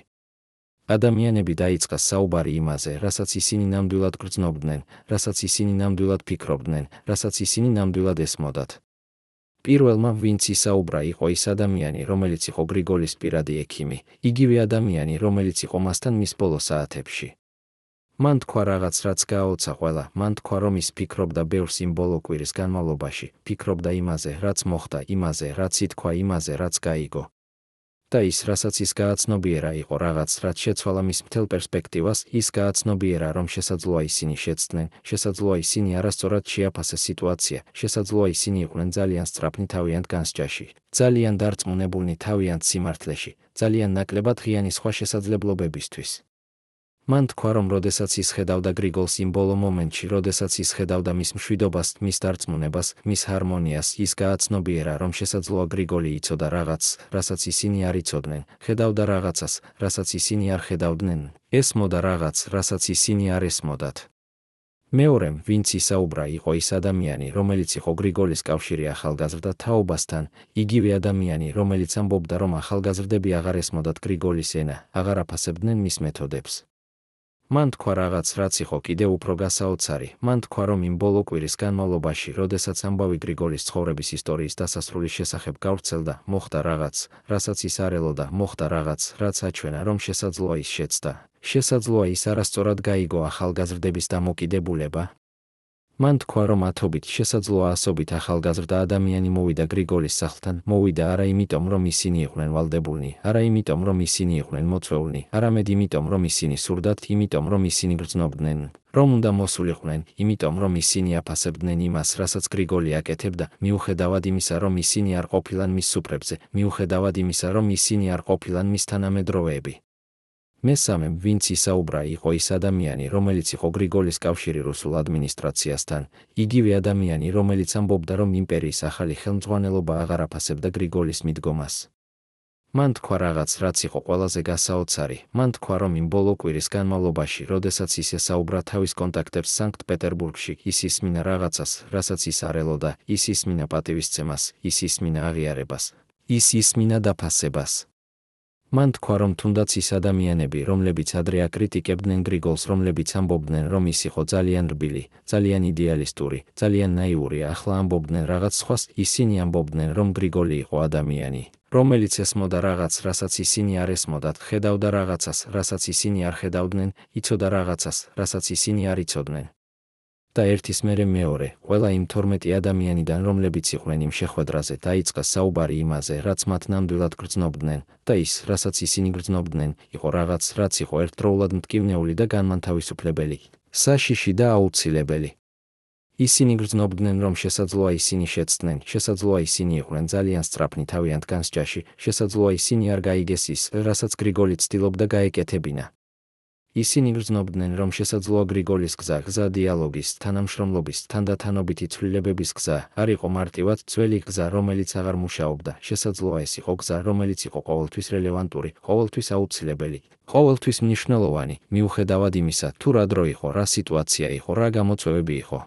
ადამიანები დაიწყეს საუბარი იმაზე, რასაც ისინი ნამდვილად გრძნობდნენ, რასაც ისინი ნამდვილად ფიქრობდნენ, რასაც ისინი ნამდვილად ესმოდათ. პირველმა, ვინც ისაუბრა, იყო ის ადამიანი, რომელიც იყო გრიგოლის პირადი ექიმი, იგივე ადამიანი, რომელიც იყო მასთან მის ბოლო საათებში. მან თქვა რაღაც, რაც გააოცა ყველა, მან თქვა, რომ ის ფიქრობდა ბევრს იმ ბოლო კვირის განმავლობაში, ფიქრობდა იმაზე, რაც მოხდა, იმაზე, რაც ითქვა, იმაზე, რაც გაიგო. და ის, რასაც ის გააცნობიერა, იყო რაღაც, რაც შეცვალა მის მთელ პერსპექტივას, ის გააცნობიერა, რომ შესაძლოა ისინი შეცდნენ, შესაძლოა ისინი არასწორად შეაფასეს სიტუაცია, შესაძლოა ისინი იყვნენ ძალიან სწრაფნი თავიანთ განსჯაში, ძალიან დარწმუნებულნი თავიანთ სიმართლეში, ძალიან ნაკლებად ღიანი სხვა შესაძლებლობებისთვის. მან თქვა, რომ როდესაც ის ხედავდა გრიგოლს იმ ბოლო მომენტში, როდესაც ის ხედავდა მის მშვიდობას, მის დარწმუნებას, მის ჰარმონიას, ის გააცნობიერა, რომ შესაძლოა გრიგოლი იცოდა რაღაცს, რასაც ისინი არ იცოდნენ, ხედავდა რაღაცას, რასაც ისინი არ ხედავდნენ, ესმოდა რაღაცს, რასაც ისინი არ ესმოდათ. მეორემ, ვინც ისაუბრა, იყო ის ადამიანი, რომელიც იყო გრიგოლის კავშირი ახალგაზრდა თაობასთან, იგივე ადამიანი, რომელიც ამბობდა, რომ ახალგაზრდები აღარ ესმოდათ გრიგოლის ენა, აღარ აფასებდნენ მის მეთოდებს. მან თქვა რაღაც, რაც იყო კიდევ უფრო გასაოცარი. მან თქვა, რომ იმ ბოლო კვირის განმავლობაში, როდესაც ამბავი გრიგოლის ცხოვრების ისტორიის დასასრულის შესახებ გავრცელდა, მოხდა რაღაც, რასაც ის არ ელოდა, მოხდა რაღაც, რაც აჩვენა, რომ შესაძლოა ის შეცდა. შესაძლოა ის არასწორად გაიგო ახალგაზრდების დამოკიდებულება. მან თქვა, რომ ათობით, შესაძლოა ასობით ახალგაზრდა ადამიანი მოვიდა გრიგოლის სახლთან, მოვიდა არა იმიტომ, რომ ისინი იყვნენ ვალდებულნი, არა იმიტომ, რომ ისინი იყვნენ მოწვეულნი, არამედ იმიტომ, რომ ისინი სურდათ, იმიტომ, რომ ისინი გრძნობდნენ, რომ უნდა მოსულიყვნენ, იმიტომ, რომ ისინი აფასებდნენ იმას, რასაც გრიგოლი აკეთებდა, მიუხედავად იმისა, რომ ისინი არ ყოფილან მის სუფრებზე, მიუხედავად იმისა, რომ ისინი არ ყოფილან მის თანამედროვეები. მესამემ, ვინც ისაუბრა, იყო ის ადამიანი, რომელიც იყო გრიგოლის კავშირი რუსულ ადმინისტრაციასთან, იგივე ადამიანი, რომელიც ამბობდა, რომ იმპერიის ახალი ხელმძღვანელობა აღარ აფასებდა გრიგოლის მიდგომას. მან თქვა რაღაც, რაც იყო ყველაზე გასაოცარი. მან თქვა, რომ იმ ბოლო კვირის განმავლობაში, როდესაც ის ესაუბრა თავის კონტაქტებს სანქტ-პეტერბურგში, ის ისმინა რაღაცას, რასაც ის არ ელოდა, ის ისმინა პატივისცემას, ის ისმინა აღიარებას, ის ისმინა დაფასებას. მან თქვა, რომ თუნდაც ის ადამიანები, რომლებიც ადრე აკრიტიკებდნენ გრიგოლს, რომლებიც ამბობდნენ, რომ ის იყო ძალიან რბილი, ძალიან იდეალისტური, ძალიან ნაიური, ახლა ამბობდნენ რაღაც სხვას, ისინი ამბობდნენ, რომ გრიგოლი იყო ადამიანი, რომელიც ესმოდა რაღაც, რასაც ისინი არ ესმოდათ, ხედავდა რაღაცას, რასაც ისინი არ ხედავდნენ, იცოდა რაღაცას, რასაც ისინი არ იცოდნენ. და ერთის მერე მეორე, ყველა იმ 12 ადამიანიდან, რომლებიც იყვნენ იმ შეხვედრაზე, დაიწყა საუბარი იმაზე, რაც მათ ნამდვილად გრძნობდნენ, და ის, რასაც ისინი გრძნობდნენ, იყო რაღაც, რაც იყო ერთდროულად მტკივნეული და განმანთავისუფლებელი, საშიში და აუცილებელი. ისინი გრძნობდნენ, რომ შესაძლოა ისინი შეცდნენ, შესაძლოა ისინი იყვნენ ძალიან სწრაფნი თავიანთ განსჯაში, შესაძლოა ისინი არ გაიგეს ის, რასაც გრიგოლი ცდილობდა გაეკეთებინა. ისინი გრძნობდნენ, რომ შესაძლოა გრიგოლის გზა დიალოგის, თანამშრომლობის, თანდათანობითი ცვლილებების გზა, არ იყო მარტივად ძველი გზა, რომელიც აღარ მუშაობდა, შესაძლოა ეს იყო გზა, რომელიც იყო ყოველთვის რელევანტური, ყოველთვის აუცილებელი, ყოველთვის მნიშვნელოვანი, მიუხედავად იმისა, თუ რა დრო იყო, რა სიტუაცია იყო, რა გამოწვევები იყო.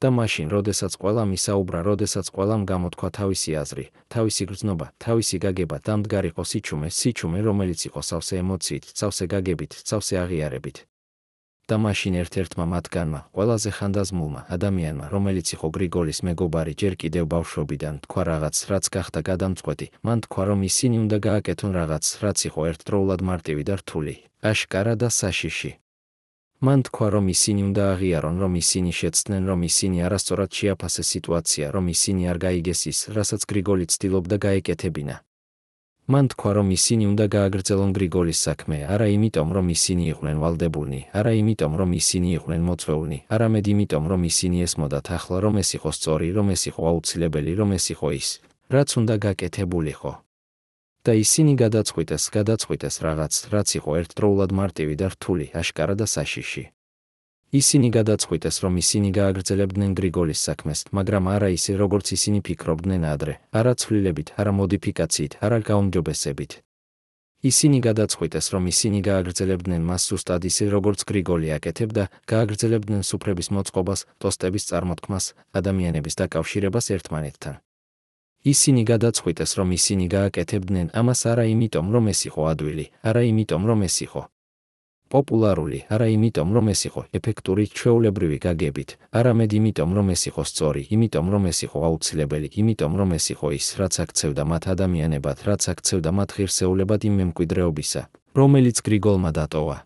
და მაშინ, როდესაც ყველამ ისაუბრა, როდესაც ყველამ გამოთქვა თავისი აზრი, თავისი გრძნობა, თავისი გაგება, დამდგარ იყო სიჩუმე, რომელიც იყო სავსე ემოციით, სავსე გაგებით, სავსე აღიარებით. და მაშინ ერთ-ერთმა მათგანმა, ყველაზე ხანდაზმულმა ადამიანმა, რომელიც იყო გრიგოლის მეგობარი ჯერ კიდევ ბავშვობიდან, თქვა რაღაც, რაც გახდა გადამწყვეტი, მან თქვა, რომ ისინი უნდა გააკეთონ რაღაც, რაც იყო ერთდროულად მარტივი და რთული, აშკარა და საშიში. მან თქვა, რომ ისინი უნდა აღიარონ, რომ ისინი შეცდნენ, რომ ისინი არასწორად შეაფასეს სიტუაცია, რომ ისინი არ გაიგეს ის, რასაც გრიგოლი ცდილობდა გაეკეთებინა. მან თქვა, რომ ისინი უნდა გააგრძელონ გრიგოლის საქმე, არა იმიტომ, რომ ისინი იყვნენ ვალდებულნი, არა იმიტომ, რომ ისინი იყვნენ მოწვეულნი, არამედ იმიტომ, რომ ისინი ესმოდათ ახლა, რომ ეს იყო სწორი, რომ ეს იყო აუცილებელი, რომ ეს იყო ის, რაც უნდა გაკეთებულიყო. და ისინი გადაწყვიტეს რაღაც, რაც იყო ერთდროულად მარტივი და რთული, აშკარა და საშიში. ისინი გადაწყვიტეს, რომ ისინი გააგრძელებდნენ გრიგოლის საქმეს, მაგრამ არა ისე, როგორც ისინი ფიქრობდნენ ადრე, არა ცვლილებით, არა მოდიფიკაციით, არა გაუმჯობესებით. ისინი გადაწყვიტეს, რომ ისინი გააგრძელებდნენ მას ზუსტად ისე, როგორც გრიგოლი აკეთებდა, გააგრძელებდნენ სუფრების მოწყობას, ტოსტების წარმოთქმას, ადამიანების დაკავშირებას ერთმანეთთან. ისინი გადაწყვიტეს, რომ ისინი გააკეთებდნენ ამას არა იმიტომ, რომ ეს იყო ადვილი, არა იმიტომ, რომ ეს იყო პოპულარული, არა იმიტომ, რომ ეს იყო ეფექტური, ჩვეულებრივი გაგებით, არამედ იმიტომ, რომ ეს იყო სწორი, იმიტომ, რომ ეს იყო აუცილებელი, იმიტომ, რომ ეს იყო ის, რაც აქცევდა მათ ადამიანებად, რაც აქცევდა მათ ღირსეულებად იმ მემკვიდრეობისა, რომელიც გრიგოლმა დატოვა.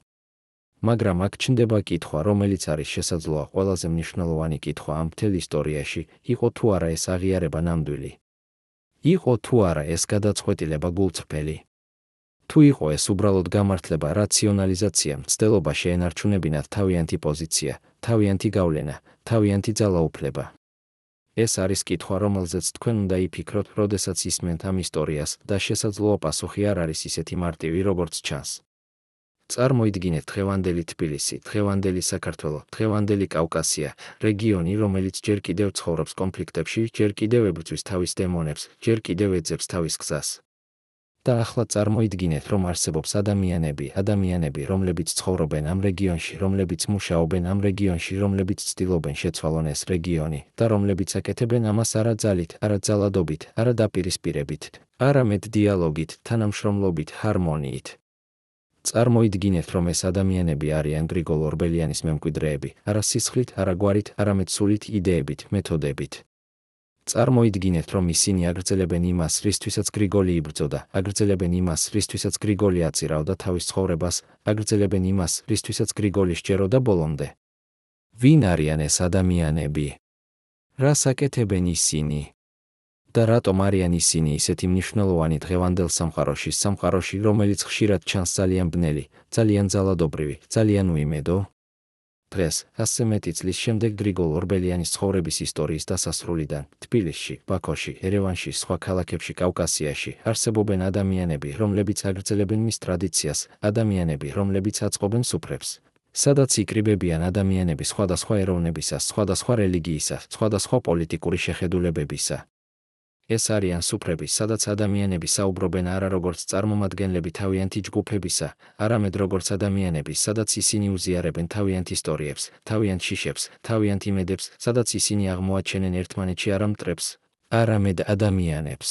მაგრამ აქ ჩნდება კითხვა, რომელიც არის შესაძლოა ყველაზე მნიშვნელოვანი კითხვა ამ მთელ ისტორიაში, იყო თუ არა ეს აღიარება ნამდვილი. იყო თუ არა ეს გადაწყვეტილება გულწრფელი. თუ იყო ეს უბრალოდ გამართლება, რაციონალიზაცია, მცდელობა შეენარჩუნებინათ თავიანთი პოზიცია, თავიანთი გავლენა, თავიანთი ძალაუფლება. ეს არის კითხვა, რომელზეც თქვენ უნდა იფიქროთ, როდესაც ისმენთ ამ ისტორიას და შესაძლოა პასუხი არ არის ისეთი მარტივი, როგორც ჩანს. წარმოიდგინეთ დღევანდელი თბილისი, დღევანდელი საქართველო, დღევანდელი კავკასია, რეგიონი, რომელიც ჯერ კიდევ ცხოვრობს კონფლიქტებში, ჯერ კიდევ ებრძვის თავის დემონებს, ჯერ კიდევ ეძებს თავის გზას. და ახლა წარმოიდგინეთ, რომ არსებობს ადამიანები, რომლებიც ცხოვრობენ ამ რეგიონში, რომლებიც მუშაობენ ამ რეგიონში, რომლებიც ცდილობენ შეცვალონ ეს რეგიონი და რომლებიც აკეთებენ ამას არა ძალით, არა ძალადობით, არა დაპირისპირებით, არამედ დიალოგით, თანამშრომლობით, ჰარმონიით. წარმოიდგინეთ, რომ ეს ადამიანები არიან გრიგოლ ორბელიანის მემკვიდრეები, არა სისხლით, არა გვარით, არამედ სულით, იდეებით, მეთოდებით. წარმოიდგინეთ, რომ ისინი აგრძელებენ იმას, რისთვისაც გრიგოლი იბრძოდა, აგრძელებენ იმას, რისთვისაც გრიგოლი აწირავდა თავის ცხოვრებას, აგრძელებენ იმას, რისთვისაც გრიგოლი სჯეროდა ბოლომდე. ვინ არიან ეს ადამიანები? რას აკეთებენ ისინი? და რატომ არიან ისინი ისეთი მნიშვნელოვანი დღევანდელ სამყაროში, რომელიც ხშირად ჩანს ძალიან ბნელი, ძალიან ძალადობრივი, ძალიან უიმედო? დღეს, ასზე მეტი წლის შემდეგ გრიგოლ ორბელიანის ცხოვრების ისტორიის დასასრულიდან, თბილისში, ბაქოში, ერევანში, სხვა ქალაქებში, კავკასიაში, არსებობენ ადამიანები, რომლებიც აგრძელებენ მის ტრადიციას, ადამიანები, რომლებიც აწყობენ სუფრებს. სადაც იკრიბებიან ადამიანები სხვადასხვა ეროვნებისა, სხვადასხვა რელიგიისა, სხვადასხვა პოლიტიკური შეხედულებებისა. ეს არიან სუფრები, სადაც ადამიანები საუბრობენ არა როგორც წარმომადგენლები თავიანთი ჯგუფებისა, არამედ როგორც ადამიანები, სადაც ისინი უზიარებენ თავიანთ ისტორიებს, თავიანთ შიშებს, თავიანთ იმედებს, სადაც ისინი აღმოაჩენენ ერთმანეთში არა მტრებს, არამედ ადამიანებს.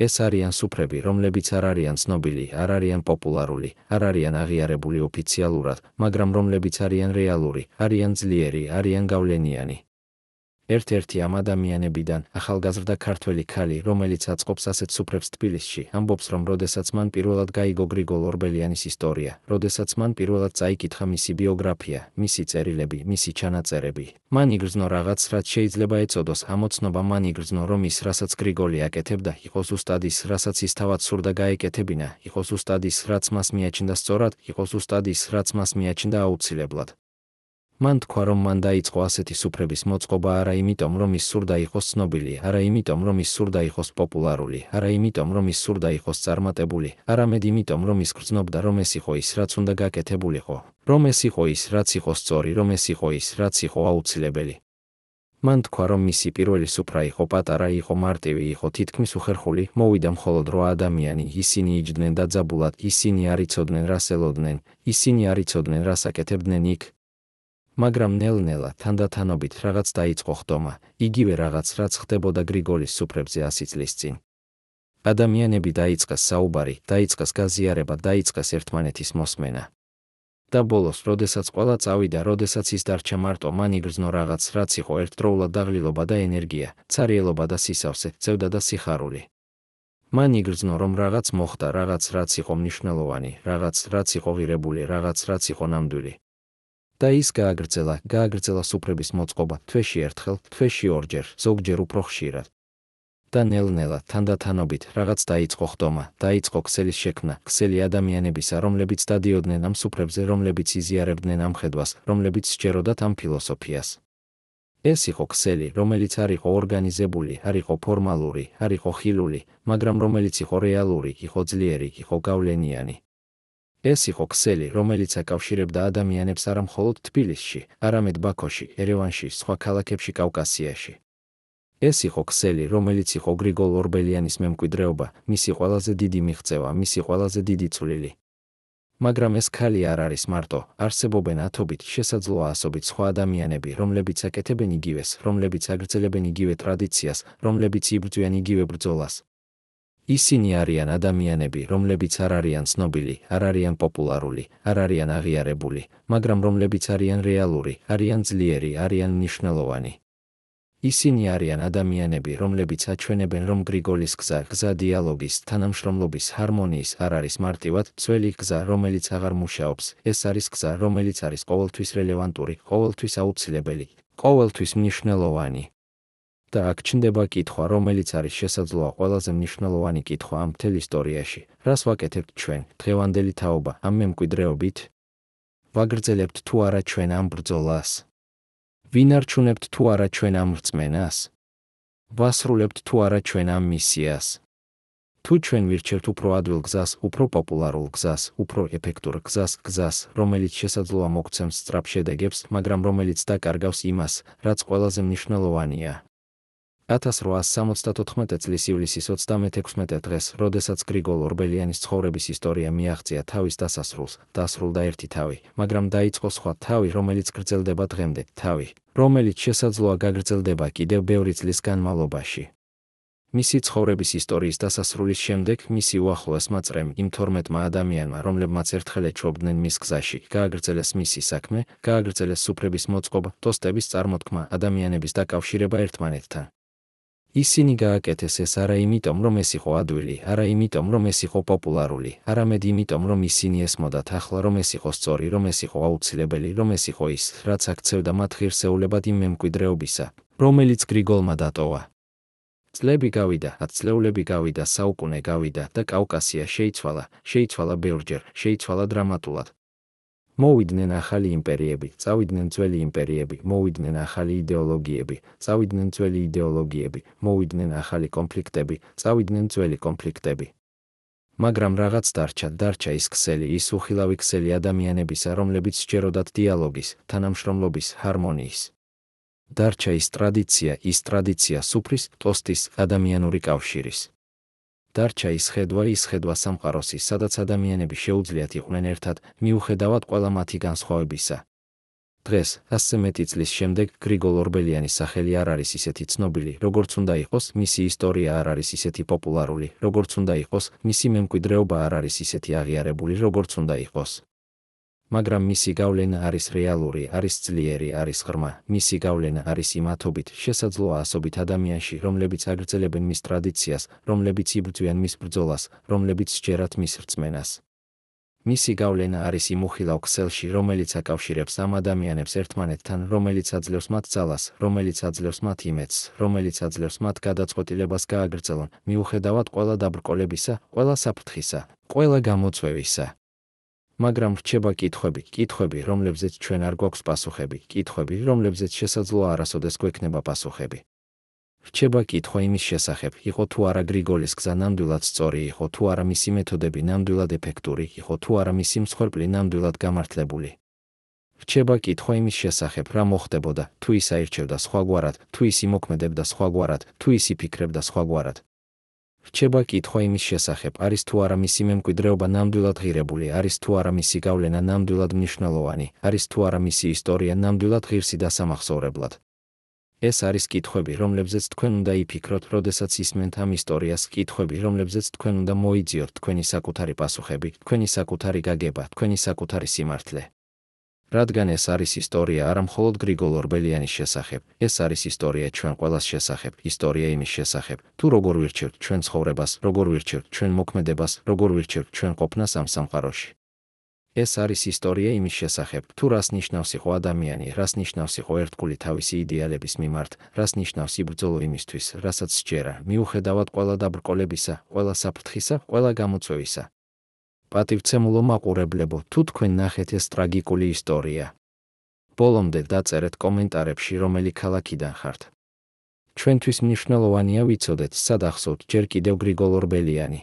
ეს არიან სუფრები, რომლებიც არ არიან ცნობილი, არ არიან პოპულარული, არ არიან აღიარებული ოფიციალურად, მაგრამ რომლებიც არიან რეალური, არიან ძლიერი, არიან გავლენიანი. ერთ-ერთი ამ ადამიანებიდან, ახალგაზრდა ქართველი ქალი, რომელიც აწყობს ასეთ სუფრებს თბილისში, ამბობს, რომ როდესაც მან პირველად გაიგო გრიგოლ ორბელიანის ისტორია, როდესაც მან პირველად წაიკითხა მისი ბიოგრაფია, მისი წერილები, მისი ჩანაწერები, მან იგრძნო რაღაც, რაც შეიძლება ეწოდოს ამოცნობა, მან იგრძნო, რომ ის, რასაც გრიგოლი აკეთებდა, იყოს უსტად ის, რასაც ის თავად სურდა გაეკეთებინა, იყოს უსტად ის, რაც მას მიაჩნდა სწორად, იყოს უსტად ის, რაც მას მიაჩნდა აუცილებლად. მან თქვა, რომ მან დაიწყო ასეთი სუფრების მოწყობა არა იმიტომ, რომ ის სურდა იყოს ცნობილი, არა იმიტომ, რომ ის სურდა იყოს პოპულარული, არა იმიტომ, რომ ის სურდა იყოს წარმატებული, არამედ იმიტომ, რომ ის გრძნობდა, რომ ეს იყო ის, რაც უნდა გაკეთებულიყო, რომ ეს იყო ის, რაც იყო სწორი, რომ ეს იყო ის, რაც იყო აუცილებელი. მან თქვა, რომ მისი პირველი სუფრა იყო პატარა, იყო მარტივი, იყო თითქმის უხერხული, მოვიდა მხოლოდ 8 ადამიანი, ისინი იჯდნენ დაძაბულად, ისინი არ იცოდნენ რას ელოდნენ, ისინი არ იცოდნენ რას აკეთებდნენ იქ. მაგრამ ნელ-ნელა, თანდათანობით რაღაც დაიწყო ხდომა, იგივე რაღაც, რაც ხდებოდა გრიგოლის სუფრებზე 100 წლის წინ. ადამიანები დაიწყეს საუბარი, დაიწყეს გაზიარება, დაიწყეს ერთმანეთის მოსმენა. და ბოლოს, როდესაც ყველა წავიდა, როდესაც ის დარჩა მარტო, მან იგრძნო რაღაც, რაც იყო ერთდროულად დაღლილობა და ენერგია, ცარიელობა და სისავსე, წევდა და სიხარული. მან იგრძნო, რომ რაღაც მოხდა, რაღაც, რაც იყო მნიშვნელოვანი, რაღაც, რაც იყო ღირებული, რაღაც, რაც იყო ნამდვილი. და ის გააგრძელა სუფრების მოწყობა, თვეში ერთხელ, თვეში ორჯერ, ზოგჯერ უფრო ხშირად. და ნელ-ნელა, თანდათანობით, რაღაც დაიწყო ხდომა, დაიწყო ქსელის შექმნა, ქსელი ადამიანებისა, რომლებიც დადიოდნენ ამ სუფრებზე, რომლებიც იზიარებდნენ ამ ხედვას, რომლებიც სჯეროდათ ამ ფილოსოფიას. ეს იყო ქსელი, რომელიც არ იყო ორგანიზებული, არ იყო ფორმალური, არ იყო ხილული, მაგრამ რომელიც იყო რეალური, იყო ძლიერი, იყო გავლენიანი. ეს იყო ქსელი, რომელიც აკავშირებდა ადამიანებს არა მხოლოდ თბილისში, არამედ ბაქოში, ერევანში, სხვა ქალაქებში, კავკასიაში. ეს იყო ქსელი, რომელიც იყო გრიგოლ ორბელიანის მემკვიდრეობა, მისი ყველაზე დიდი მიღწევა, მისი ყველაზე დიდი წვლილი. მაგრამ ეს ქალი არ არის მარტო, არსებობენ ათობით, შესაძლოა ასობით სხვა ადამიანები, რომლებიც აკეთებენ იგივეს, რომლებიც აგრძელებენ იგივე ტრადიციას, რომლებიც იბრძვიან იგივე ბრძოლას. ისინი არიან ადამიანები, რომლებიც არ არიან ცნობილი, არ არიან პოპულარული, არ არიან აღიარებული, მაგრამ რომლებიც არიან რეალური, არიან ძლიერი, არიან მნიშვნელოვანი. ისინი არიან ადამიანები, რომლებიც აჩვენებენ, რომ გრიგოლის გზა დიალოგის, თანამშრომლობის, ჰარმონიის არ არის მარტივად ძველი გზა, რომელიც აღარ მუშაობს, ეს არის გზა, რომელიც არის ყოველთვის რელევანტური, ყოველთვის აუცილებელი, ყოველთვის მნიშვნელოვანი. და აქ ჩნდება კითხვა, რომელიც არის შესაძლოა ყველაზე მნიშვნელოვანი კითხვა ამ მთელ ისტორიაში. რას ვაკეთებთ ჩვენ, დღევანდელი თაობა, ამ მემკვიდრეობით? ვაგრძელებთ თუ არა ჩვენ ამ ბრძოლას? ვინარჩუნებთ თუ არა ჩვენ ამ რწმენას? ვასრულებთ თუ არა ჩვენ ამ მისიას? თუ ჩვენ ვირჩევთ უფრო ადვილ გზას, უფრო პოპულარულ გზას, უფრო ეფექტურ გზას, რომელიც შესაძლოა მოგცემს სწრაფ შედეგებს, მაგრამ რომელიც დაკარგავს იმას, რაც ყველაზე მნიშვნელოვანია. 1874 წლის ივლისის 36 დღეს, როდესაც გრიგოლ ორბელიანის ცხოვრების ისტორია მიაღწია თავის დასასრულს, დასრულდა ერთი თავი, მაგრამ დაიწყო სხვა თავი, რომელიც გრძელდება დღემდე, თავი, რომელიც შესაძლოა გაგრძელდება კიდევ ბევრი წლის განმავლობაში. მისი ცხოვრების ისტორიის დასასრულის შემდეგ მისი უახლოესმა წრემ, იმ 12 ადამიანმა, რომლებმაც ერთხელ ეჩვობდნენ მის გზაში, გააგრძელეს მისი საქმე, გააგრძელეს სუფრების მოწყობა, ტოსტების წარმოთქმა, ადამიანების დაკავშირება ერთმანეთთან. ისინი გააკეთეს ეს არა იმიტომ, რომ ეს იყო ადვილი, არა იმიტომ, რომ ეს იყო პოპულარული, არამედ იმიტომ, რომ ისინი ესმოდათ ახლა, რომ ეს იყო სწორი, რომ ეს იყო აუცილებელი, რომ ეს იყო ის, რაც აქცევდა მათ ღირსეულებად იმ მემკვიდრეობისა, რომელიც გრიგოლმა დატოვა. წლები გავიდა, 10 წლეულები გავიდა, საუკუნე გავიდა და კავკასია შეიცვალა ბევრჯერ, შეიცვალა დრამატულად. მოვიდნენ ახალი იმპერიები, წავიდნენ ძველი იმპერიები, მოვიდნენ ახალი იდეოლოგიები, წავიდნენ ძველი იდეოლოგიები, მოვიდნენ ახალი კონფლიქტები, წავიდნენ ძველი კონფლიქტები. მაგრამ რაღაც დარჩა ის ქსელი, ის უხილავი ქსელი ადამიანებისა, რომლებიც სჯეროდათ დიალოგის, თანამშრომლობის, ჰარმონიის. დარჩა ის ტრადიცია სუფრის, ტოსტის, ადამიანური კავშირის. დარჩა ის ხედვა სამყაროსი, სადაც ადამიანები შეუძლიათ იყვნენ ერთად, მიუხედავად ყველა მათი განსხვავებისა. დღეს, 100 მეტი წლის შემდეგ, გრიგოლ ორბელიანის სახელი არ არის ისეთი ცნობილი, როგორც უნდა იყოს, მისი ისტორია არ არის ისეთი პოპულარული, როგორც უნდა იყოს, მისი მემკვიდრეობა არ არის ისეთი აღიარებული, როგორც უნდა იყოს. მაგრამ მისი გავლენა არის რეალური, არის ძლიერი, არის ღრმა, მისი გავლენა არის იმათობით, შესაძლოა ასობით ადამიანში, რომლებიც აგრძელებენ მის ტრადიციას, რომლებიც იბრძვიან მის ბრძოლას, რომლებიც სჯერათ მის რწმენას. მისი გავლენა არის იმ უხილავ ქსელში, რომელიც აკავშირებს ამ ადამიანებს ერთმანეთთან, რომელიც აძლევს მათ ძალას, რომელიც აძლევს მათ იმედს, რომელიც აძლევს მათ გადაწყვეტილებას გააგრძელონ, მიუხედავად ყველა დაბრკოლებისა, ყველა საფრთხისა, ყველა გამოწვევისა. მაგრამ რჩება კითხვები, რომლებზეც ჩვენ არ გვაქვს პასუხები, კითხვები, რომლებზეც შესაძლოა არასოდეს გვექნება პასუხები. რჩება კითხვა იმის შესახებ, იყო თუ არა გრიგოლის გზა ნამდვილად სწორი, იყო თუ არა მისი მეთოდები ნამდვილად ეფექტური, იყო თუ არა მისი მსხვერპლი ნამდვილად გამართლებული. რჩება კითხვა იმის შესახებ, რა მოხდებოდა, თუ ის აირჩევდა სხვაგვარად, თუ ის იმოქმედებდა სხვაგვარად, თუ ის იფიქრებდა სხვაგვარად. რჩება კითხვა იმის შესახებ, არის თუ არა მისი მემკვიდრეობა ნამდვილად ღირებული, არის თუ არა მისი გავლენა ნამდვილად მნიშვნელოვანი, არის თუ არა მისი ისტორია ნამდვილად ღირსი დასამახსოვრებლად. ეს არის კითხვები, რომლებზეც თქვენ უნდა იფიქროთ, როდესაც ისმენთ ამ ისტორიას, კითხვები, რომლებზეც თქვენ უნდა მოიძიოთ თქვენი საკუთარი პასუხები, თქვენი საკუთარი გაგება, თქვენი საკუთარი სიმართლე. რადგან ეს არის ისტორია არა მხოლოდ გრიგოლ ორბელიანის შესახებ, ეს არის ისტორია ჩვენ ყველას შესახებ, ისტორია იმის შესახებ, თუ როგორ ვირჩევთ ჩვენ ცხოვრებას, როგორ ვირჩევთ ჩვენ მოქმედებას, როგორ ვირჩევთ ჩვენ ყოფნას ამ სამყაროში. ეს არის ისტორია იმის შესახებ, თუ რას ნიშნავს იყო ადამიანი, რას ნიშნავს იყო ერთგული თავისი იდეალების მიმართ, რას ნიშნავს იბრძოლო იმისთვის, რასაც სჯერა, მიუხედავად ყველა დაბრკოლებისა, ყველა საფრთხისა, ყველა გამოწვევისა. პატივცემულო მაყურებლებო, თუ თქვენ ნახეთ ეს ტრაგიკული ისტორია, ბოლომდე დაწერეთ კომენტარებში, რომელი ქალაქიდან ხართ. ჩვენთვის მნიშვნელოვანია ვიცოდეთ, სად ახსოვთ ჯერ კიდევ გრიგოლ ორბელიანი.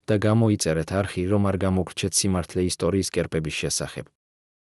და გამოიწერეთ არხი, რომ არ გამოგრჩეთ სიმართლე ისტორიის კერპების შესახებ.